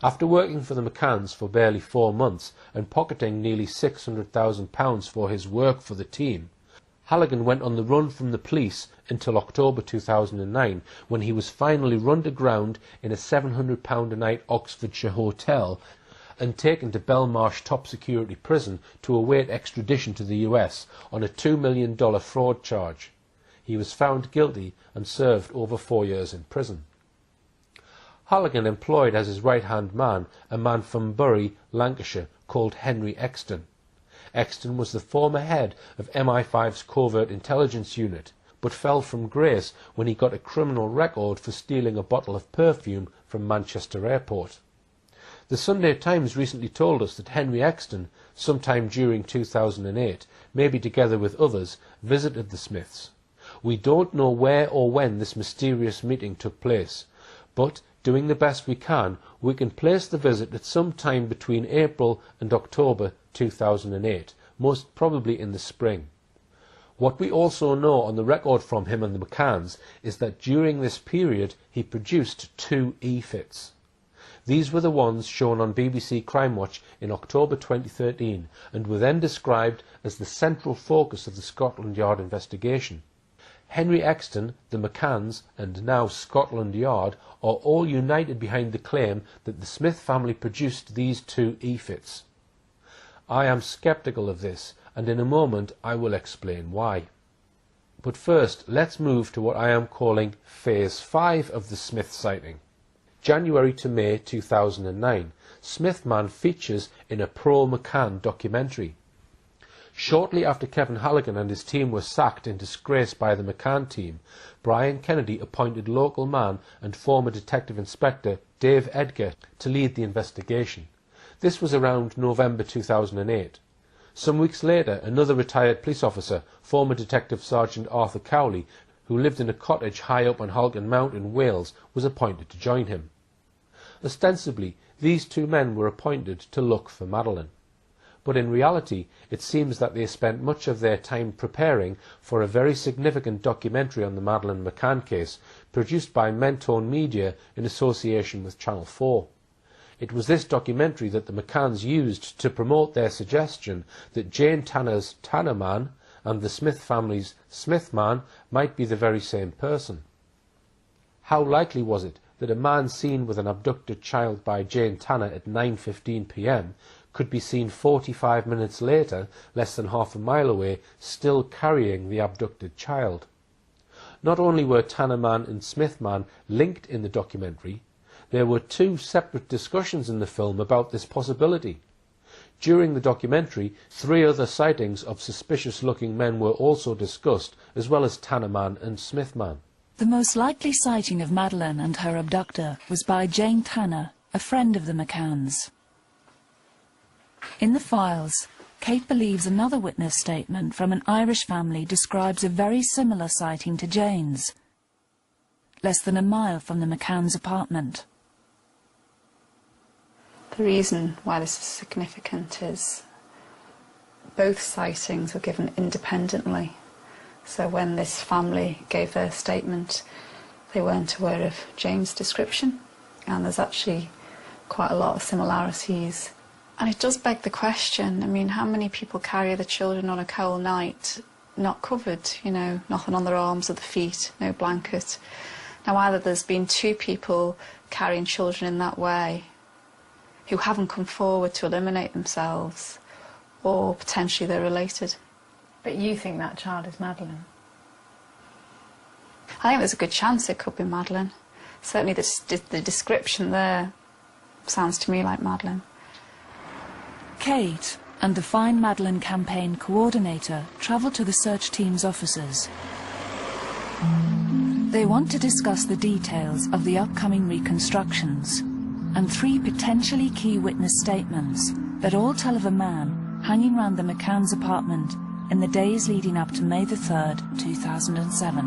After working for the McCanns for barely 4 months and pocketing nearly £600,000 for his work for the team, Halligan went on the run from the police until October 2009, when he was finally run to ground in a £700 a night Oxfordshire hotel and taken to Belmarsh top security prison to await extradition to the US on a $2 million fraud charge. He was found guilty and served over 4 years in prison. Halligan employed as his right-hand man a man from Bury, Lancashire, called Henry Exton. Exton was the former head of MI5's covert intelligence unit, but fell from grace when he got a criminal record for stealing a bottle of perfume from Manchester Airport. The Sunday Times recently told us that Henry Exton, sometime during 2008, maybe together with others, visited the Smiths. We don't know where or when this mysterious meeting took place, but doing the best we can place the visit at some time between April and October 2008, most probably in the spring. What we also know on the record from him and the McCanns is that during this period he produced 2 e-fits. These were the ones shown on BBC Crime Watch in October 2013 and were then described as the central focus of the Scotland Yard investigation. Henry Exton, the McCanns, and now Scotland Yard are all united behind the claim that the Smith family produced these 2 e-fits. I am sceptical of this, and in a moment I will explain why. But first, let's move to what I am calling Phase 5 of the Smith sighting. January to May 2009, Smithman features in a pro-McCann documentary. Shortly after Kevin Halligan and his team were sacked in disgrace by the McCann team, Brian Kennedy appointed local man and former Detective Inspector Dave Edgar to lead the investigation. This was around November 2008. Some weeks later, another retired police officer, former Detective Sergeant Arthur Cowley, who lived in a cottage high up on Halgan Mount in Wales, was appointed to join him. Ostensibly, these 2 men were appointed to look for Madeleine. But in reality, it seems that they spent much of their time preparing for a very significant documentary on the Madeleine McCann case, produced by Mentone Media in association with Channel 4. It was this documentary that the McCanns used to promote their suggestion that Jane Tanner's Tanner Man and the Smith family's Smith Man might be the very same person. How likely was it that a man seen with an abducted child by Jane Tanner at 9:15 p.m. could be seen 45 minutes later, less than half a mile away, still carrying the abducted child? Not only were Tannerman and Smithman linked in the documentary, there were two separate discussions in the film about this possibility. During the documentary, 3 other sightings of suspicious-looking men were also discussed, as well as Tannerman and Smithman. The most likely sighting of Madeleine and her abductor was by Jane Tanner, a friend of the McCanns. In the files, Kate believes another witness statement from an Irish family describes a very similar sighting to Jane's, less than a mile from the McCann's apartment. The reason why this is significant is both sightings were given independently. So when this family gave their statement, they weren't aware of Jane's description, and there's actually quite a lot of similarities. And it does beg the question, I mean, how many people carry the children on a cold night not covered, you know, nothing on their arms or the feet, no blanket. Now either there's been 2 people carrying children in that way who haven't come forward to eliminate themselves, or potentially they're related. But you think that child is Madeleine? I think there's a good chance it could be Madeleine. Certainly the description there sounds to me like Madeleine. Kate and the Find Madeleine campaign coordinator travel to the search team's offices. They want to discuss the details of the upcoming reconstructions and 3 potentially key witness statements that all tell of a man hanging around the McCann's apartment in the days leading up to May the 3rd, 2007.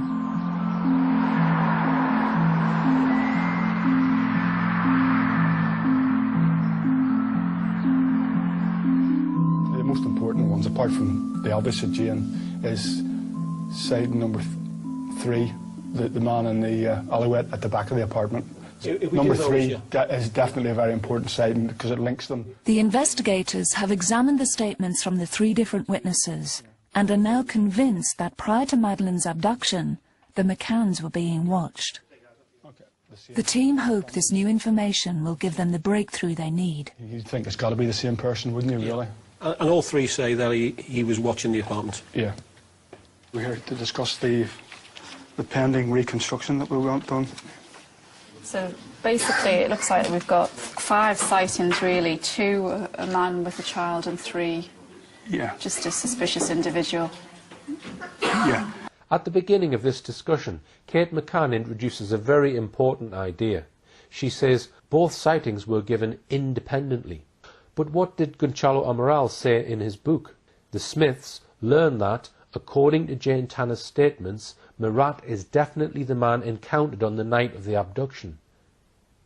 The most important ones, apart from the obvious of Jane, is sighting number 3, the man in the Alouette at the back of the apartment. Number 3 is definitely a very important sighting because it links them. The investigators have examined the statements from the 3 different witnesses and are now convinced that prior to Madeleine's abduction, the McCanns were being watched. The team hope this new information will give them the breakthrough they need. You'd think it's got to be the same person, wouldn't you, really? And all 3 say that he was watching the apartment. Yeah. We're here to discuss the pending reconstruction that we want done. So basically it looks like we've got 5 sightings really, 2 a man with a child and 3 just a suspicious individual. Yeah. At the beginning of this discussion, Kate McCann introduces a very important idea. She says both sightings were given independently. But what did Gonçalo Amaral say in his book? The Smiths learn that, according to Jane Tanner's statements, Murat is definitely the man encountered on the night of the abduction.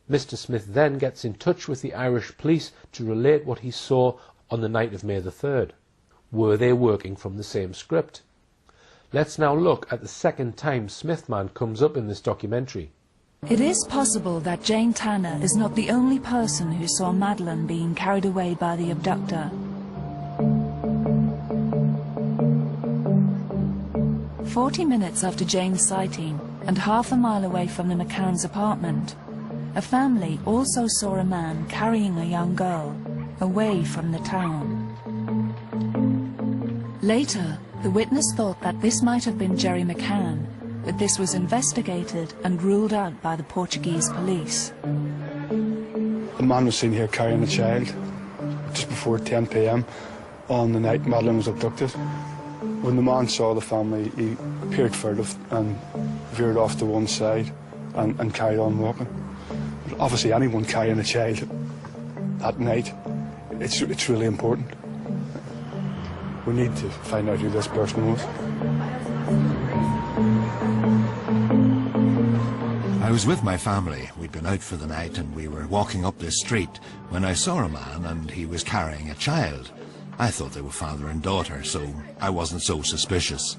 Mr. Smith then gets in touch with the Irish police to relate what he saw on the night of May the 3rd. Were they working from the same script? Let's now look at the second time Smithman comes up in this documentary. It is possible that Jane Tanner is not the only person who saw Madeleine being carried away by the abductor. 40 minutes after Jane's sighting, and half a mile away from the McCann's apartment, a family also saw a man carrying a young girl away from the town. Later, the witness thought that this might have been Jerry McCann, but this was investigated and ruled out by the Portuguese police. A man was seen here carrying a child just before 10 p.m. on the night Madeleine was abducted. When the man saw the family, he appeared furtive and veered off to one side and carried on walking. But obviously anyone carrying a child at night, it's really important. We need to find out who this person was. I was with my family. We'd been out for the night and we were walking up this street when I saw a man and he was carrying a child. I thought they were father and daughter, so I wasn't so suspicious.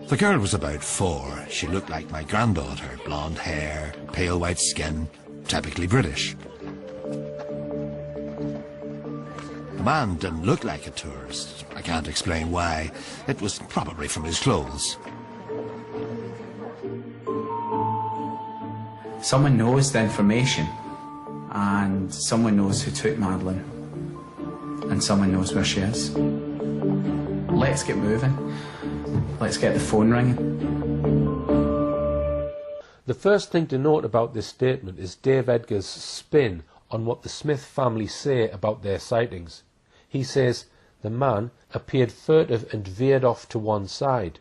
The girl was about 4. She looked like my granddaughter, blonde hair, pale white skin, typically British. The man didn't look like a tourist. I can't explain why. It was probably from his clothes. Someone knows the information, and someone knows who took Madeleine, and someone knows where she is. Let's get moving. Let's get the phone ringing. The first thing to note about this statement is Dave Edgar's spin on what the Smith family say about their sightings. He says, the man appeared furtive and veered off to one side.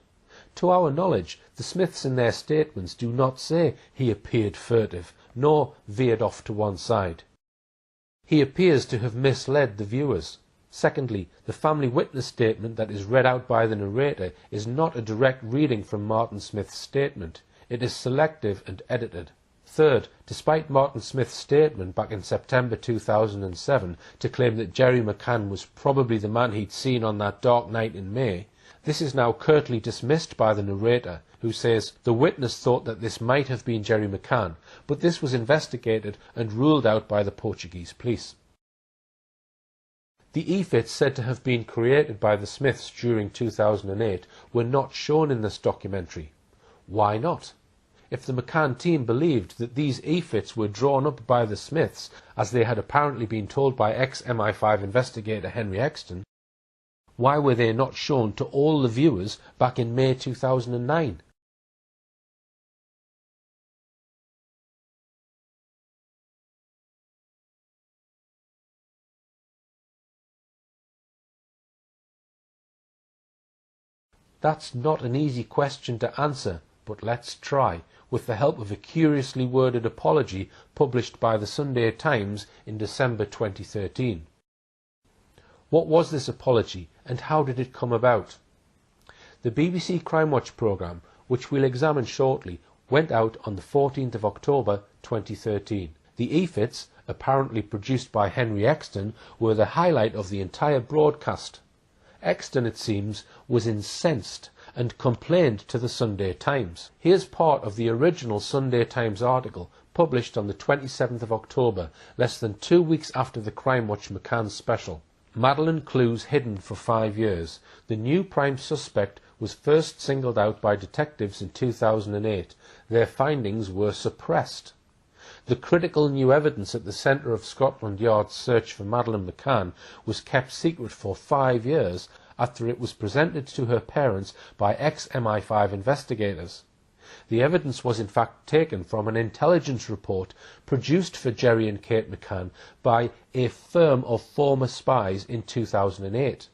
To our knowledge, the Smiths in their statements do not say he appeared furtive, nor veered off to one side. He appears to have misled the viewers. Secondly, the family witness statement that is read out by the narrator is not a direct reading from Martin Smith's statement. It is selective and edited. Third, despite Martin Smith's statement back in September 2007 to claim that Jerry McCann was probably the man he'd seen on that dark night in May, this is now curtly dismissed by the narrator, who says the witness thought that this might have been Jerry McCann, but this was investigated and ruled out by the Portuguese police. The EFITs said to have been created by the Smiths during 2008 were not shown in this documentary. Why not? If the McCann team believed that these EFITs were drawn up by the Smiths, as they had apparently been told by ex-MI5 investigator Henry Exton, why were they not shown to all the viewers back in May 2009? That's not an easy question to answer, but let's try, with the help of a curiously worded apology published by the Sunday Times in December 2013. What was this apology, and how did it come about? The BBC Crime Watch programme, which we'll examine shortly, went out on the 14th of October 2013. The EFITs, apparently produced by Henry Exton, were the highlight of the entire broadcast. Exton, it seems, was incensed and complained to the Sunday Times. Here's part of the original Sunday Times article published on the 27th of October, less than 2 weeks after the Crime Watch McCann special. Madeleine clues hidden for 5 years. The new prime suspect was first singled out by detectives in 2008. Their findings were suppressed. The critical new evidence at the centre of Scotland Yard's search for Madeleine McCann was kept secret for 5 years after it was presented to her parents by ex-MI5 investigators. The evidence was in fact taken from an intelligence report produced for Jerry and Kate McCann by a firm of former spies in 2008.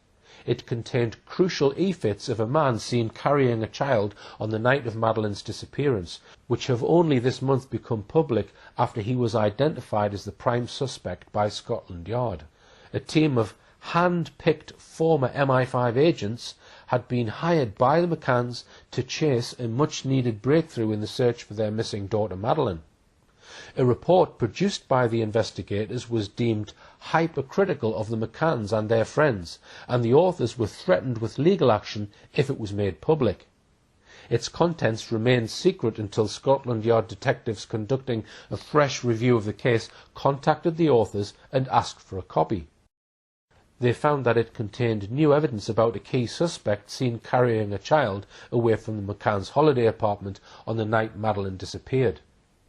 It contained crucial EFITs of a man seen carrying a child on the night of Madeleine's disappearance, which have only this month become public after he was identified as the prime suspect by Scotland Yard. A team of hand-picked former MI5 agents had been hired by the McCanns to chase a much-needed breakthrough in the search for their missing daughter Madeleine. A report produced by the investigators was deemed hypercritical of the McCanns and their friends, and the authors were threatened with legal action if it was made public. Its contents remained secret until Scotland Yard detectives conducting a fresh review of the case contacted the authors and asked for a copy. They found that it contained new evidence about a key suspect seen carrying a child away from the McCann's holiday apartment on the night Madeleine disappeared.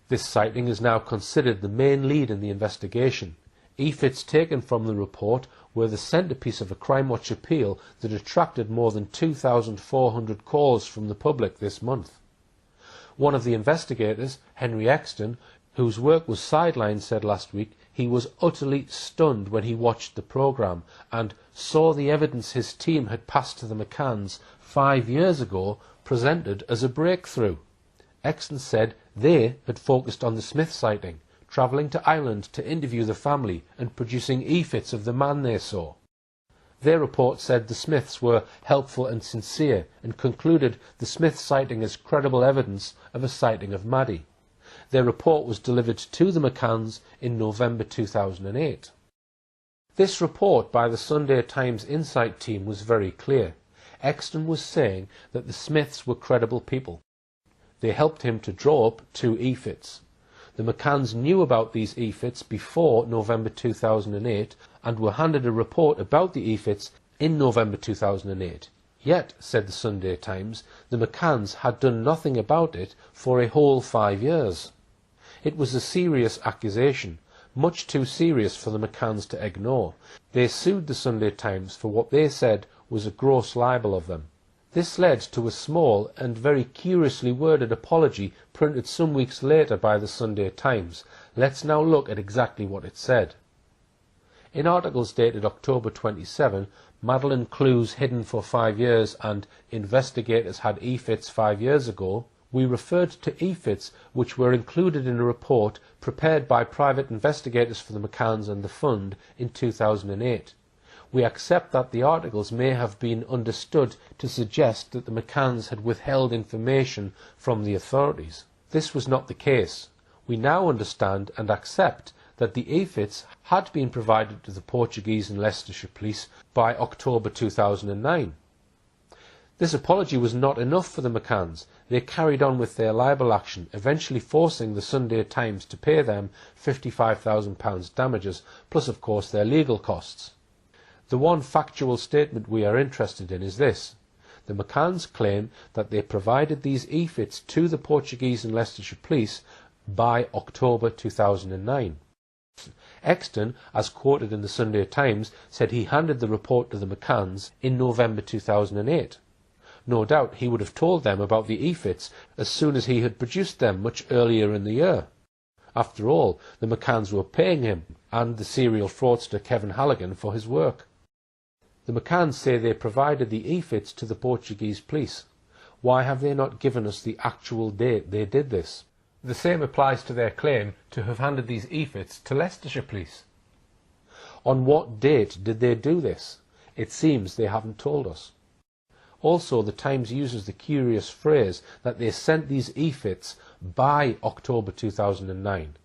This sighting is now considered the main lead in the investigation. EFITs taken from the report were the centrepiece of a Crime Watch appeal that attracted more than 2,400 calls from the public this month. One of the investigators, Henry Exton, whose work was sidelined, said last week he was utterly stunned when he watched the programme and saw the evidence his team had passed to the McCanns 5 years ago presented as a breakthrough. Exton said they had focused on the Smith sighting, travelling to Ireland to interview the family and producing EFITs of the man they saw. Their report said the Smiths were helpful and sincere and concluded the Smith sighting as credible evidence of a sighting of Maddie. Their report was delivered to the McCanns in November 2008. This report by the Sunday Times Insight team was very clear. Exton was saying that the Smiths were credible people. They helped him to draw up 2 EFITs. The McCanns knew about these EFITs before November 2008 and were handed a report about the EFITs in November 2008. Yet, said the Sunday Times, the McCanns had done nothing about it for a whole 5 years. It was a serious accusation, much too serious for the McCanns to ignore. They sued the Sunday Times for what they said was a gross libel of them. This led to a small and very curiously worded apology printed some weeks later by the Sunday Times. Let's now look at exactly what it said. In articles dated October 27, Madeleine clues hidden for 5 years and investigators had EFITs 5 years ago, we referred to EFITs which were included in a report prepared by private investigators for the McCanns and the Fund in 2008. We accept that the articles may have been understood to suggest that the McCanns had withheld information from the authorities. This was not the case. We now understand and accept that the EFITs had been provided to the Portuguese and Leicestershire police by October 2009. This apology was not enough for the McCanns. They carried on with their libel action, eventually forcing the Sunday Times to pay them £55,000 damages, plus of course their legal costs. The one factual statement we are interested in is this. The McCanns claim that they provided these EFITs to the Portuguese and Leicestershire police by October 2009. Exton, as quoted in the Sunday Times, said he handed the report to the McCanns in November 2008. No doubt he would have told them about the EFITs as soon as he had produced them much earlier in the year. After all, the McCanns were paying him and the serial fraudster Kevin Halligan for his work. The McCanns say they provided the EFITs to the Portuguese police. Why have they not given us the actual date they did this? The same applies to their claim to have handed these EFITs to Leicestershire police. On what date did they do this? It seems they haven't told us. Also, the Times uses the curious phrase that they sent these EFITs by October 2009.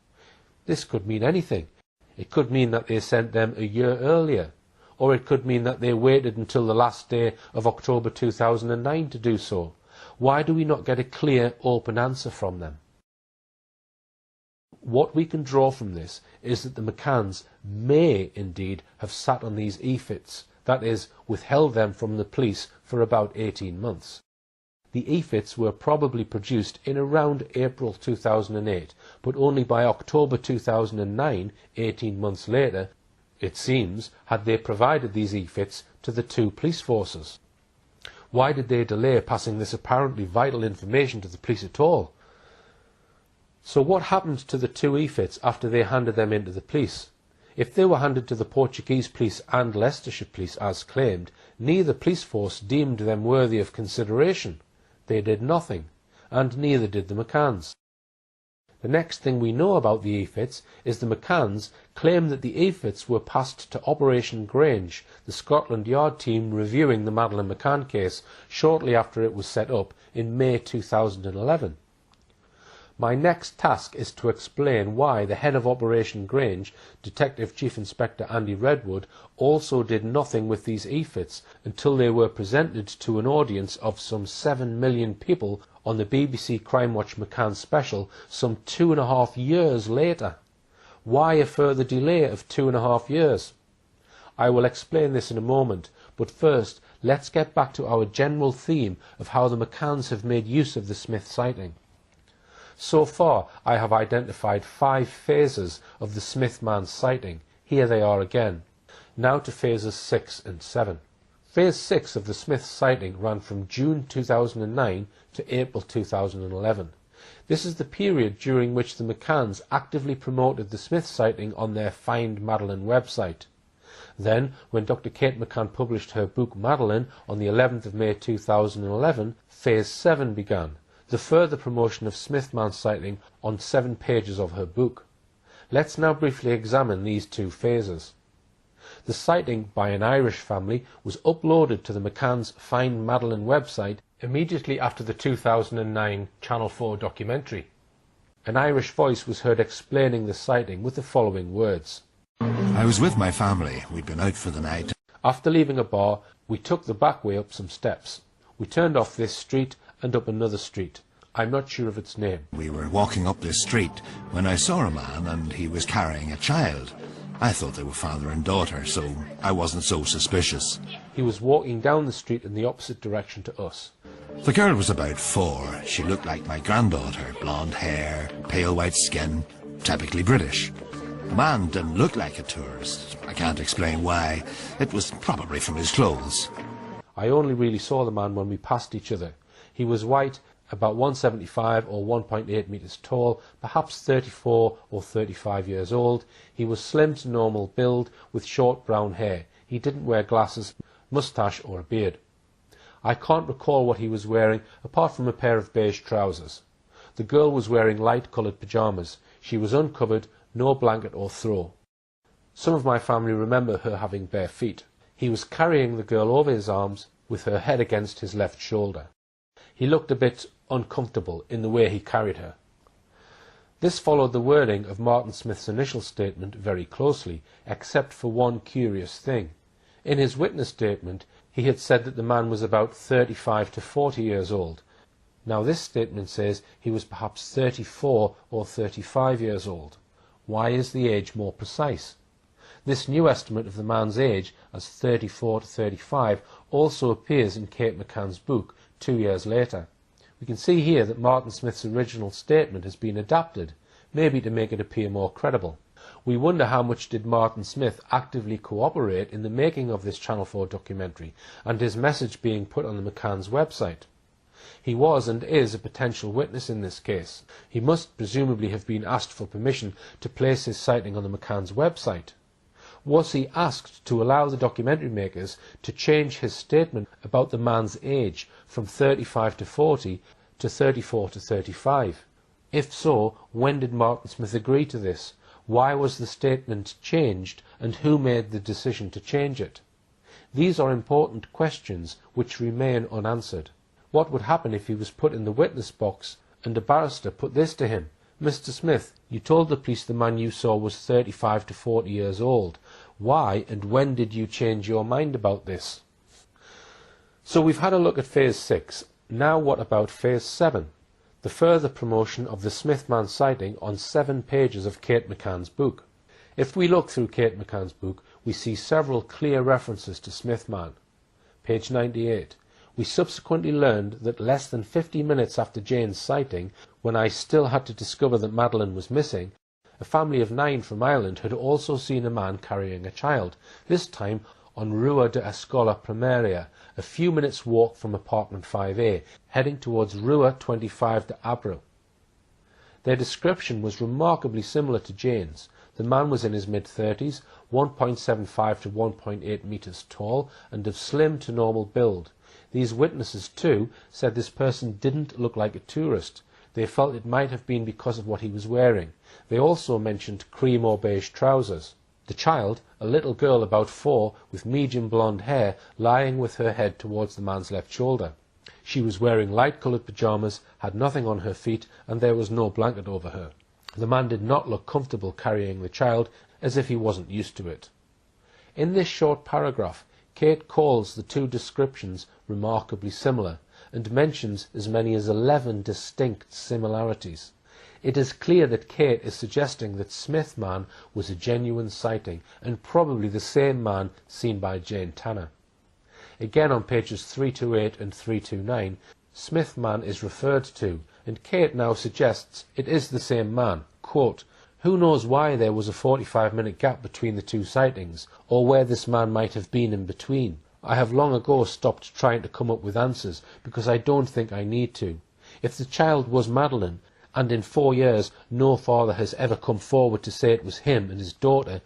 This could mean anything. It could mean that they sent them a year earlier, or it could mean that they waited until the last day of October 2009 to do so. Why do we not get a clear, open answer from them? What we can draw from this is that the McCanns may indeed have sat on these EFITs, that is, withheld them from the police for about 18 months. The EFITs were probably produced in around April 2008, but only by October 2009, 18 months later, it seems, had they provided these EFITs to the two police forces. Why did they delay passing this apparently vital information to the police at all? So what happened to the two EFITs after they handed them in to the police? If they were handed to the Portuguese police and Leicestershire police as claimed, neither police force deemed them worthy of consideration. They did nothing, and neither did the McCanns. The next thing we know about the EFITs is the McCanns claim that the EFITs were passed to Operation Grange, the Scotland Yard team reviewing the Madeleine McCann case shortly after it was set up in May 2011. My next task is to explain why the head of Operation Grange, Detective Chief Inspector Andy Redwood, also did nothing with these EFITs until they were presented to an audience of some 7 million people on the BBC Crime Watch McCann special some 2.5 years later. Why a further delay of 2.5 years? I will explain this in a moment, but first let's get back to our general theme of how the McCanns have made use of the Smith sighting. So far, I have identified 5 phases of the Smith man's sighting. Here they are again. Now to phases 6 and 7. Phase 6 of the Smith sighting ran from June 2009 to April 2011. This is the period during which the McCanns actively promoted the Smith sighting on their Find Madeleine website. Then, when Dr. Kate McCann published her book Madeleine on the 11th of May 2011, Phase 7 began. The further promotion of Smith man's sighting on 7 pages of her book. Let's now briefly examine these 2 phases. The sighting by an Irish family was uploaded to the McCann's Find Madeleine website immediately after the 2009 Channel 4 documentary. An Irish voice was heard explaining the sighting with the following words. I was with my family. We'd been out for the night. After leaving a bar, we took the back way up some steps. We turned off this street and up another street. I'm not sure of its name. We were walking up this street when I saw a man and he was carrying a child. I thought they were father and daughter, so I wasn't so suspicious. He was walking down the street in the opposite direction to us. The girl was about 4. She looked like my granddaughter. Blonde hair, pale white skin, typically British. The man didn't look like a tourist. I can't explain why. It was probably from his clothes. I only really saw the man when we passed each other. He was white, about 175 or 1.8 metres tall, perhaps 34 or 35 years old. He was slim to normal build with short brown hair. He didn't wear glasses, moustache or a beard. I can't recall what he was wearing apart from a pair of beige trousers. The girl was wearing light coloured pyjamas. She was uncovered, no blanket or throw. Some of my family remember her having bare feet. He was carrying the girl over his arms with her head against his left shoulder. He looked a bit uncomfortable in the way he carried her. This followed the wording of Martin Smith's initial statement very closely, except for one curious thing. In his witness statement, he had said that the man was about 35 to 40 years old. Now this statement says he was perhaps 34 or 35 years old. Why is the age more precise? This new estimate of the man's age as 34 to 35 also appears in Kate McCann's book 2 years later. We can see here that Martin Smith's original statement has been adapted, maybe to make it appear more credible. We wonder how much did Martin Smith actively cooperate in the making of this Channel 4 documentary and his message being put on the McCann's website. He was and is a potential witness in this case. He must presumably have been asked for permission to place his sighting on the McCann's website. Was he asked to allow the documentary makers to change his statement about the man's age from 35 to 40 to 34 to 35? If so, when did Martin Smith agree to this? Why was the statement changed, and who made the decision to change it? These are important questions which remain unanswered. What would happen if he was put in the witness box and a barrister put this to him? Mr. Smith, you told the police the man you saw was 35 to 40 years old. Why and when did you change your mind about this? So we've had a look at Phase 6. Now what about Phase 7? The further promotion of the Smith man sighting on 7 pages of Kate McCann's book. If we look through Kate McCann's book, we see several clear references to Smith man. Page 98. We subsequently learned that less than 50 minutes after Jane's sighting, when I still had to discover that Madeleine was missing, a family of 9 from Ireland had also seen a man carrying a child, this time on Rua de Escola Primaria, a few minutes' walk from apartment 5A, heading towards Rua 25 de Abreu. Their description was remarkably similar to Jane's. The man was in his mid-30s, 1.75 to 1.8 metres tall, and of slim to normal build. These witnesses, too, said this person didn't look like a tourist. They felt it might have been because of what he was wearing. They also mentioned cream or beige trousers. The child, a little girl about 4 with medium blonde hair, lying with her head towards the man's left shoulder. She was wearing light-coloured pyjamas, had nothing on her feet, and there was no blanket over her. The man did not look comfortable carrying the child, as if he wasn't used to it. In this short paragraph, Kate calls the 2 descriptions remarkably similar, and mentions as many as 11 distinct similarities. It is clear that Kate is suggesting that Smith man was a genuine sighting, and probably the same man seen by Jane Tanner. Again on pages 328 and 329, Smith man is referred to, and Kate now suggests it is the same man. Quote, "Who knows why there was a 45-minute gap between the 2 sightings, or where this man might have been in between? I have long ago stopped trying to come up with answers, because I don't think I need to. If the child was Madeleine, and in 4 years no father has ever come forward to say it was him and his daughter,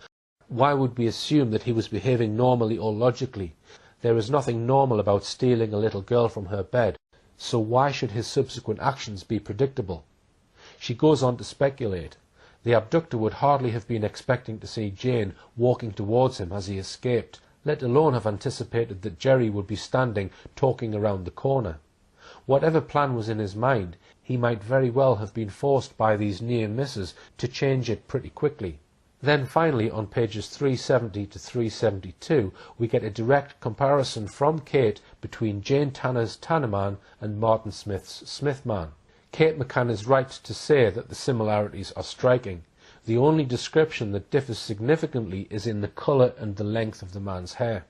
why would we assume that he was behaving normally or logically? There is nothing normal about stealing a little girl from her bed, so why should his subsequent actions be predictable?" She goes on to speculate. The abductor would hardly have been expecting to see Jane walking towards him as he escaped, let alone have anticipated that Jerry would be standing talking around the corner. Whatever plan was in his mind, he might very well have been forced by these near misses to change it pretty quickly. Then finally, on pages 370 to 372, we get a direct comparison from Kate between Jane Tanner's Tannerman and Martin Smith's Smithman. Kate McCann is right to say that the similarities are striking. The only description that differs significantly is in the colour and the length of the man's hair.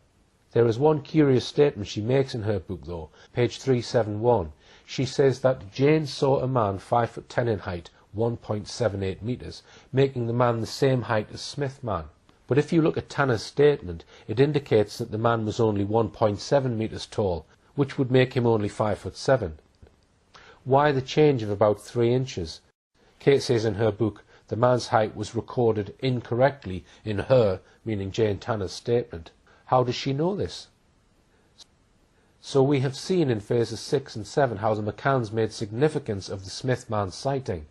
There is one curious statement she makes in her book, though, page 371. She says that Jane saw a man 5'10" in height, 1.78 metres, making the man the same height as Smith man. But if you look at Tanner's statement, it indicates that the man was only 1.7 metres tall, which would make him only 5'7". Why the change of about 3 inches? Kate says in her book, the man's height was recorded incorrectly in her, meaning Jane Tanner's, statement. How does she know this? So we have seen in phases 6 and 7 how the McCanns made significance of the Smith man sighting.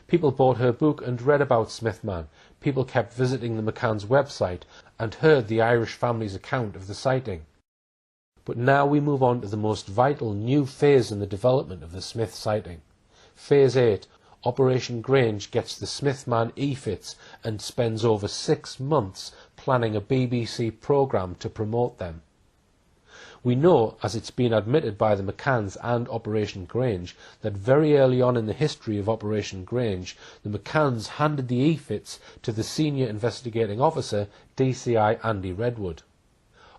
People bought her book and read about Smith man. People kept visiting the McCanns' website and heard the Irish family's account of the sighting. But now we move on to the most vital new phase in the development of the Smith sighting. Phase 8, Operation Grange gets the Smith man EFITs and spends over 6 months planning a BBC programme to promote them. We know, as it's been admitted by the McCanns and Operation Grange, that very early on in the history of Operation Grange, the McCanns handed the EFITs to the senior investigating officer, DCI Andy Redwood.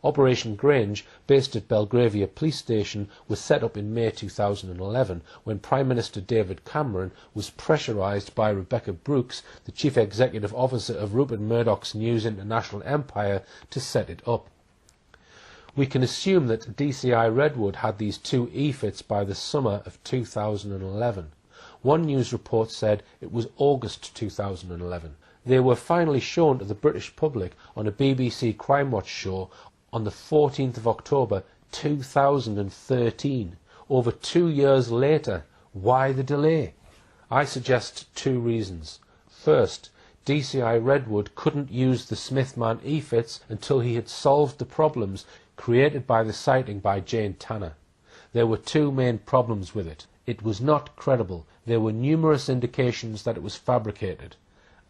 Operation Grange, based at Belgravia Police Station, was set up in May 2011 when Prime Minister David Cameron was pressurised by Rebecca Brooks, the Chief Executive Officer of Rupert Murdoch's News International empire, to set it up. We can assume that DCI Redwood had these 2 EFITs by the summer of 2011. One news report said it was August 2011. They were finally shown to the British public on a BBC Crime Watch show on the 14th of October 2013. Over 2 years later. Why the delay? I suggest 2 reasons. First, DCI Redwood couldn't use the Smith man EFITs until he had solved the problems created by the sighting by Jane Tanner. There were 2 main problems with it. It was not credible. There were numerous indications that it was fabricated.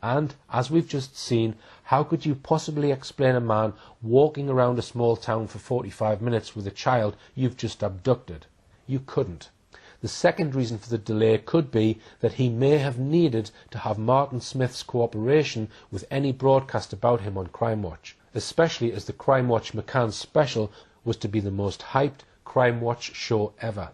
And, as we've just seen, how could you possibly explain a man walking around a small town for 45 minutes with a child you've just abducted? You couldn't. The second reason for the delay could be that he may have needed to have Martin Smith's cooperation with any broadcast about him on Crime Watch, especially as the Crime Watch McCann special was to be the most hyped Crime Watch show ever.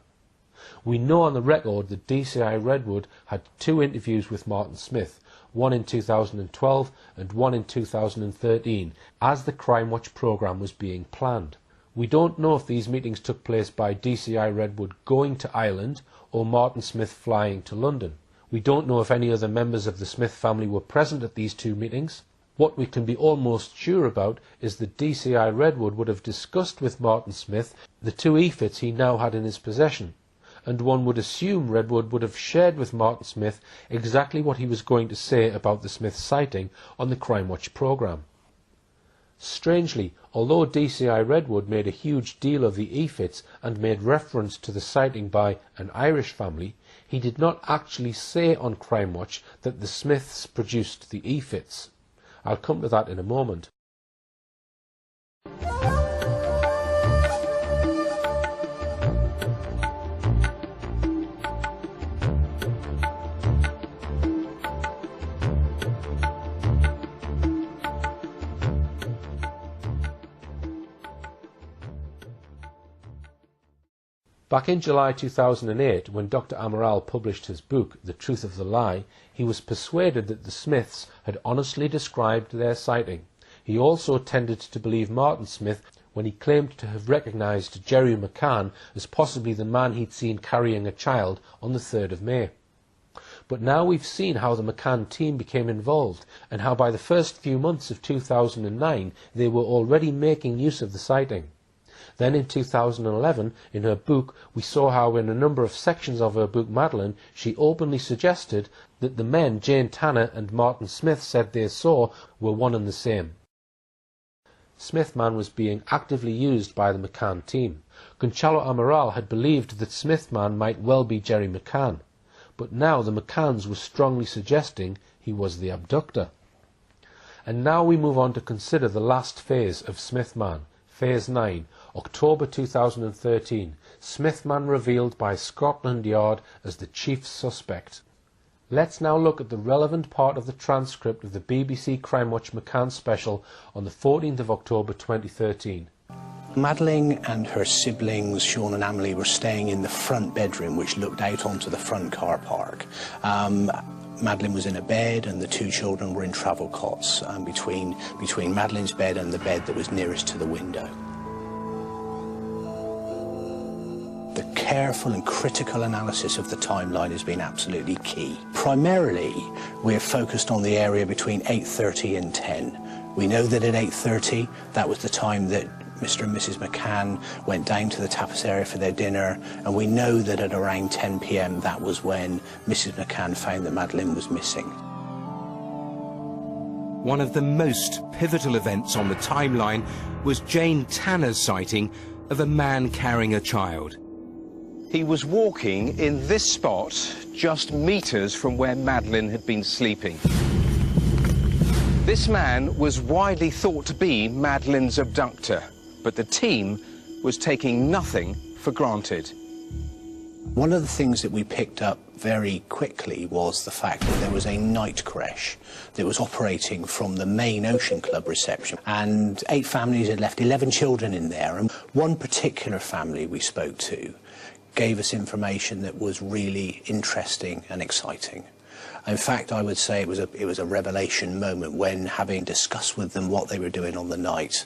We know on the record that DCI Redwood had 2 interviews with Martin Smith, one in 2012 and one in 2013, as the Crime Watch programme was being planned. We don't know if these meetings took place by DCI Redwood going to Ireland or Martin Smith flying to London. We don't know if any other members of the Smith family were present at these 2 meetings. What we can be almost sure about is that DCI Redwood would have discussed with Martin Smith the 2 EFITs he now had in his possession, and one would assume Redwood would have shared with Martin Smith exactly what he was going to say about the Smith sighting on the Crime Watch programme. Strangely, although DCI Redwood made a huge deal of the EFITs and made reference to the sighting by an Irish family, he did not actually say on Crime Watch that the Smiths produced the EFITs. I'll come to that in a moment. Back in July 2008, when Dr. Amaral published his book, The Truth of the Lie, he was persuaded that the Smiths had honestly described their sighting. He also tended to believe Martin Smith when he claimed to have recognised Jerry McCann as possibly the man he'd seen carrying a child on the 3rd of May. But now we've seen how the McCann team became involved, and how by the first few months of 2009 they were already making use of the sighting. Then in 2011, in her book, we saw how in a number of sections of her book, Madeleine, she openly suggested that the men Jane Tanner and Martin Smith said they saw were one and the same. Smithman was being actively used by the McCann team. Gonçalo Amaral had believed that Smithman might well be Jerry McCann, but now the McCanns were strongly suggesting he was the abductor. And now we move on to consider the last phase of Smithman, Phase 9, October 2013, Smithman revealed by Scotland Yard as the chief suspect. Let's now look at the relevant part of the transcript of the BBC Crime Watch McCann special on the 14th of October 2013. Madeleine and her siblings, Sean and Emily, were staying in the front bedroom, which looked out onto the front car park. Madeleine was in a bed and the two children were in travel cots between Madeleine's bed and the bed that was nearest to the window. The careful and critical analysis of the timeline has been absolutely key. Primarily, we're focused on the area between 8:30 and 10. We know that at 8:30, that was the time that Mr. and Mrs. McCann went down to the tapas area for their dinner, and we know that at around 10 p.m. that was when Mrs. McCann found that Madeleine was missing. One of the most pivotal events on the timeline was Jane Tanner's sighting of a man carrying a child. He was walking in this spot just meters from where Madeleine had been sleeping. This man was widely thought to be Madeleine's abductor, but the team was taking nothing for granted. One of the things that we picked up very quickly was the fact that there was a night creche that was operating from the main Ocean Club reception, and 8 families had left 11 children in there, and one particular family we spoke to gave us information that was really interesting and exciting. In fact, I would say it was a revelation moment when, having discussed with them what they were doing on the night,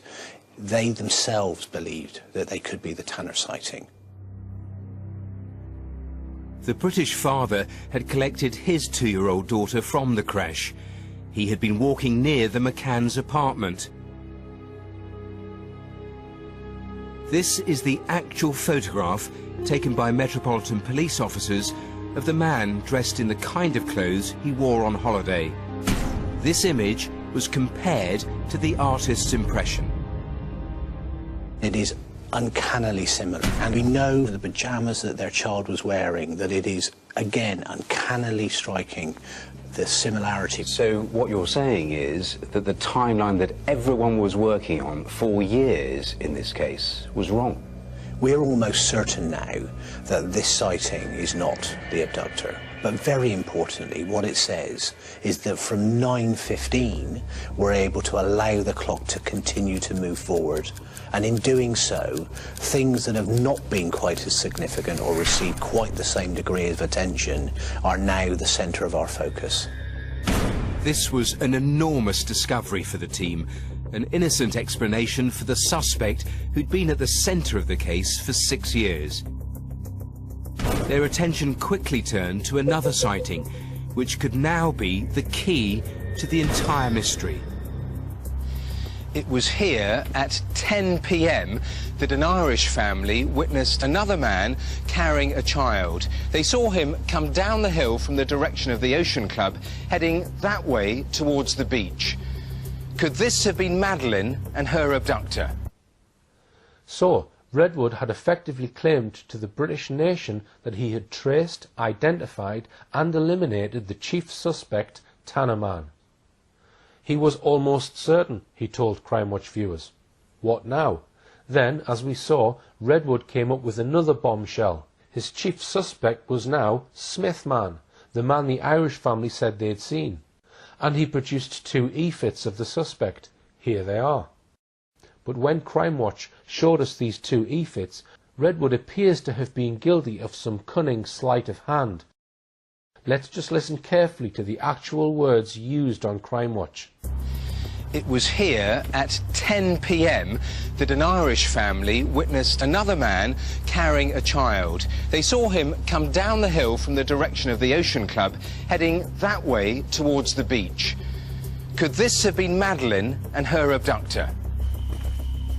they themselves believed that they could be the Tanner sighting. The British father had collected his 2-year-old daughter from the creche. He had been walking near the McCann's apartment. This is the actual photograph taken by Metropolitan Police officers of the man dressed in the kind of clothes he wore on holiday. This image was compared to the artist's impression. It is uncannily similar, and we know the pyjamas that their child was wearing, that it is, again, uncannily striking the similarity. So what you're saying is that the timeline that everyone was working on for years in this case was wrong? We're almost certain now that this sighting is not the abductor. But very importantly, what it says is that from 9:15, we're able to allow the clock to continue to move forward. And in doing so, things that have not been quite as significant or received quite the same degree of attention are now the centre of our focus. This was an enormous discovery for the team, an innocent explanation for the suspect who'd been at the centre of the case for 6 years. Their attention quickly turned to another sighting, which could now be the key to the entire mystery. It was here at 10 p.m. that an Irish family witnessed another man carrying a child. They saw him come down the hill from the direction of the Ocean Club, heading that way towards the beach. Could this have been Madeleine and her abductor? So, Redwood had effectively claimed to the British nation that he had traced, identified and eliminated the chief suspect, Tanner man. He was almost certain, he told Crime Watch viewers. What now? Then, as we saw, Redwood came up with another bombshell. His chief suspect was now Smith man, the man the Irish family said they'd seen. And he produced 2 e-fits of the suspect. Here they are. But when Crime Watch showed us these 2 e-fits, Redwood appears to have been guilty of some cunning sleight of hand. Let's just listen carefully to the actual words used on Crime Watch. It was here at 10 p.m. that an Irish family witnessed another man carrying a child. They saw him come down the hill from the direction of the Ocean Club, heading that way towards the beach. Could this have been Madeleine and her abductor?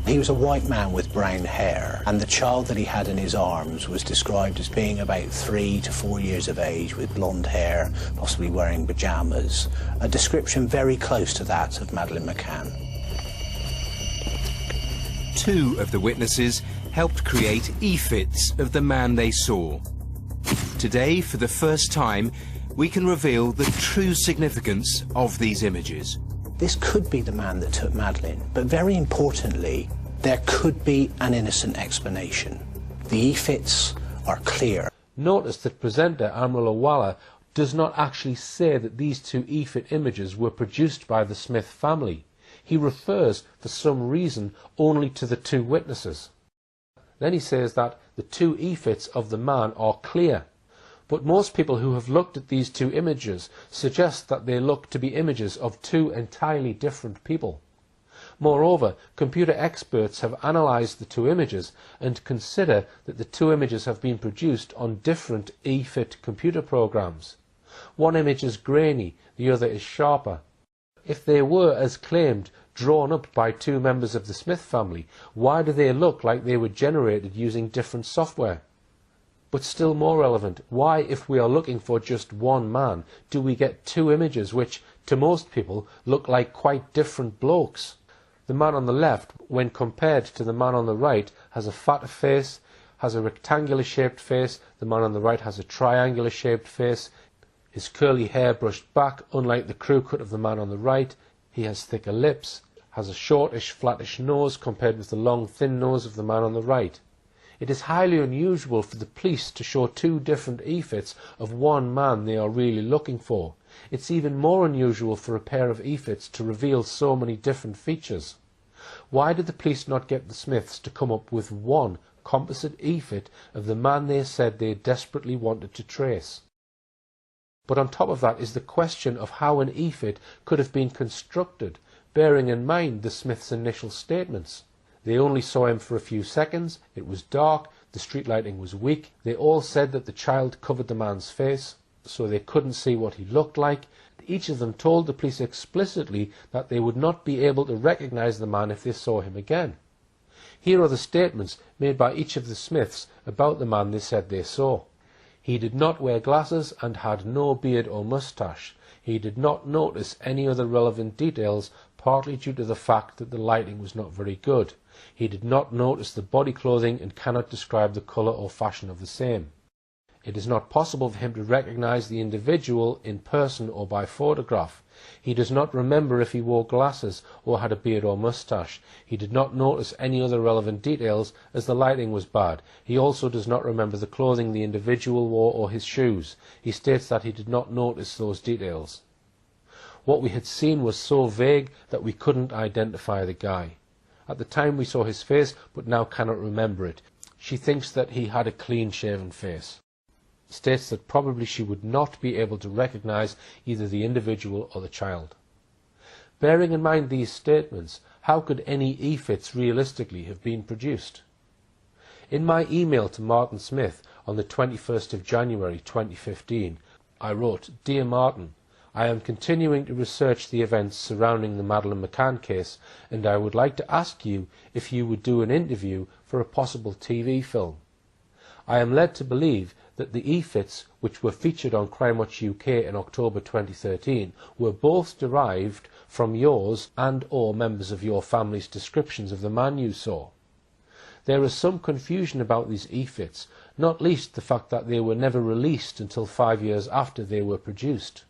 He was a white man with brown hair, and the child that he had in his arms was described as being about 3 to 4 years of age, with blonde hair, possibly wearing pyjamas, a description very close to that of Madeleine McCann. 2 of the witnesses helped create e-fits of the man they saw. Today, for the first time, we can reveal the true significance of these images. This could be the man that took Madeleine, but very importantly, there could be an innocent explanation. The e-fits are clear. Notice that presenter Amrul Awala does not actually say that these 2 e-fit images were produced by the Smith family. He refers, for some reason, only to the 2 witnesses. Then he says that the 2 e-fits of the man are clear. But most people who have looked at these two images suggest that they look to be images of two entirely different people. Moreover, computer experts have analysed the two images and consider that the two images have been produced on different EFIT computer programs. One image is grainy, the other is sharper. If they were, as claimed, drawn up by two members of the Smith family, why do they look like they were generated using different software? But still more relevant, why, if we are looking for just one man, do we get two images which, to most people, look like quite different blokes? The man on the left, when compared to the man on the right, has a fatter face, has a rectangular-shaped face. The man on the right has a triangular-shaped face. His curly hair brushed back, unlike the crew cut of the man on the right. He has thicker lips, has a shortish, flattish nose compared with the long, thin nose of the man on the right. It is highly unusual for the police to show two different EFITs of one man they are really looking for. It's even more unusual for a pair of EFITs to reveal so many different features. Why did the police not get the Smiths to come up with one composite EFIT of the man they said they desperately wanted to trace? But on top of that is the question of how an EFIT could have been constructed, bearing in mind the Smiths' initial statements. They only saw him for a few seconds, it was dark, the street lighting was weak, they all said that the child covered the man's face, so they couldn't see what he looked like. Each of them told the police explicitly that they would not be able to recognise the man if they saw him again. Here are the statements made by each of the Smiths about the man they said they saw. He did not wear glasses and had no beard or moustache. He did not notice any other relevant details, partly due to the fact that the lighting was not very good. He did not notice the body clothing and cannot describe the colour or fashion of the same. It is not possible for him to recognise the individual in person or by photograph. He does not remember if he wore glasses or had a beard or moustache. He did not notice any other relevant details as the lighting was bad. He also does not remember the clothing the individual wore or his shoes. He states that he did not notice those details. What we had seen was so vague that we couldn't identify the guy. At the time we saw his face, but now cannot remember it. She thinks that he had a clean-shaven face. States that probably she would not be able to recognise either the individual or the child. Bearing in mind these statements, how could any EFITs realistically have been produced? In my email to Martin Smith on the 21st of January 2015, I wrote, "Dear Martin, I am continuing to research the events surrounding the Madeleine McCann case, and I would like to ask you if you would do an interview for a possible TV film. I am led to believe that the EFITs, which were featured on Crime Watch UK in October 2013, were both derived from yours and or members of your family's descriptions of the man you saw. There is some confusion about these EFITs, not least the fact that they were never released until 5 years after they were produced.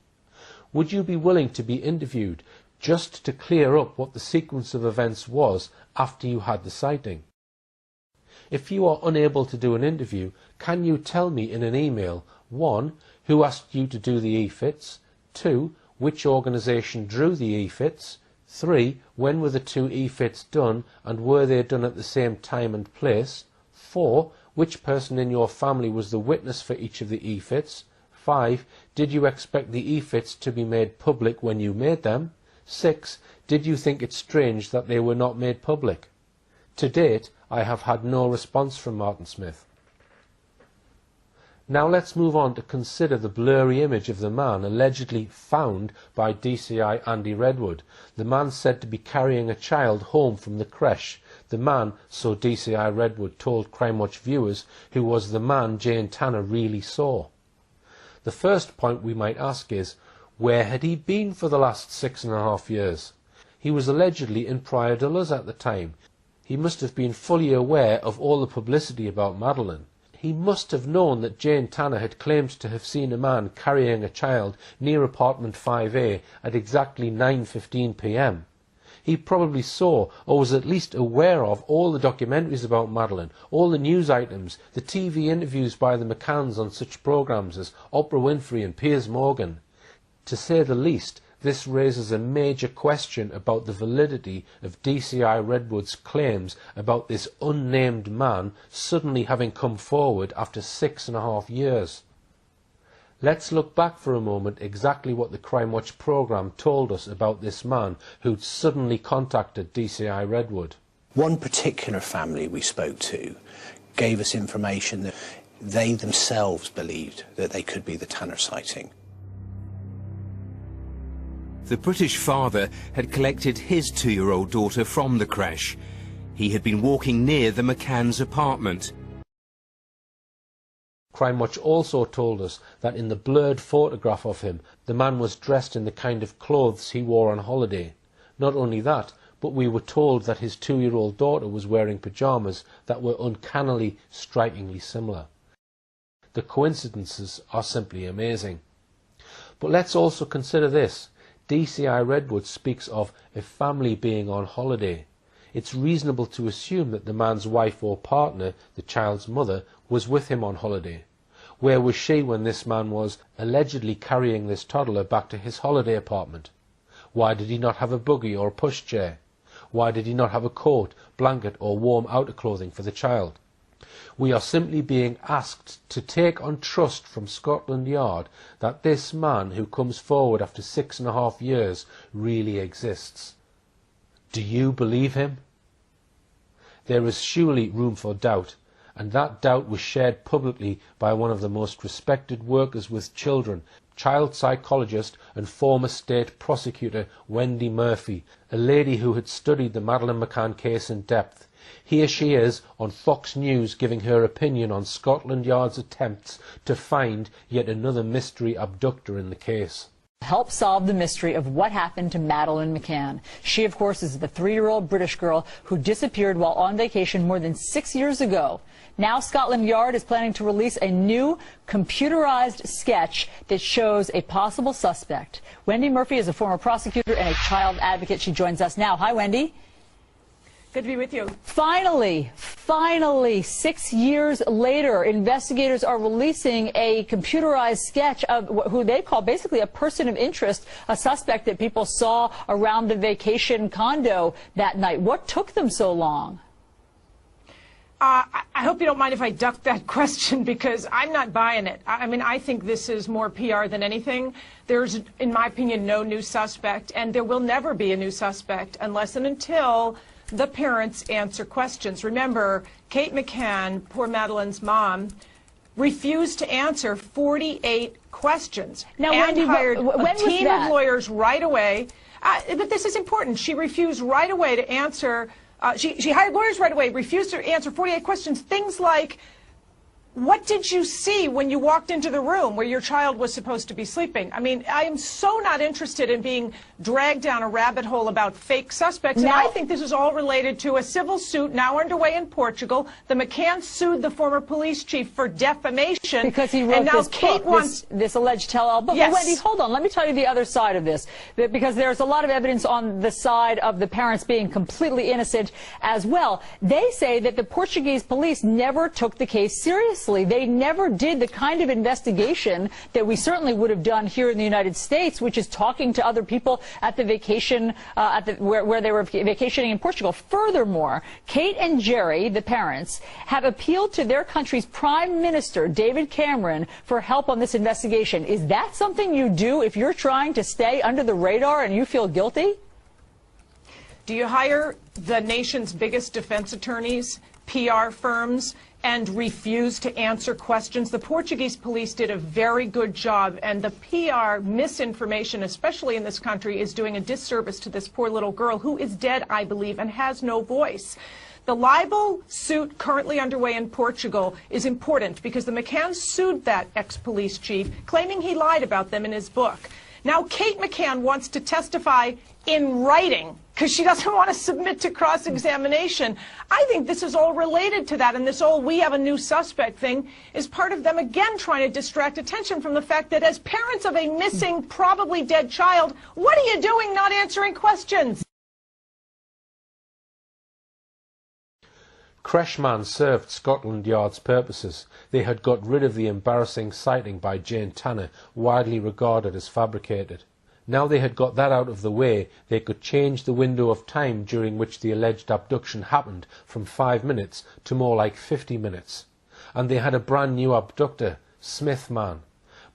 Would you be willing to be interviewed just to clear up what the sequence of events was after you had the sighting? If you are unable to do an interview, can you tell me in an email, 1. Who asked you to do the EFITs, 2. Which organisation drew the EFITs, 3. When were the two EFITs done and were they done at the same time and place, 4. Which person in your family was the witness for each of the EFITs, 5. Did you expect the EFITs to be made public when you made them, 6. Did you think it strange that they were not made public?" To date, I have had no response from Martin Smith. Now let's move on to consider the blurry image of the man allegedly found by DCI Andy Redwood, the man said to be carrying a child home from the creche, the man, so DCI Redwood told Crime Watch viewers, who was the man Jane Tanner really saw. The first point we might ask is, where had he been for the last 6.5 years? He was allegedly in Praia de Luz at the time. He must have been fully aware of all the publicity about Madeleine. He must have known that Jane Tanner had claimed to have seen a man carrying a child near apartment 5A at exactly 9:15 p.m. He probably saw, or was at least aware of, all the documentaries about Madeleine, all the news items, the TV interviews by the McCanns on such programmes as Oprah Winfrey and Piers Morgan. To say the least, this raises a major question about the validity of DCI Redwood's claims about this unnamed man suddenly having come forward after 6.5 years. Let's look back for a moment exactly what the Crime Watch programme told us about this man who'd suddenly contacted DCI Redwood. One particular family we spoke to gave us information that they themselves believed that they could be the Tanner sighting. The British father had collected his 2-year-old daughter from the crash. He had been walking near the McCann's apartment. Crime Watch also told us that in the blurred photograph of him, the man was dressed in the kind of clothes he wore on holiday. Not only that, but we were told that his 2-year-old daughter was wearing pyjamas that were uncannily, strikingly similar. The coincidences are simply amazing. But let's also consider this. DCI Redwood speaks of a family being on holiday. It's reasonable to assume that the man's wife or partner, the child's mother, was with him on holiday. Where was she when this man was allegedly carrying this toddler back to his holiday apartment? Why did he not have a buggy or a pushchair? Why did he not have a coat, blanket or warm outer clothing for the child? We are simply being asked to take on trust from Scotland Yard that this man who comes forward after 6.5 years really exists. Do you believe him? There is surely room for doubt, and that doubt was shared publicly by one of the most respected workers with children, child psychologist and former state prosecutor Wendy Murphy, a lady who had studied the Madeleine McCann case in depth. Here she is on Fox News giving her opinion on Scotland Yard's attempts to find yet another mystery abductor in the case. Help solve the mystery of what happened to Madeleine McCann. She, of course, is the 3-year-old British girl who disappeared while on vacation more than 6 years ago. Now Scotland Yard is planning to release a new computerized sketch that shows a possible suspect. Wendy Murphy is a former prosecutor and a child advocate. She joins us now. Hi, Wendy. Good to be with you. Finally, 6 years later, investigators are releasing a computerized sketch of who they call basically a person of interest, a suspect that people saw around the vacation condo that night. What took them so long? I hope you don't mind if I duck that question because I'm not buying it. I mean, I think this is more PR than anything. There's, in my opinion, no new suspect, and there will never be a new suspect unless and until the parents answer questions. Remember, Kate McCann, poor Madeleine's mom, refused to answer 48 questions. Now, and Wendy, hired when a team was that? of lawyers right away. But this is important. She refused right away to answer. She hired lawyers right away, refused to answer 48 questions. Things like, what did you see when you walked into the room where your child was supposed to be sleeping? I mean, I am so not interested in being dragged down a rabbit hole about fake suspects. Now, and I think this is all related to a civil suit now underway in Portugal. The McCanns sued the former police chief for defamation. Because he wrote and now this Kate book, this alleged tell-all book. Yes. But Wendy, hold on. Let me tell you the other side of this. Because there's a lot of evidence on the side of the parents being completely innocent as well. They say that the Portuguese police never took the case seriously. They never did the kind of investigation that we certainly would have done here in the United States, which is talking to other people at the vacation, where they were vacationing in Portugal. Furthermore, Kate and Jerry, the parents, have appealed to their country's Prime Minister, David Cameron, for help on this investigation. Is that something you do if you're trying to stay under the radar and you feel guilty? Do you hire the nation's biggest defense attorneys, PR firms, and refuse to answer questions? The Portuguese police did a very good job, and the PR misinformation, especially in this country, is doing a disservice to this poor little girl who is dead, I believe, and has no voice. The libel suit currently underway in Portugal is important because the McCanns sued that ex-police chief, claiming he lied about them in his book. Now Kate McCann wants to testify in writing because she doesn't want to submit to cross-examination. I think this is all related to that, and this whole "we have a new suspect" thing is part of them again trying to distract attention from the fact that as parents of a missing, probably dead child, what are you doing not answering questions? Crashman served Scotland Yard's purposes. They had got rid of the embarrassing sighting by Jane Tanner, widely regarded as fabricated. Now they had got that out of the way, they could change the window of time during which the alleged abduction happened from 5 minutes to more like 50 minutes. And they had a brand new abductor, Smith man.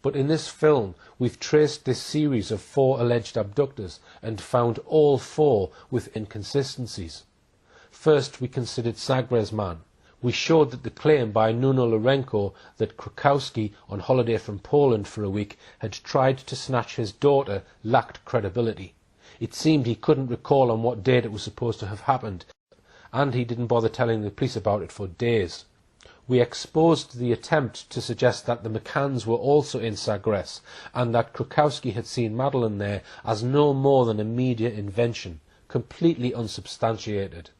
But in this film, we've traced this series of 4 alleged abductors and found all 4 with inconsistencies. First, we considered Zagres man. We showed that the claim by Nuno Lourenco that Krakowski, on holiday from Poland for a week, had tried to snatch his daughter lacked credibility. It seemed he couldn't recall on what date it was supposed to have happened, and he didn't bother telling the police about it for days. We exposed the attempt to suggest that the McCanns were also in Zagres, and that Krakowski had seen Madeleine there as no more than a media invention, completely unsubstantiated.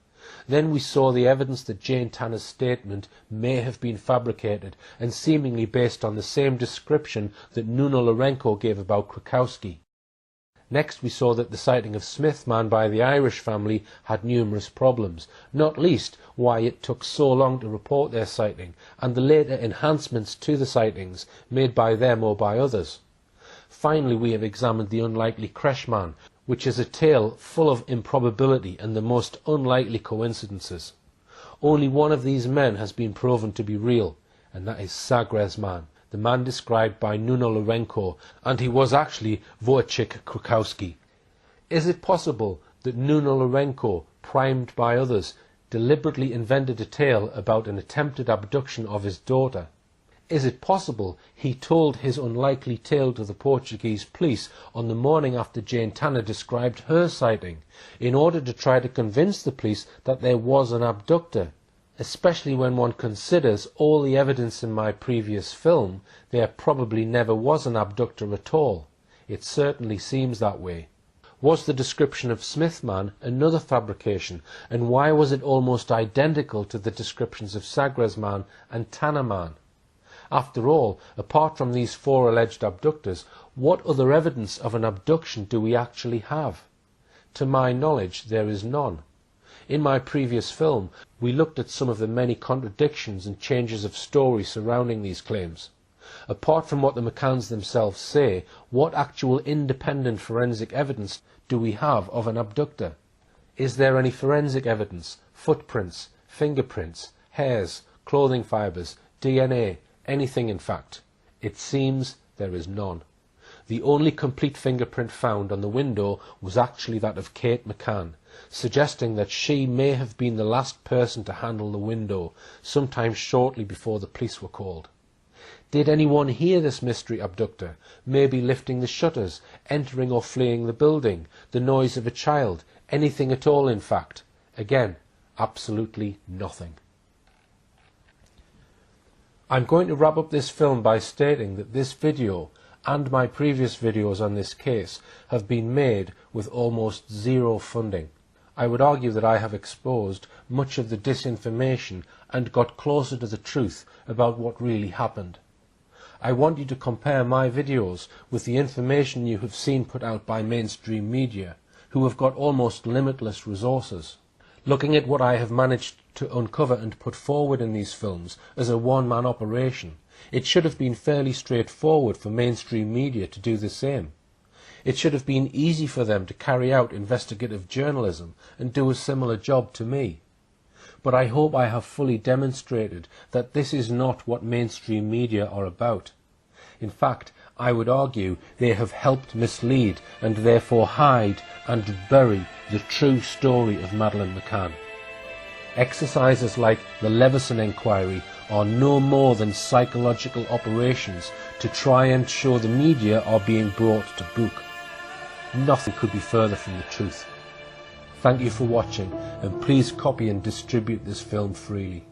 Then we saw the evidence that Jane Tanner's statement may have been fabricated and seemingly based on the same description that Nuno Lourenco gave about Krakowski. Next we saw that the sighting of Smith man by the Irish family had numerous problems, not least why it took so long to report their sighting, and the later enhancements to the sightings made by them or by others. Finally we have examined the unlikely creche man, which is a tale full of improbability and the most unlikely coincidences. Only one of these men has been proven to be real, and that is Zagres man, the man described by Nuno Lourenco, and he was actually Wojciech Krakowski. Is it possible that Nuno Lourenco, primed by others, deliberately invented a tale about an attempted abduction of his daughter? Is it possible he told his unlikely tale to the Portuguese police on the morning after Jane Tanner described her sighting, in order to try to convince the police that there was an abductor? Especially when one considers all the evidence in my previous film, there probably never was an abductor at all. It certainly seems that way. Was the description of Smith man another fabrication, and why was it almost identical to the descriptions of Zagres man and Tanner man? After all, apart from these 4 alleged abductors, what other evidence of an abduction do we actually have? To my knowledge, there is none. In my previous film, we looked at some of the many contradictions and changes of story surrounding these claims. Apart from what the McCanns themselves say, what actual independent forensic evidence do we have of an abductor? Is there any forensic evidence, footprints, fingerprints, hairs, clothing fibres, DNA, anything in fact? It seems there is none. The only complete fingerprint found on the window was actually that of Kate McCann, suggesting that she may have been the last person to handle the window, sometime shortly before the police were called. Did anyone hear this mystery abductor, maybe lifting the shutters, entering or fleeing the building, the noise of a child, anything at all in fact? Again, absolutely nothing. I'm going to wrap up this film by stating that this video and my previous videos on this case have been made with almost zero funding. I would argue that I have exposed much of the disinformation and got closer to the truth about what really happened. I want you to compare my videos with the information you have seen put out by mainstream media, who have got almost limitless resources. Looking at what I have managed to uncover and put forward in these films as a one-man operation, it should have been fairly straightforward for mainstream media to do the same. It should have been easy for them to carry out investigative journalism and do a similar job to me. But I hope I have fully demonstrated that this is not what mainstream media are about. In fact, I would argue they have helped mislead and therefore hide and bury the true story of Madeleine McCann. Exercises like the Leveson inquiry are no more than psychological operations to try and show the media are being brought to book. Nothing could be further from the truth. Thank you for watching, and please copy and distribute this film freely.